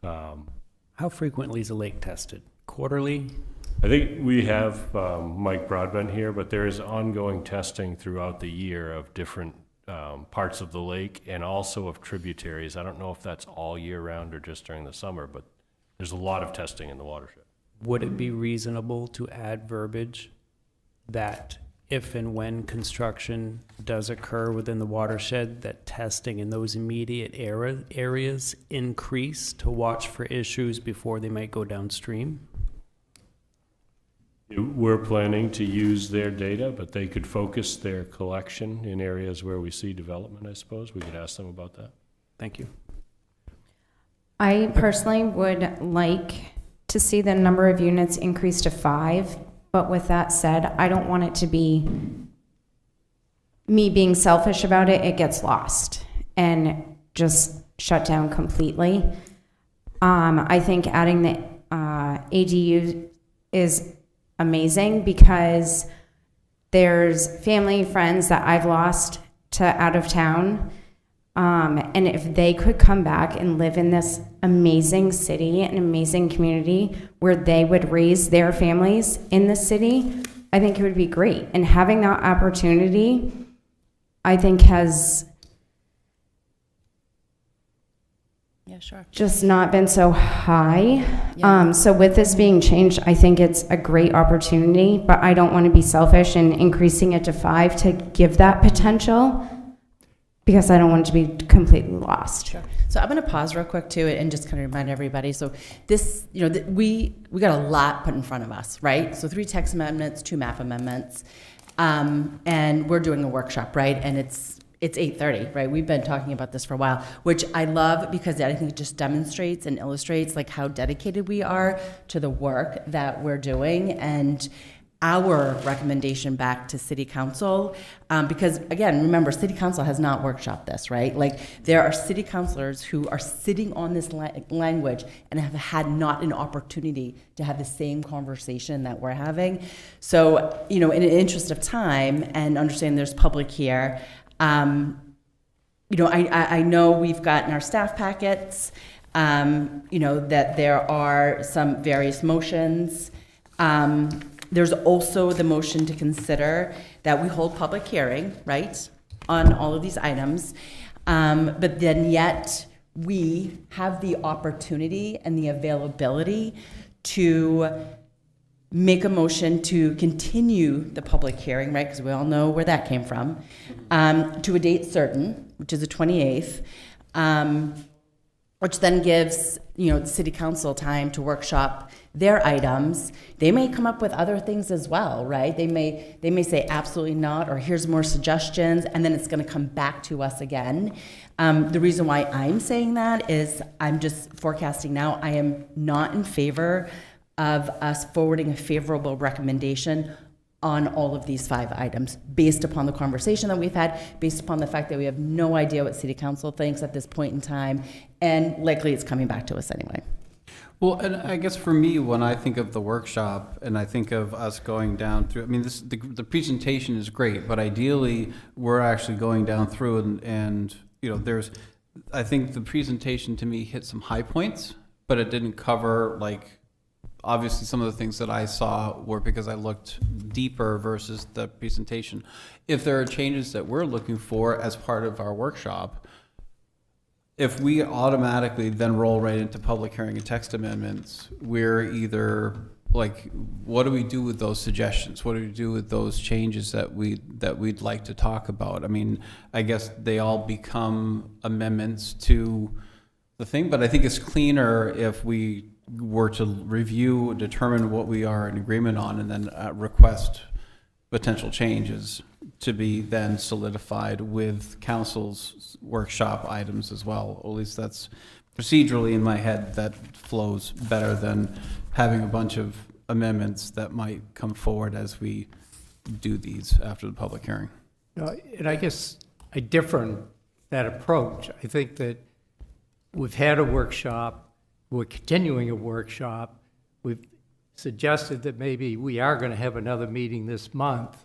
How frequently is a lake tested? Quarterly? I think we have Mike Broadbent here, but there is ongoing testing throughout the year of different parts of the lake and also of tributaries. I don't know if that's all year round or just during the summer, but there's a lot of testing in the watershed. Would it be reasonable to add verbiage that if and when construction does occur within the watershed, that testing in those immediate areas increase to watch for issues before they might go downstream? We're planning to use their data, but they could focus their collection in areas where we see development, I suppose. We could ask them about that. Thank you. I personally would like to see the number of units increase to 5, but with that said, I don't want it to be me being selfish about it. It gets lost and just shut down completely. I think adding the ADU is amazing because there's family, friends that I've lost to out of town. And if they could come back and live in this amazing city, an amazing community where they would raise their families in the city, I think it would be great. And having that opportunity, I think has just not been so high. Yeah. So with this being changed, I think it's a great opportunity, but I don't want to be selfish and increasing it to 5 to give that potential because I don't want it to be completely lost. Sure. So I'm going to pause real quick too and just kind of remind everybody. So this, we got a lot put in front of us, right? So 3 text amendments, 2 map amendments, and we're doing a workshop, right? And it's 8:30, right? We've been talking about this for a while, which I love because I think it just demonstrates and illustrates like how dedicated we are to the work that we're doing and our recommendation back to City Council. Because again, remember, City Council has not workshopped this, right? Like there are city councilors who are sitting on this language and have had not an opportunity to have the same conversation that we're having. So, in the interest of time and understanding there's public here, I know we've gotten our staff packets, that there are some various motions. There's also the motion to consider that we hold public hearing, right, on all of these items. But then yet we have the opportunity and the availability to make a motion to continue the public hearing, right, because we all know where that came from, to a date certain, which is the 28th, which then gives, the city council time to workshop their items. They may come up with other things as well, right? They may say absolutely not, or here's more suggestions, and then it's going to come back to us again. The reason why I'm saying that is I'm just forecasting now. I am not in favor of us forwarding a favorable recommendation on all of these 5 items based upon the conversation that we've had, based upon the fact that we have no idea what City Council thinks at this point in time, and likely it's coming back to us anyway. Well, and I guess for me, when I think of the workshop and I think of us going down through, the presentation is great, but ideally we're actually going down through and I think the presentation to me hit some high points, but it didn't cover obviously some of the things that I saw were because I looked deeper versus the presentation. If there are changes that we're looking for as part of our workshop, if we automatically then roll right into public hearing and text amendments, we're either what do we do with those suggestions? What do we do with those changes that we'd like to talk about? I guess they all become amendments to the thing, but I think it's cleaner if we were to review, determine what we are in agreement on, and then request potential changes to be then solidified with council's workshop items as well. Or at least that's procedurally in my head, that flows better than having a bunch of amendments that might come forward as we do these after the public hearing. And I guess I differ in that approach. I think that we've had a workshop, we're continuing a workshop. We've suggested that maybe we are going to have another meeting this month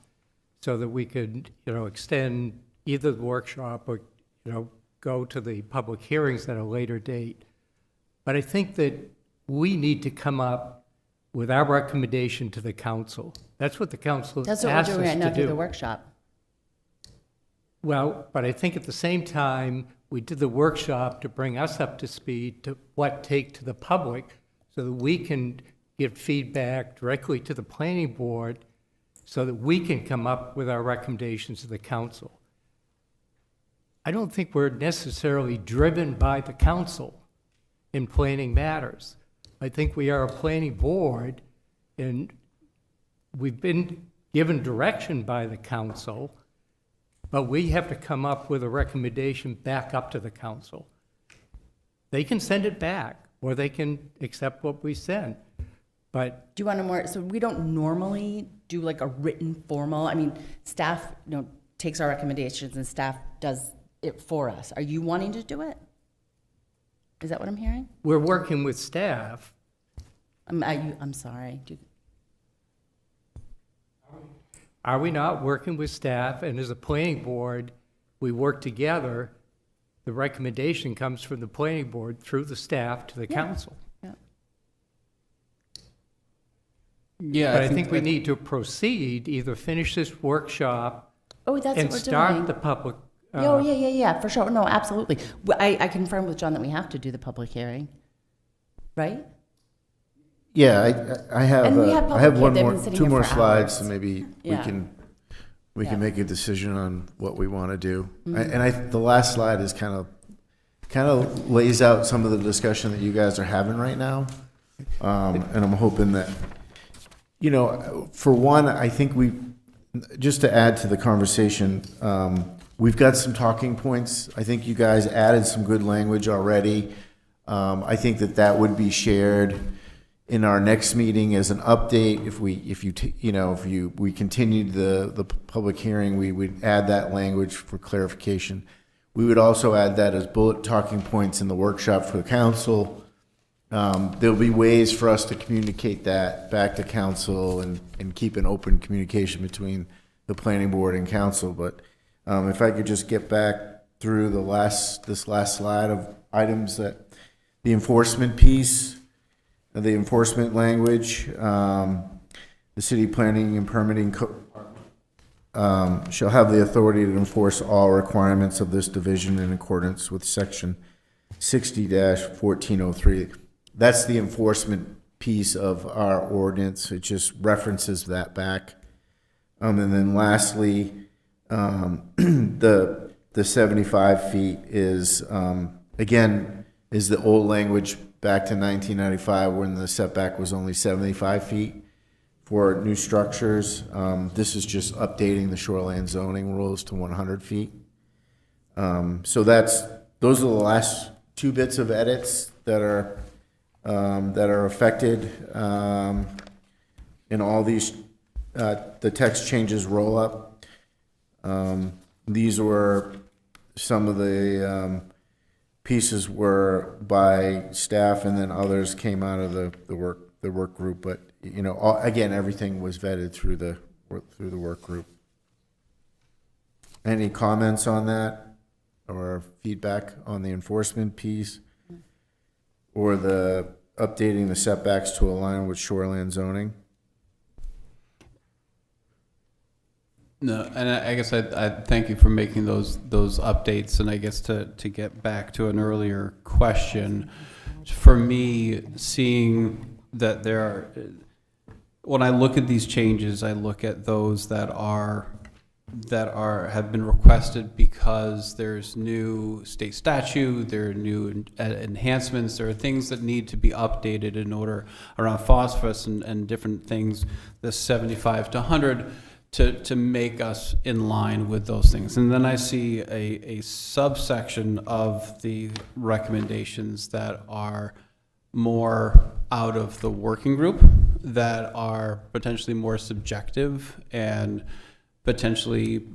so that we could, extend either the workshop or, go to the public hearings at a later date. But I think that we need to come up with our recommendation to the council. That's what the council That's asked what we're doing us right now to through do. the workshop. Well, but I think at the same time, we did the workshop to bring us up to speed to what take to the public so that we can give feedback directly to the planning board so that we can come up with our recommendations to the council. I don't think we're necessarily driven by the council in planning matters. I think we are a planning board, and we've been given direction by the council, but we have to come up with a recommendation back up to the council. They can send it back, or they can accept what we send. But Do you want to more, so we don't normally do like a written formal, I mean, staff, takes our recommendations and staff does it for us. Are you wanting to do it? Is that what I'm hearing? we're working with staff. I'm sorry. Are we not working with staff? And as a planning board, we work together. The recommendation comes from the planning board through the staff to the council. Yeah, But I think we need to proceed, either finish this workshop Oh, that's and what we're start doing. the public. Oh, yeah, for sure. No, absolutely. I confirmed with John that we have to do the public hearing, right? Yeah, I have, And we have I have public- one they've more, been sitting two here more for slides, hours. so maybe Yeah. we Yeah. can make a decision on what we want to do. Mm-hmm. And the last slide is kind of lays out some of the discussion that you guys are having right now. And I'm hoping that, for one, I think just to add to the conversation, we've got some talking points. I think you guys added some good language already. I think that would be shared in our next meeting as an update. If we continued the public hearing, we would add that language for clarification. We would also add that as bullet talking points in the workshop for the council. There'll be ways for us to communicate that back to council and keep an open communication between the planning board and council. But if I could just get back through this last slide of items, that the enforcement piece, the enforcement language, the city planning and permitting shall have the authority to enforce all requirements of this division in accordance with section 60-1403. That's the enforcement piece of our ordinance. It just references that back. And then lastly, the 75 feet is, again, is the old language back to 1995 when the setback was only 75 feet for new structures. This is just updating the shoreline zoning rules to 100 feet. So those are the last two bits of edits that are affected in all these. The text changes roll up. These were some of the pieces were by staff, and then others came out of the work group. But again, everything was vetted through the work group. Any comments on that, or feedback on the enforcement piece, or the updating the setbacks to align with shoreline zoning? No, and I guess I thank you for making those updates, and I guess to get back to an earlier question, for me, seeing that there are, when I look at these changes, I look at those that are have been requested because there's new state statute, there are new enhancements, there are things that need to be updated in order around phosphorus and different things, the 75 to 100, to make us in line with those things. And then I see a subsection of the recommendations that are more out of the working group, that are potentially more subjective and potentially,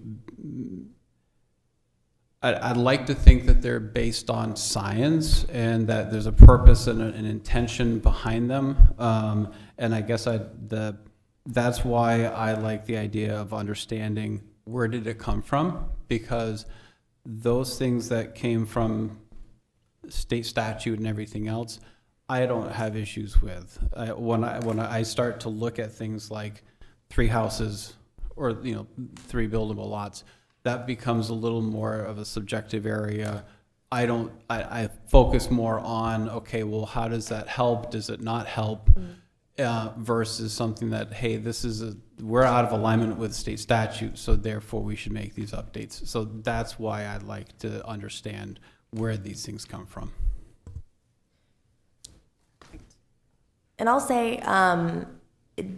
I'd like to think that they're based on science and that there's a purpose and an intention behind them. And I guess that's why I like the idea of understanding where did it come from, because those things that came from state statute and everything else, I don't have issues with. When I start to look at things like 3 houses or 3 buildable lots, that becomes a little more of a subjective area. I focus more on, okay, well, how does that help? Does it not help? Versus something that, hey, we're out of alignment with state statute, so therefore we should make these updates. So that's why I like to understand where these things come from. And I'll say,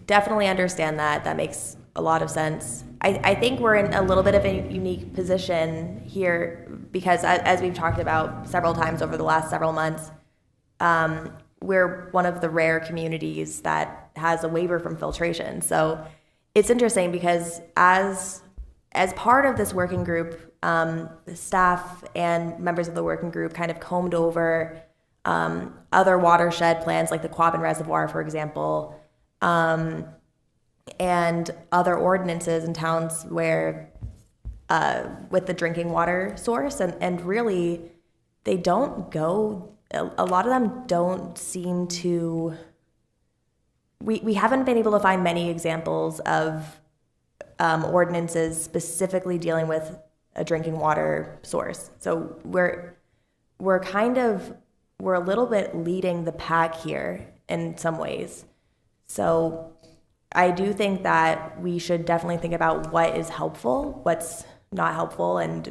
definitely understand that. That makes a lot of sense. I think we're in a little bit of a unique position here because, as we've talked about several times over the last several months, we're one of the rare communities that has a waiver from filtration. So it's interesting because as part of this working group, the staff and members of the working group kind of combed over other watershed plans like the Quabbin Reservoir, for example, and other ordinances in towns where with the drinking water source, and really they don't go, a lot of them don't seem to, we haven't been able to find many examples of ordinances specifically dealing with a drinking water source. So we're a little bit leading the pack here in some ways. So I do think that we should definitely think about what is helpful, what's not helpful, and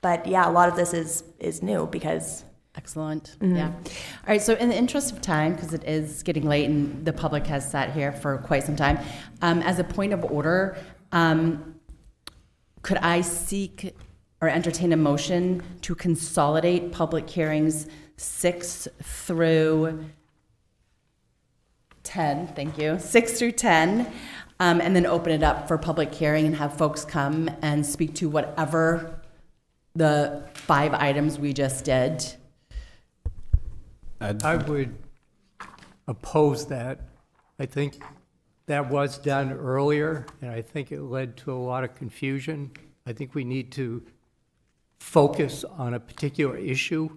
but yeah, a lot of this is new because. Excellent. Yeah. All right. So in the interest of time, because it is getting late and the public has sat here for quite some time, as a point of order, could I seek or entertain a motion to consolidate public hearings 6 through 10, thank you, 6 through 10, and then open it up for public hearing and have folks come and speak to whatever the 5 items we just did? I would oppose that. I think that was done earlier, and I think it led to a lot of confusion. I think we need to focus on a particular issue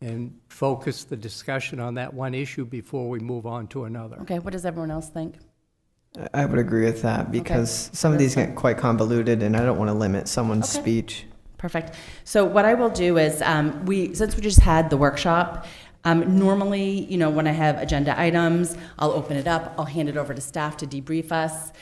and focus the discussion on that one issue before we move on to another. Okay, what does everyone else think? I would agree with that because some of these get quite convoluted and I don't want to limit someone's speech. Perfect. So what I will do is, since we just had the workshop, normally, when I have agenda items, I'll open it up, I'll hand it over to staff to debrief us.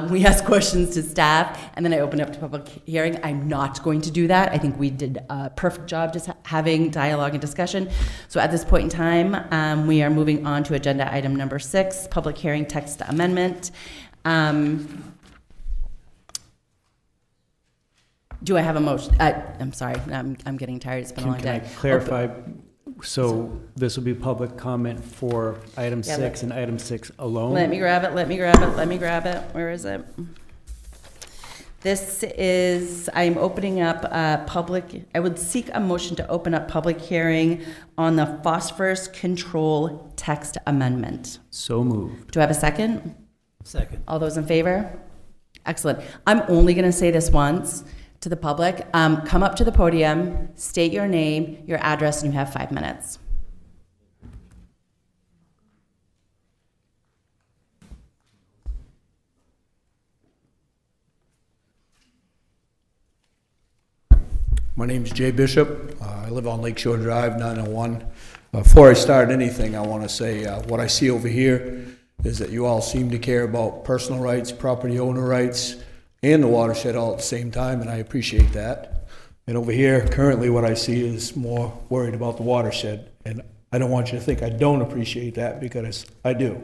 We ask questions to staff, and then I open up to public hearing. I'm not going to do that. I think we did a perfect job just having dialogue and discussion. So at this point in time, we are moving on to agenda item number 6, public hearing text amendment. Do I have a motion? I'm sorry, I'm getting tired. It's been a long day. Can I clarify? So this will be public comment for item 6 and item 6 alone? Let me grab it. Where is it? This is, I'm opening up I would seek a motion to open up public hearing on the phosphorus control text amendment. So moved. Do I have a second? Second. All those in favor? Excellent. I'm only going to say this once to the public. Come up to the podium, state your name, your address, and you have 5 minutes. My name's Jay Bishop. I live on Lakeshore Drive, 901. Before I start anything, I want to say what I see over here is that you all seem to care about personal rights, property owner rights, and the watershed all at the same time, and I appreciate that. And over here, currently what I see is more worried about the watershed. And I don't want you to think I don't appreciate that, because I do.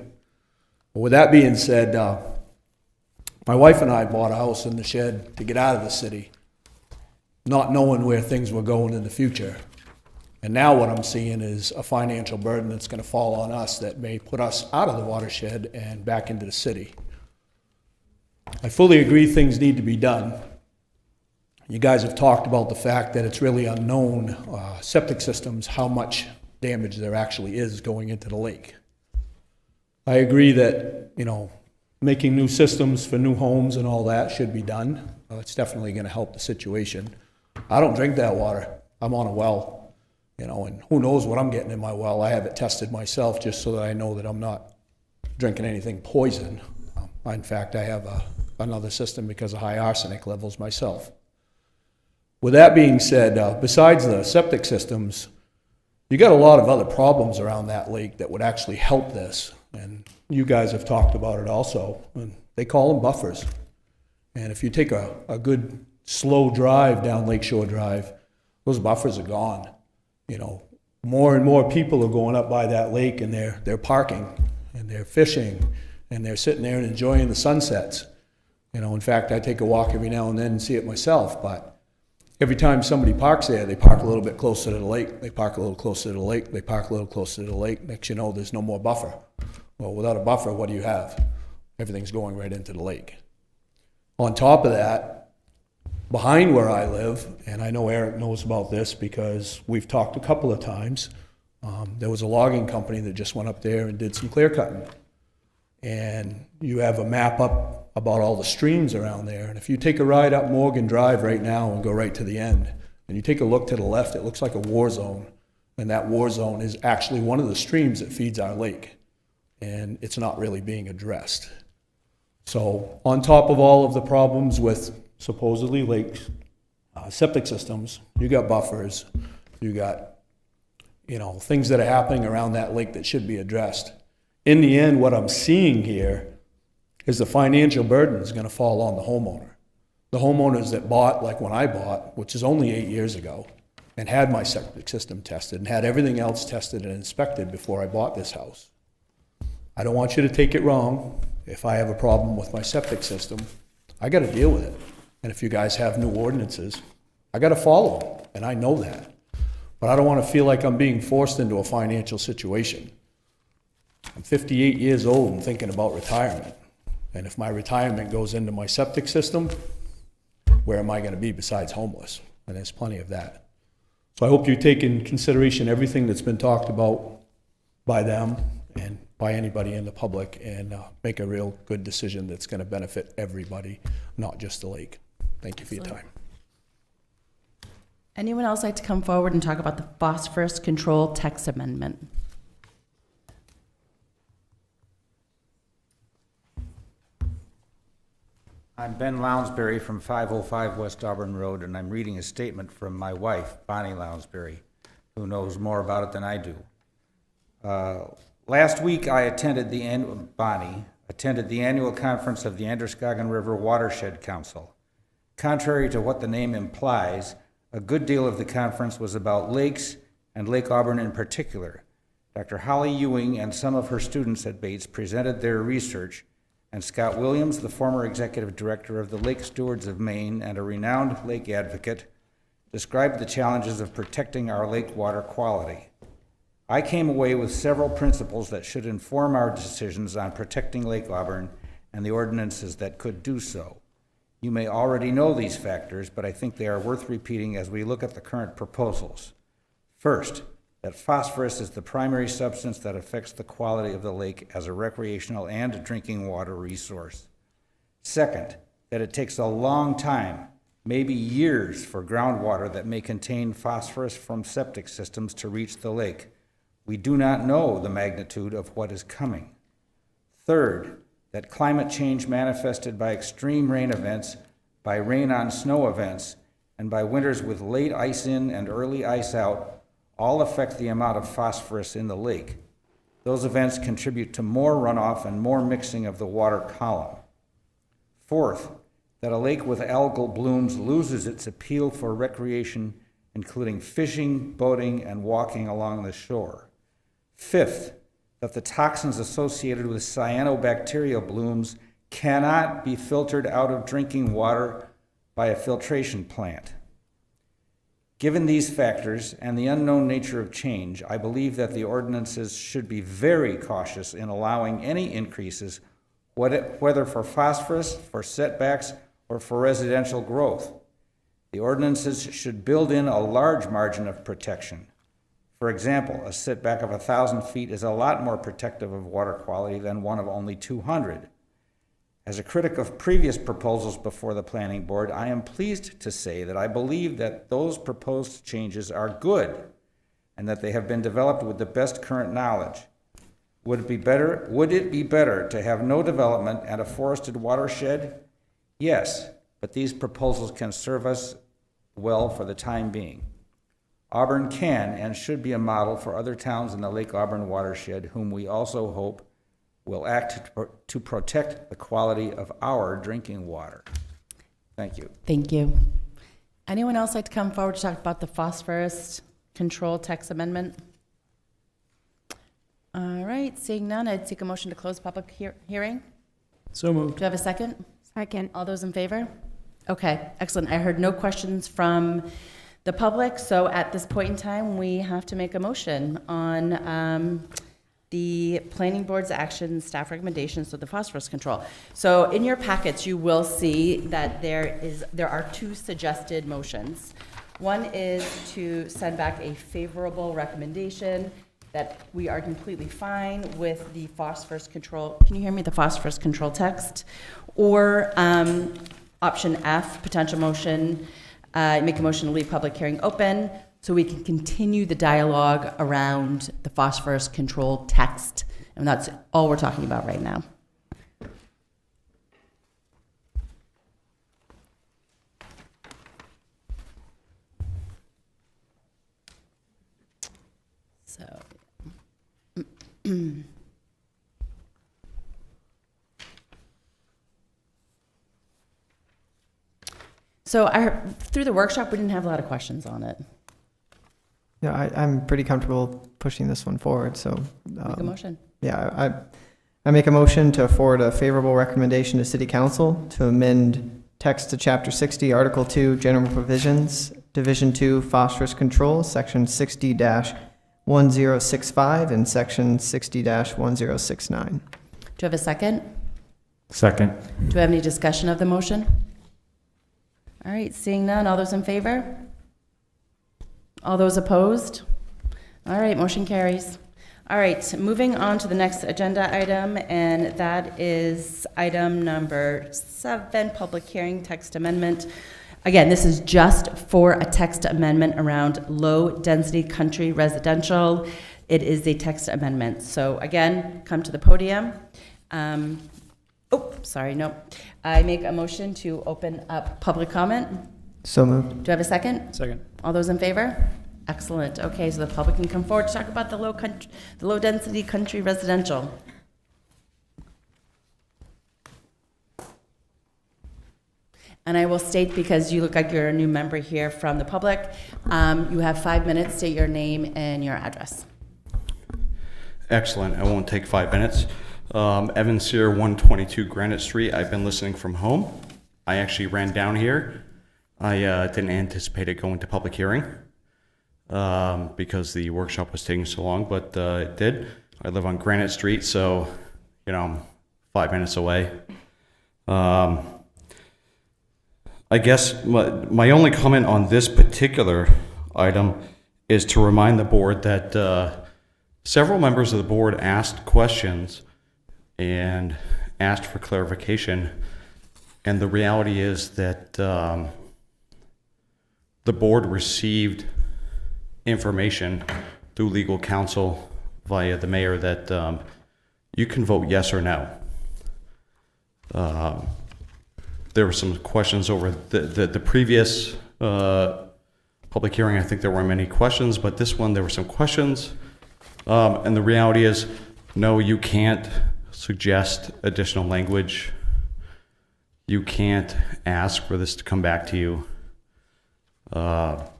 But with that being said, my wife and I bought a house in the shed to get out of the city, not knowing where things were going in the future. And now what I'm seeing is a financial burden that's going to fall on us that may put us out of the watershed and back into the city. I fully agree things need to be done. You guys have talked about the fact that it's really unknown, septic systems, how much damage there actually is going into the lake. I agree that, making new systems for new homes and all that should be done. It's definitely going to help the situation. I don't drink that water. I'm on a well, and who knows what I'm getting in my well. I have it tested myself just so that I know that I'm not drinking anything poison. In fact, I have another system because of high arsenic levels myself. With that being said, besides the septic systems, you got a lot of other problems around that lake that would actually help this. And you guys have talked about it also. And they call them buffers. And if you take a good slow drive down Lakeshore Drive, those buffers are gone. More and more people are going up by that lake, and they're parking and they're fishing and they're sitting there and enjoying the sunsets. In fact, I take a walk every now and then and see it myself, but every time somebody parks there, they park a little bit closer to the lake, they park a little closer to the lake, they park a little closer to the lake. Next you know, there's no more buffer. Well, without a buffer, what do you have? Everything's going right into the lake. On top of that, behind where I live, and I know Eric knows about this because we've talked a couple of times, there was a logging company that just went up there and did some clear cutting. And you have a map up about all the streams around there. And if you take a ride up Morgan Drive right now and go right to the end, and you take a look to the left, it looks like a war zone. And that war zone is actually one of the streams that feeds our lake. And it's not really being addressed. So on top of all of the problems with supposedly lakes, septic systems, you got buffers, you got, things that are happening around that lake that should be addressed. In the end, what I'm seeing here is the financial burden is going to fall on the homeowner. The homeowners that bought, like when I bought, which is only 8 years ago, and had my septic system tested and had everything else tested and inspected before I bought this house. I don't want you to take it wrong. If I have a problem with my septic system, I got to deal with it. And if you guys have new ordinances, I got to follow them, and I know that. But I don't want to feel like I'm being forced into a financial situation. I'm 58 years old and thinking about retirement. And if my retirement goes into my septic system, where am I going to be besides homeless? And there's plenty of that. So I hope you take in consideration everything that's been talked about by them and by anybody in the public, and make a real good decision that's going to benefit everybody, not just the lake. Thank you for your time. Anyone else like to come forward and talk about the phosphorus control text amendment? I'm Ben Lounsbury from 505 West Auburn Road, and I'm reading a statement from my wife, Bonnie Lounsbury, who knows more about it than I do. Last week, Bonnie attended the annual conference of the Androscoggin River Watershed Council. Contrary to what the name implies, a good deal of the conference was about lakes and Lake Auburn in particular. Dr. Holly Ewing and some of her students at Bates presented their research, and Scott Williams, the former executive director of the Lake Stewards of Maine and a renowned lake advocate, described the challenges of protecting our lake water quality. I came away with several principles that should inform our decisions on protecting Lake Auburn and the ordinances that could do so. You may already know these factors, but I think they are worth repeating as we look at the current proposals. First, that phosphorus is the primary substance that affects the quality of the lake as a recreational and drinking water resource. Second, that it takes a long time, maybe years, for groundwater that may contain phosphorus from septic systems to reach the lake. We do not know the magnitude of what is coming. Third, that climate change manifested by extreme rain events, by rain on snow events, and by winters with late ice in and early ice out all affect the amount of phosphorus in the lake. Those events contribute to more runoff and more mixing of the water column. Fourth, that a lake with algal blooms loses its appeal for recreation, including fishing, boating, and walking along the shore. Fifth, that the toxins associated with cyanobacterial blooms cannot be filtered out of drinking water by a filtration plant. Given these factors and the unknown nature of change, I believe that the ordinances should be very cautious in allowing any increases, whether for phosphorus, for setbacks, or for residential growth. The ordinances should build in a large margin of protection. For example, a setback of 1,000 feet is a lot more protective of water quality than one of only 200. As a critic of previous proposals before the planning board, I am pleased to say that I believe that those proposed changes are good and that they have been developed with the best current knowledge. Would it be better to have no development and a forested watershed? Yes, but these proposals can serve us well for the time being. Auburn can and should be a model for other towns in the Lake Auburn watershed, whom we also hope will act to protect the quality of our drinking water. Thank you. Thank you. Anyone else like to come forward to talk about the phosphorus control text amendment? All right, seeing none, I'd seek a motion to close public hearing. So moved. Do you have a second? Second. All those in favor? Okay, excellent. I heard no questions from the public, so at this point in time, we have to make a motion on the planning board's action, staff recommendations of the phosphorus control. So in your packets, you will see that there are two suggested motions. One is to send back a favorable recommendation that we are completely fine with the phosphorus control. Can you hear me? The phosphorus control text, or option F, potential motion, make a motion to leave public hearing open so we can continue the dialogue around the phosphorus control text. And that's all we're talking about right now. So, through the workshop, we didn't have a lot of questions on it. Yeah, I'm pretty comfortable pushing this one forward, so. Make a motion. Yeah, I make a motion to forward a favorable recommendation to City Council to amend text to Chapter 60, Article 2, General Provisions, Division 2, Phosphorus Control, Section 60-1065 and Section 60-1069. Do you have a second? Second. Do we have any discussion of the motion? All right, seeing none, all those in favor? All those opposed? All right, motion carries. All right, moving on to the next agenda item, and that is item number 7, public hearing text amendment. Again, this is just for a text amendment around low-density country residential. It is a text amendment. So again, come to the podium. I make a motion to open up public comment. So moved. Do I have a second? Second. All those in favor? Excellent. Okay, so the public can come forward to talk about the low-density country residential. And I will state, because you look like you're a new member here from the public, you have 5 minutes. State your name and your address. Excellent. I won't take 5 minutes. Evan Sear, 122 Granite Street. I've been listening from home. I actually ran down here. I didn't anticipate it going to public hearing because the workshop was taking so long, but it did. I live on Granite Street, so, I'm 5 minutes away. I guess my only comment on this particular item is to remind the board that several members of the board asked questions and asked for clarification, and the reality is that the board received information through legal counsel via the mayor that you can vote yes or no. There were some questions over the previous public hearing. I think there weren't many questions, but this one there were some questions. And the reality is, no, you can't suggest additional language. You can't ask for this to come back to you. At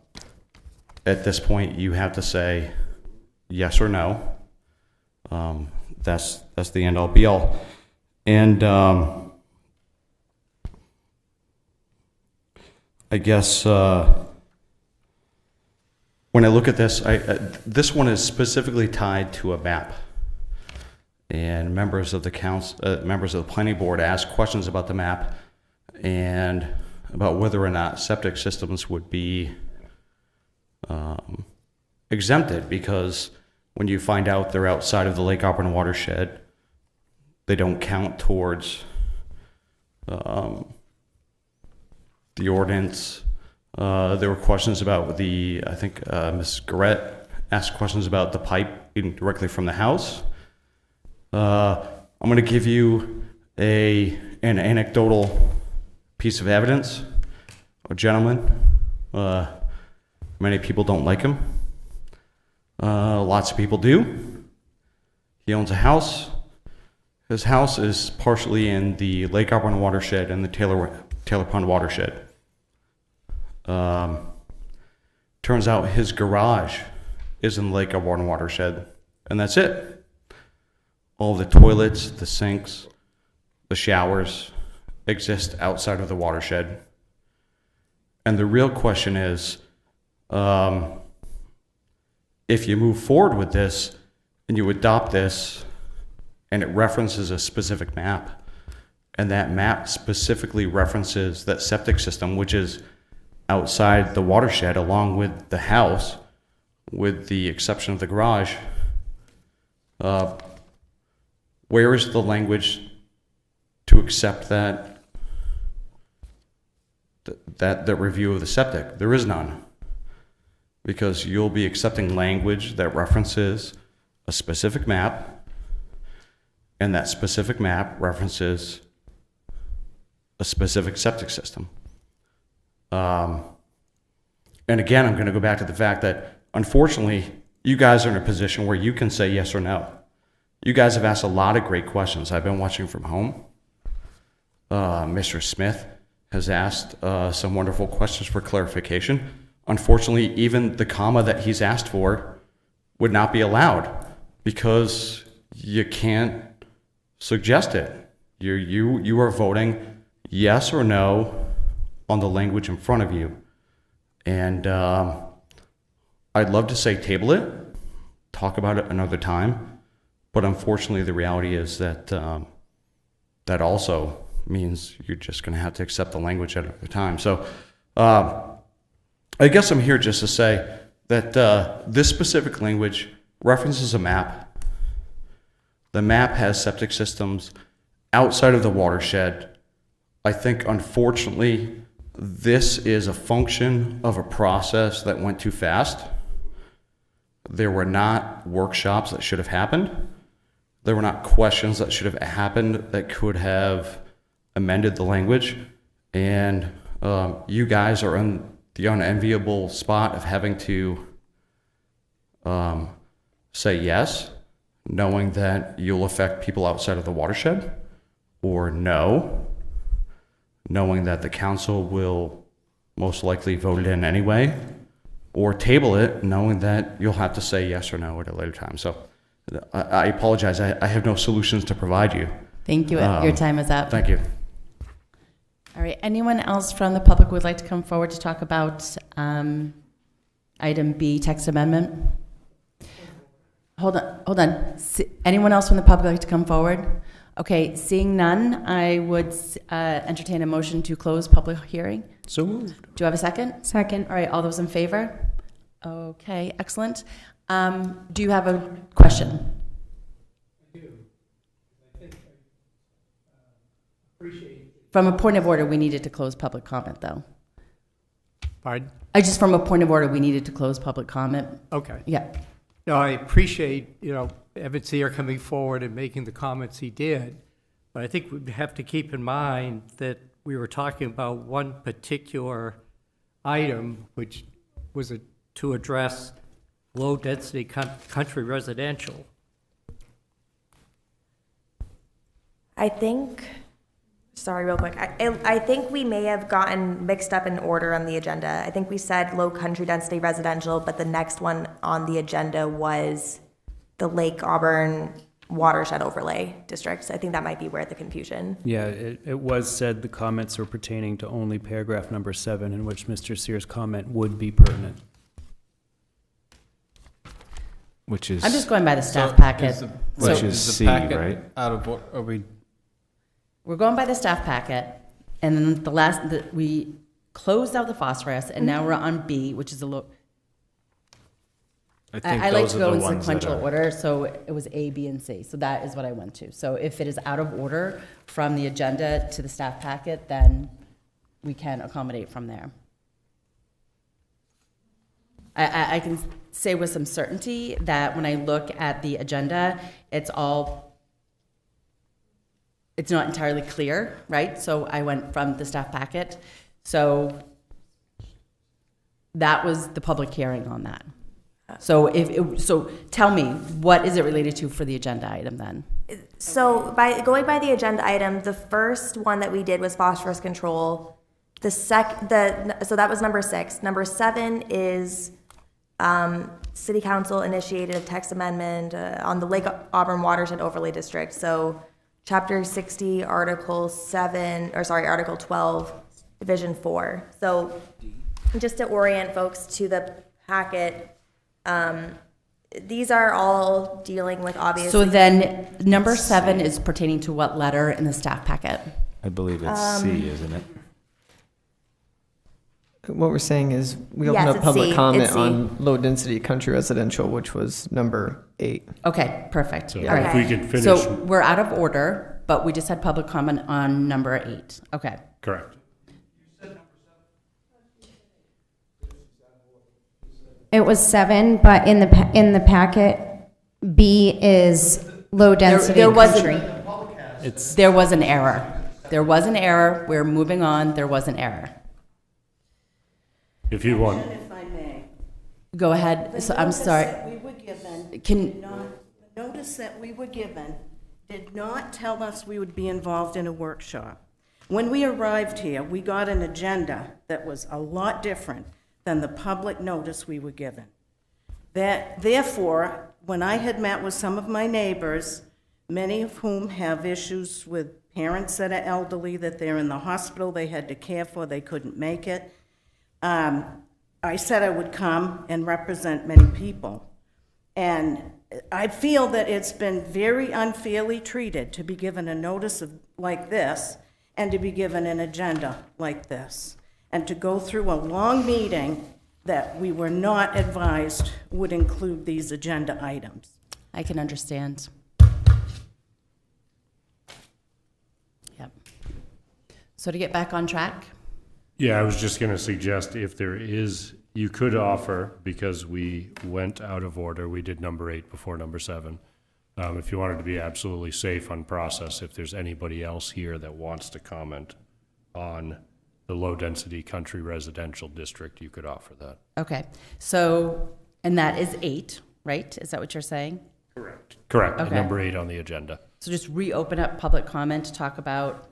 this point, you have to say yes or no. That's the end all be all. And I guess when I look at this, this one is specifically tied to a map. And members of the members of the planning board asked questions about the map and about whether or not septic systems would be exempted, because when you find out they're outside of the Lake Auburn watershed, they don't count towards the ordinance. There were questions about I think Ms. Garrett asked questions about the pipe leading directly from the house. I'm going to give you an anecdotal piece of evidence. A gentleman, many people don't like him. Lots of people do. He owns a house. His house is partially in the Lake Auburn watershed and the Taylor Pond watershed. Turns out his garage is in the Lake Auburn watershed, and that's it. All the toilets, the sinks, the showers exist outside of the watershed. And the real question is, if you move forward with this and you adopt this and it references a specific map, and that map specifically references that septic system, which is outside the watershed along with the house, with the exception of the garage, where is the language to accept that review of the septic? There is none, because you'll be accepting language that references a specific map, and that specific map references a specific septic system. And again, I'm going to go back to the fact that, unfortunately, you guys are in a position where you can say yes or no. You guys have asked a lot of great questions. I've been watching from home. Mr. Smith has asked some wonderful questions for clarification. Unfortunately, even the comma that he's asked for would not be allowed, because you can't suggest it. You are voting yes or no on the language in front of you. And I'd love to say table it, talk about it another time, but unfortunately the reality is that that also means you're just going to have to accept the language at another time. So I guess I'm here just to say that this specific language references a map. The map has septic systems outside of the watershed. I think, unfortunately, this is a function of a process that went too fast. There were not workshops that should have happened. There were not questions that should have happened that could have amended the language. And you guys are in the unenviable spot of having to say yes, knowing that you'll affect people outside of the watershed, or no, knowing that the council will most likely vote it in anyway, or table it, knowing that you'll have to say yes or no at a later time. So I apologize. I have no solutions to provide you. Thank you. Your time is up. Thank you. All right. Anyone else from the public who would like to come forward to talk about item B, text amendment? Hold on. Anyone else from the public like to come forward? Okay, seeing none, I would entertain a motion to close public hearing. So moved. Do you have a second? Second. All right, all those in favor? Okay, excellent. Do you have a question? I do. I think I appreciate. From a point of order, we needed to close public comment, though. Pardon? From a point of order, we needed to close public comment. Okay. Yeah. No, I appreciate, Evan Seer coming forward and making the comments he did, but I think we have to keep in mind that we were talking about one particular item, which was to address low-density country residential. I think Sorry, real quick. I think we may have gotten mixed up in order on the agenda. I think we said low country density residential, but the next one on the agenda was the Lake Auburn Watershed Overlay District. So I think that might be where the confusion. Yeah, it was said the comments were pertaining to only paragraph number 7, in which Mr. Sears' comment would be pertinent. Which is I'm just going by the staff So packet. is the- Which So is is the C, packet right? Out of what, are we, we're going by the staff packet, and then we closed out the phosphorus, and now we're on B, which is a low. think I like those to are go the in ones that sequential are- order, so it was A, B, and C. So that is what I went to. So if it is out of order from the agenda to the staff packet, then we can accommodate from there. I can say with some certainty that when I look at the agenda, it's not entirely clear, right? So I went from the staff packet. So that was the public hearing on that. So so tell me, what is it related to for the agenda item then? So going by the agenda item, the first one that we did was phosphorus control. So that was number 6. Number 7 is City Council initiated a text amendment on the Lake Auburn Watershed Overlay District. So Chapter 60, Article 12, Division 4. So just to orient folks to the packet, these are all dealing with obviously. So then, number 7 is pertaining to what letter in the staff packet? I believe it's C, isn't it? What we're saying is we Yes, opened up it's public C. comment It's C. on low-density country residential, which was number 8. Okay, perfect. So All if right. we could finish, So we're out of order, but we just had public comment on number 8. Okay. correct. It was 7, but in the packet, B is low density There was country. There was an error. There was an error. We're moving on. There was an error. If you want, If I may. Go ahead. So I'm sorry. The notice that we were given, Can, the notice that we were given did not tell us we would be involved in a workshop. When we arrived here, we got an agenda that was a lot different than the public notice we were given. Therefore, when I had met with some of my neighbors, many of whom have issues with parents that are elderly, that they're in the hospital, they had to care for, they couldn't make it, I said I would come and represent many people. And I feel that it's been very unfairly treated to be given a notice like this and to be given an agenda like this, and to go through a long meeting that we were not advised would include these agenda items. I can understand. Yep. So to get back on track, yeah, I was just going to suggest if there is, you could offer, because we went out of order, we did number 8 before number 7. If you wanted to be absolutely safe on process, if there's anybody else here that wants to comment on the low-density country residential district, you could offer that. okay. So, and that is 8, right? Is that what you're saying? Correct, Okay. number 8 on the agenda. So just reopen up public comment to talk about,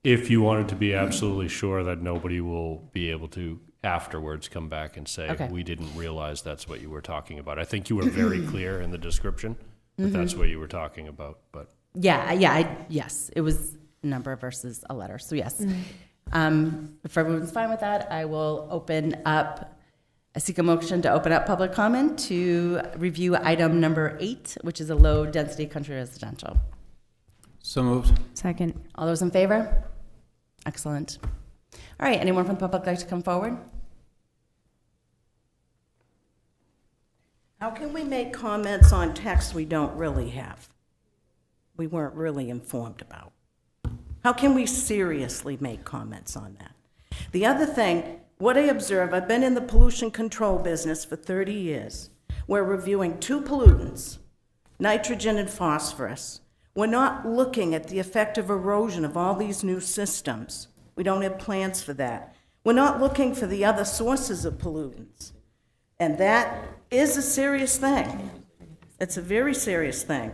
If you wanted to be absolutely sure that nobody will be able to afterwards come back and say, Okay. we didn't realize that's what you were talking about. I think you were very clear in the description that that's what you were talking about, but yes, it was a number versus a letter, so yes. If everyone's fine with that, I will I seek a motion to open up public comment to review item number 8, which is a low-density country residential. so moved. Second. All those in favor? Excellent. All right, anyone from the public like to come forward? How can we make comments on text we don't really have? We weren't really informed about. How can we seriously make comments on that? The other thing, what I observe, I've been in the pollution control business for 30 years. We're reviewing 2 pollutants, nitrogen and phosphorus. We're not looking at the effect of erosion of all these new systems. We don't have plans for that. We're not looking for the other sources of pollutants. And that is a serious thing. It's a very serious thing.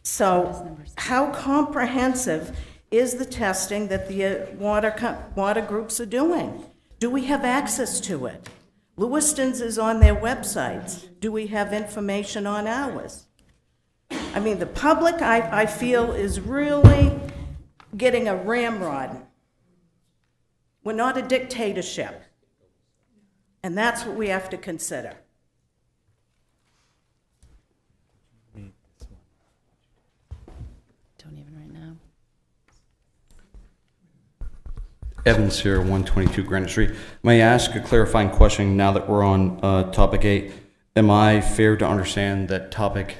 So how comprehensive is the testing that the water groups are doing. Do we have access to it? Lewiston's is on their websites. Do we have information on ours? I mean, the public, I feel, is really getting a ramrod. We're not a dictatorship. And that's what we have to consider. Don't even right now. Evans here, 122 Granite Street. May I ask a clarifying question now that we're on topic 8? Am I fair to understand that topic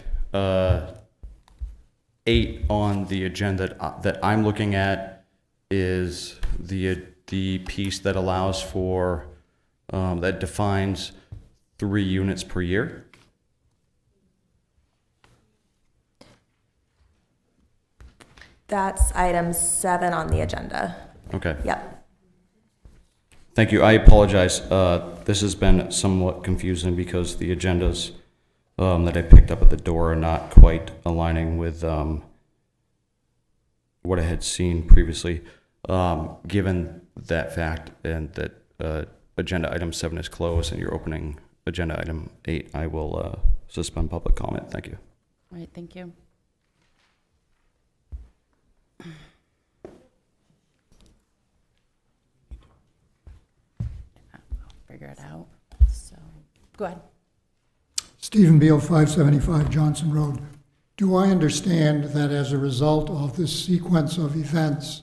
8 on the agenda that I'm looking at is the piece that allows for, that defines 3 units per year? That's item 7 on the agenda. Okay. Yep. Thank you. I apologize. This has been somewhat confusing because the agendas that I picked up at the door are not quite aligning with what I had seen previously. Given that fact and that agenda item 7 is closed and you're opening agenda item 8, I will suspend public comment. Thank you. All right, thank you. Figure it out. So, go ahead. Stephen Beal, 575 Johnson Road. Do I understand that as a result of this sequence of events,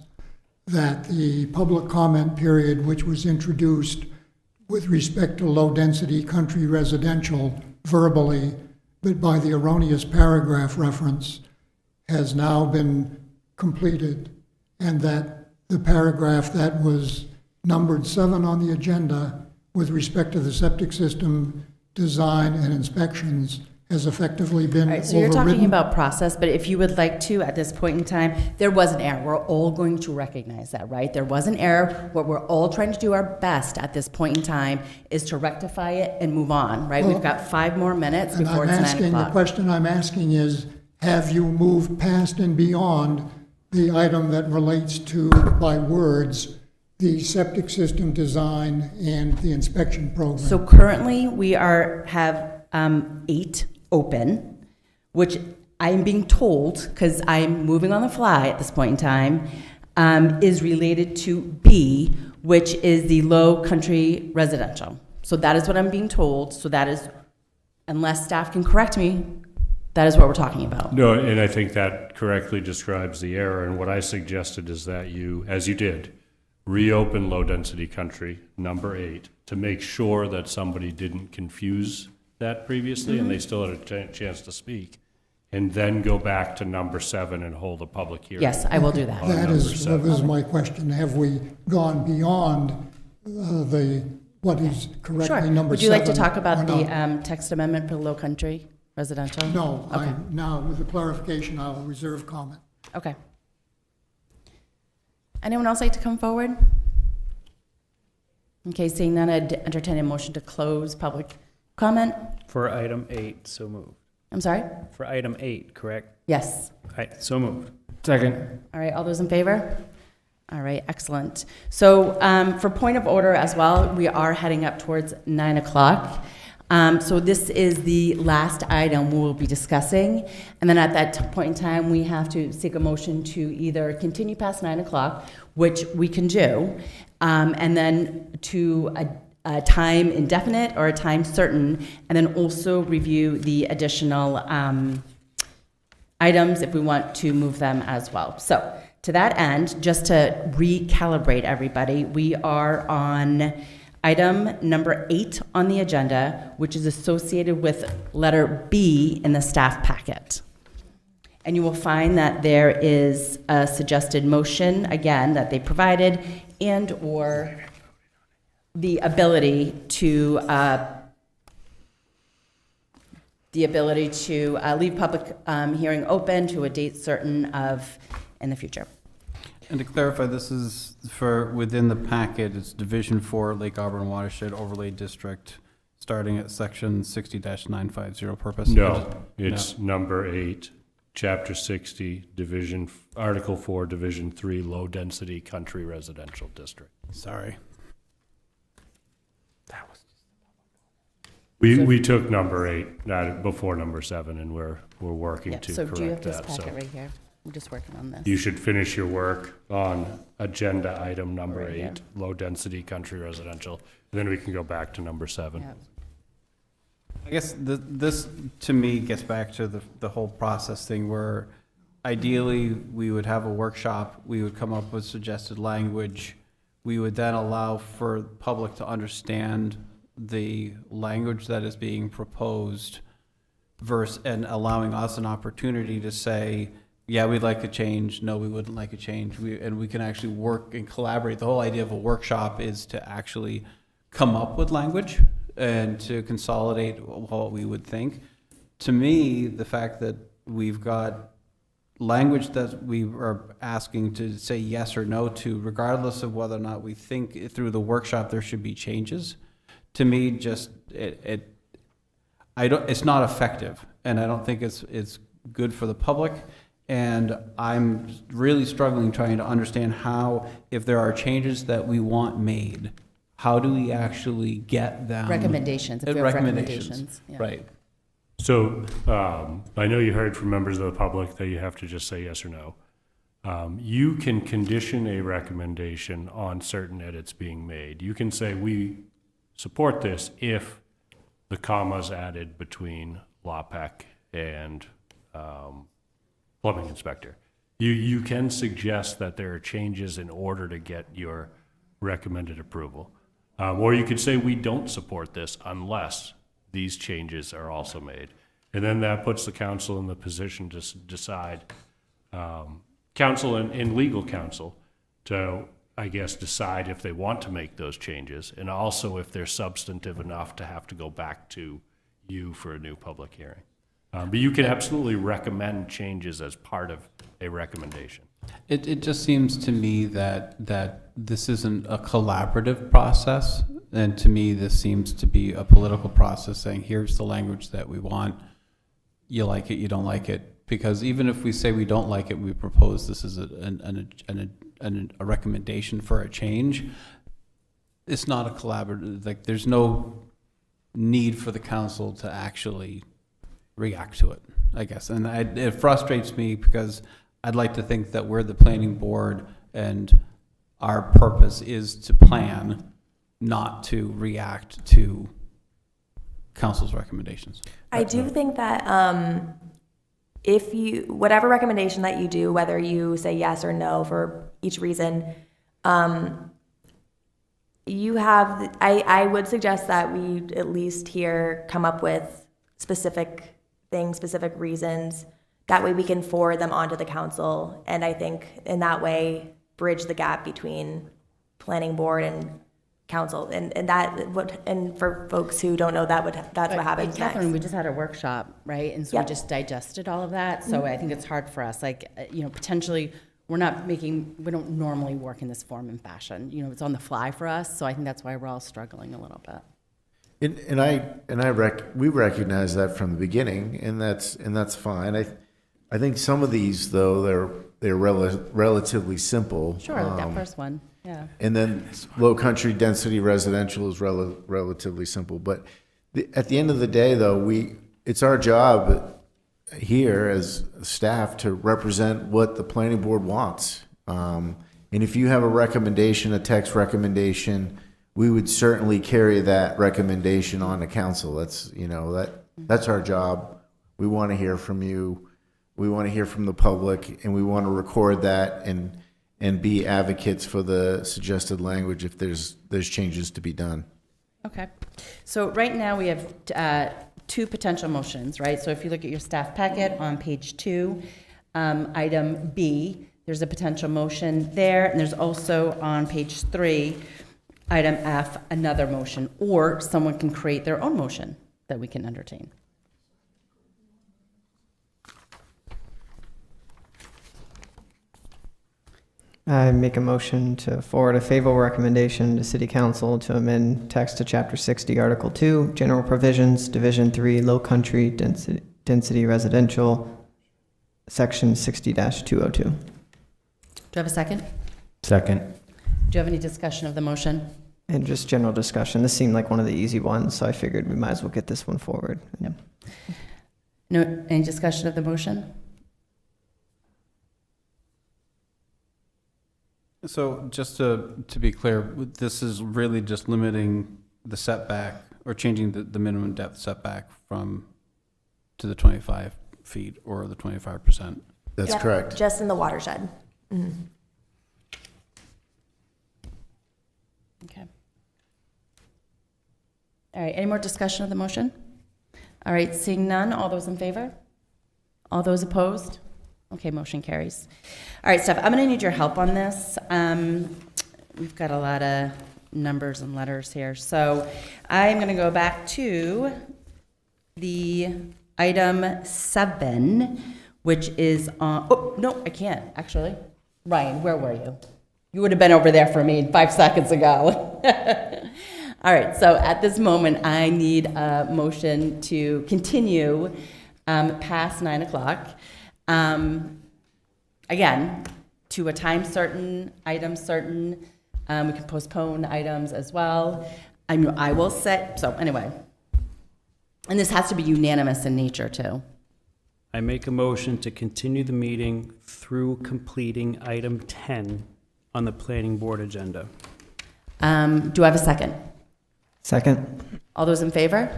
that the public comment period, which was introduced with respect to low-density country residential verbally, but by the erroneous paragraph reference, has now been completed, and that the paragraph that was numbered 7 on the agenda with respect to the septic system design and inspections has effectively been All right, so you're talking overridden? about process, but if you would like to, at this point in time, there was an error. We're all going to recognize that, right? There was an error. What we're all trying to do our best at this point in time is to rectify it and move on, right? Well, We've got 5 more minutes And before I'm it's 9 asking, the o'clock. question I'm asking is, have you moved past and beyond the item that relates to, by words, the septic system design and the inspection program? So currently, we have 8 open, which I'm being told, because I'm moving on the fly at this point in time, is related to B, which is the low country residential. So that is what I'm being told. So that is, unless staff can correct me, that is what we're talking about. No, and I think that correctly describes the error, and what I suggested is that you, as you did, reopen low-density country, number 8, to make sure that somebody didn't confuse that previously, and they still had a chance to speak, and then go back to number 7 and hold a public hearing. Yes, I will do that. on That number is 7. my question. Have we gone beyond what is correctly Sure. number 7? Would you like to talk or about the not? text amendment for low country residential? No, Okay. now with the clarification, I'll reserve comment. Okay. Anyone else like to come forward? Okay, seeing none, I'd entertain a motion to close public comment. For item 8, so moved. I'm sorry? For item 8, correct? Yes. So moved. Second. All right, all those in favor? All right, excellent. So for point of order as well, we are heading up towards 9 o'clock. So this is the last item we'll be discussing. And then at that point in time, we have to seek a motion to either continue past 9 o'clock, which we can do, and then to a time indefinite or a time certain, and then also review the additional items if we want to move them as well. So to that end, just to recalibrate everybody, we are on item number 8 on the agenda, which is associated with letter B in the staff packet. And you will find that there is a suggested motion, again, that they provided, and/or the ability to leave public hearing open to a date certain of in the future. And to clarify, this is for within the packet, it's Division 4 Lake Auburn Watershed Overlay District, starting at section 60-950 purpose. No, it's number 8, Chapter 60, Article 4, Division 3, Low Density Country Residential District. Sorry. We took number 8, not before number 7, and we're working Yeah, to so do you have correct this that. packet So right here? I'm just working on this. you should finish your work on agenda item number Right 8, here. Low Density Country Residential, and then we can go back to number 7. Yep. I guess this, to me, gets back to the whole process thing where ideally, we would have a workshop, we would come up with suggested language, we would then allow for the public to understand the language that is being proposed and allowing us an opportunity to say, yeah, we'd like a change, no, we wouldn't like a change, and we can actually work and collaborate. The whole idea of a workshop is to actually come up with language and to consolidate what we would think. To me, the fact that we've got language that we are asking to say yes or no to, regardless of whether or not we think through the workshop there should be changes, to me, just it's not effective, and I don't think it's good for the public. And I'm really struggling trying to understand how, if there are changes that we want made, how do we actually get them? Recommendations, if we have recommendations. Yeah. Right. So I know you heard from members of the public that you have to just say yes or no. You can condition a recommendation on certain edits being made. You can say, we support this if the comma's added between LAPAC and plumbing inspector. You can suggest that there are changes in order to get your recommended approval. Or you could say, we don't support this unless these changes are also made. And then that puts the council in the position to decide, council and legal counsel, to, I guess, decide if they want to make those changes, and also if they're substantive enough to have to go back to you for a new public hearing. But you can absolutely recommend changes as part of a recommendation. It just seems to me that this isn't a collaborative process, and to me this seems to be a political process saying, here's the language that we want, you like it, you don't like it. Because even if we say we don't like it, we propose this as a recommendation for a change, it's not a collaborative, like there's no need for the council to actually react to it, I guess. And it frustrates me because I'd like to think that we're the planning board and our purpose is to plan, not to react to council's recommendations. I do think that if you, whatever recommendation that you do, whether you say yes or no for each reason, you have, I would suggest that we at least here come up with specific things, specific reasons. That way we can forward them onto the council. And I think in that way, bridge the gap between planning board and council. And that would, and for folks who don't know, that's what happens Catherine, next. we just had a workshop, right? And so Yep. we just digested all of that. So I think it's hard for us, like, potentially, we don't normally work in this form and fashion. It's on the fly for us. So I think that's why we're all struggling a little bit. We recognize that from the beginning, and that's fine. I think some of these, though, they're relatively simple. Sure, like that first one, yeah. And then low country density residential is relatively simple. But at the end of the day, though, it's our job here as staff to represent what the planning board wants. And if you have a recommendation, a text recommendation, we would certainly carry that recommendation on to council. That's our job. We want to hear from you. We want to hear from the public, and we want to record that and be advocates for the suggested language if there's changes to be done. Okay. So right now we have two potential motions, right? So if you look at your staff packet on page 2, item B, there's a potential motion there. And there's also on page 3, item F, another motion, or someone can create their own motion that we can entertain. I make a motion to forward a favorable recommendation to City Council to amend text to Chapter 60, Article 2, General Provisions, Division 3, Low Country Density Residential, Section 60-202. Do you have a second? Second. Do you have any discussion of the motion? And just general discussion. This seemed like one of the easy ones, so I figured we might as well get this one forward. Yep. No, any discussion of the motion? So just to be clear, this is really just limiting the setback or changing the minimum depth setback to the 25 feet or the 25%. That's Yep, correct. Just in the watershed. Mhm. Okay. All right, any more discussion of the motion? All right, seeing none, all those in favor? All those opposed? Okay, motion carries. All right, Steph, I'm going to need your help on this. We've got a lot of numbers and letters here. So I'm going to go back to the item 7, which is on, oh, no, I can't, actually. Ryan, where were you? You would have been over there for me 5 seconds ago. All right, so at this moment, I need a motion to continue past 9 o'clock. Again, to a time certain, item certain. We can postpone items as well. I will set, so anyway. And this has to be unanimous in nature, too. I make a motion to continue the meeting through completing item 10 on the planning board agenda. Do I have a second? Second. All those in favor?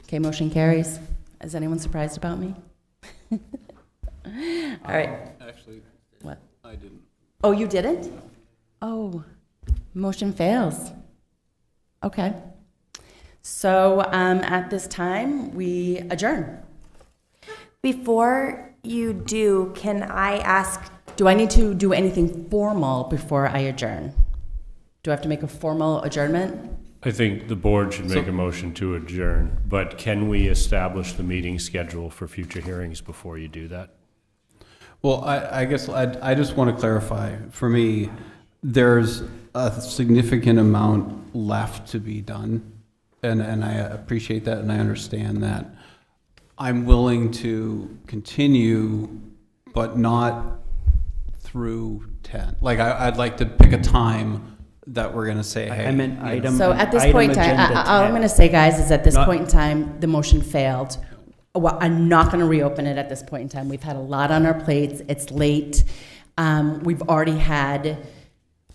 Okay, motion carries. Is anyone surprised about me? All right. Actually, What? I didn't. Oh, you didn't? Oh, motion fails. Okay. So at this time, we adjourn. Before you do, can I ask, Do I need to do anything formal before I adjourn? Do I have to make a formal adjournment? I think the board should make a motion to adjourn, but can we establish the meeting schedule for future hearings before you do that? Well, I guess I just want to clarify. For me, there's a significant amount left to be done, and I appreciate that and I understand that. I'm willing to continue, but not through 10. Like, I'd like to pick a time that we're going to say, hey. I meant item. So at this item point in time, agenda all I'm 10. going to say, guys, is at this Not- point in time, the motion failed. Well, I'm not going to reopen it at this point in time. We've had a lot on our plates. It's late. We've already had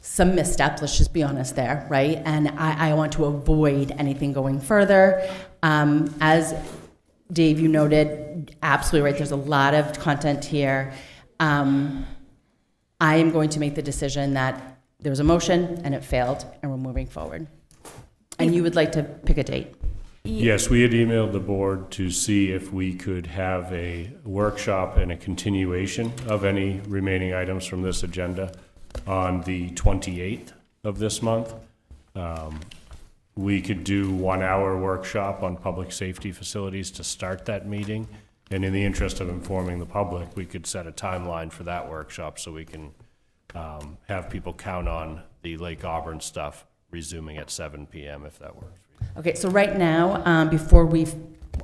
some missteps, let's just be honest there, right? And I want to avoid anything going further. As Dave, you noted, absolutely right, there's a lot of content here. I am going to make the decision that there was a motion and it failed and we're moving forward. And you would like to pick a date? Yes, we had emailed the board to see if we could have a workshop and a continuation of any remaining items from this agenda on the 28th of this month. We could do 1 hour workshop on public safety facilities to start that meeting. And in the interest of informing the public, we could set a timeline for that workshop so we can have people count on the Lake Auburn stuff resuming at 7 p.m. if that works. Okay, so right now,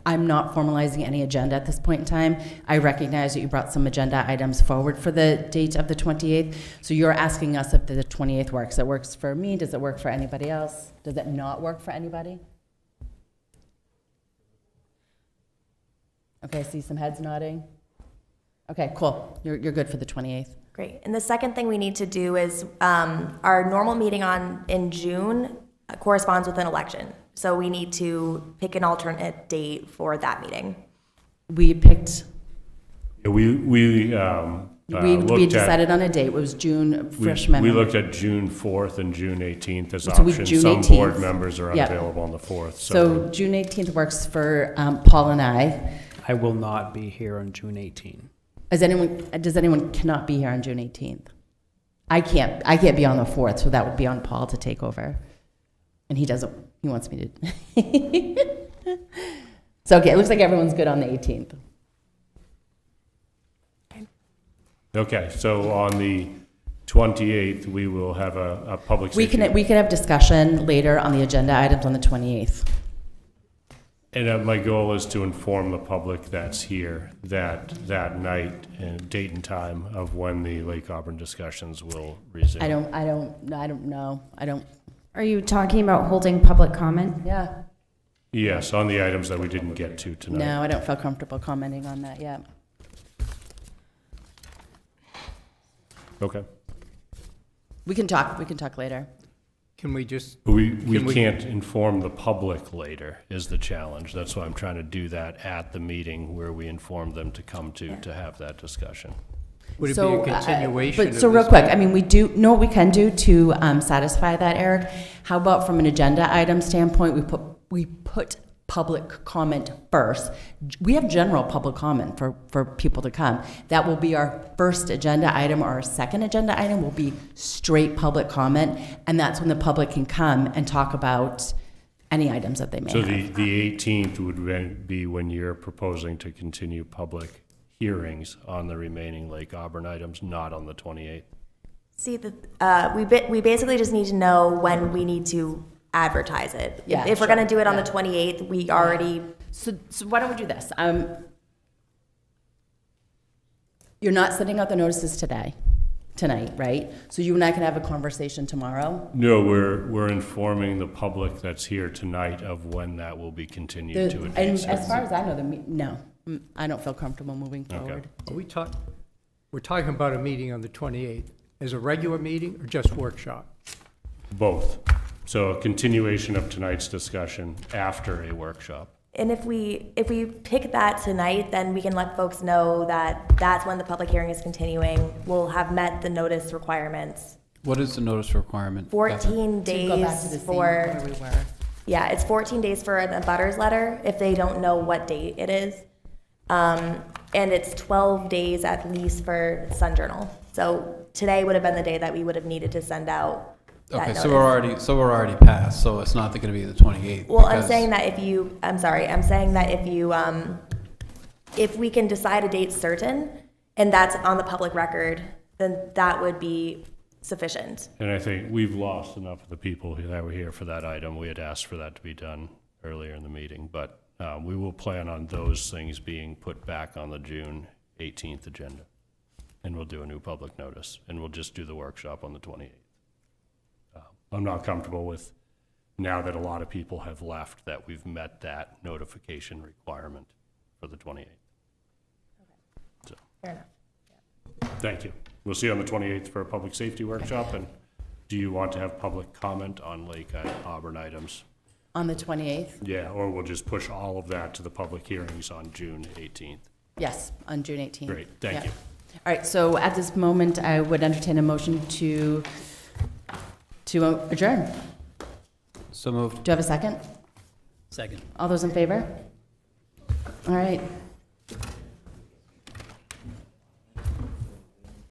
I'm not formalizing any agenda at this point in time. I recognize that you brought some agenda items forward for the date of the 28th. So you're asking us if the 28th works. It works for me. Does it work for anybody else? Does it not work for anybody? Okay, I see some heads nodding. Okay, cool. You're good for the 28th. great. And the second thing we need to do is, our normal meeting in June corresponds with an election. So we need to pick an alternate date for that meeting. We picked, Yeah, we looked decided on a date. It was June, We freshman. looked at June 4th and June 18th as So we- options. June Some 18th. board members are Yeah. unavailable on the 4th, So June 18th works for Paul and I. I will not be here on June 18. Does anyone cannot be here on June 18th? I can't be on the 4th, so that would be on Paul to take over. And he wants me to. So, okay, it looks like everyone's good on the 18th. Okay, so on the 28th, we will have a public We safety. can have discussion later on the agenda items on the 28th. And my goal is to inform the public that's here that night and date and time of when the Lake Auburn discussions will resume. I don't know. Are you talking about holding public comment? Yeah. Yes, on the items that we didn't get to tonight. No, I don't feel comfortable commenting on that yet. Okay. We can talk later. Can we just? We Can we- can't inform the public later is the challenge. That's why I'm trying to do that at the meeting where we inform them to come to have that discussion. Would it be So, a continuation of So real this quick, meeting? I mean, we do, know what we can do to satisfy that, Eric? How about from an agenda item standpoint, we put public comment first. We have general public comment for people to come. That will be our first agenda item, or our second agenda item will be straight public comment, and that's when the public can come and talk about any items that they may So have. the 18th would be when you're proposing to continue public hearings on the remaining Lake Auburn items, not on the 28th. See, we basically just need to know when we need to advertise it. Yeah, If we're sure. gonna do it on the Yeah. 28th, we already, So why don't we do this? You're not sending out the notices tonight, right? So you and I can have a conversation tomorrow? No, we're informing the public that's here tonight of when that will be continued to a date And as certain. far as I know, no, I don't feel comfortable moving Okay. forward. We're talking about a meeting on the 28th. As a regular meeting or just workshop? Both. So a continuation of tonight's discussion after a workshop. and if we pick that tonight, then we can let folks know that that's when the public hearing is continuing. We'll have met the notice requirements. What is the notice requirement? 14 To go back to the days same for, where we were. yeah, it's 14 days for an abutters letter if they don't know what date it is. And it's 12 days at least for Sun Journal. So today would have been the day that we would have needed to send out that Okay, notice. so we're already past, so it's not gonna be the 28th. Well, I'm because- saying that I'm saying that if we can decide a date certain, and that's on the public record, then that would be sufficient. And I think we've lost enough of the people that were here for that item. We had asked for that to be done earlier in the meeting, but we will plan on those things being put back on the June 18th agenda. And we'll do a new public notice, and we'll just do the workshop on the 28th. I'm not comfortable with, now that a lot of people have left, that we've met that notification requirement for the 28th. So, Fair enough. thank you. We'll see you on the 28th for a public safety workshop, and do you want to have public comment on Lake Auburn items? On the 28th? Yeah, or we'll just push all of that to the public hearings on June 18th. Yes, on June 18th. Great, thank Yeah. you. All right, so at this moment, I would entertain a motion to adjourn. So moved. Do you have a second? Second. All those in favor? All right,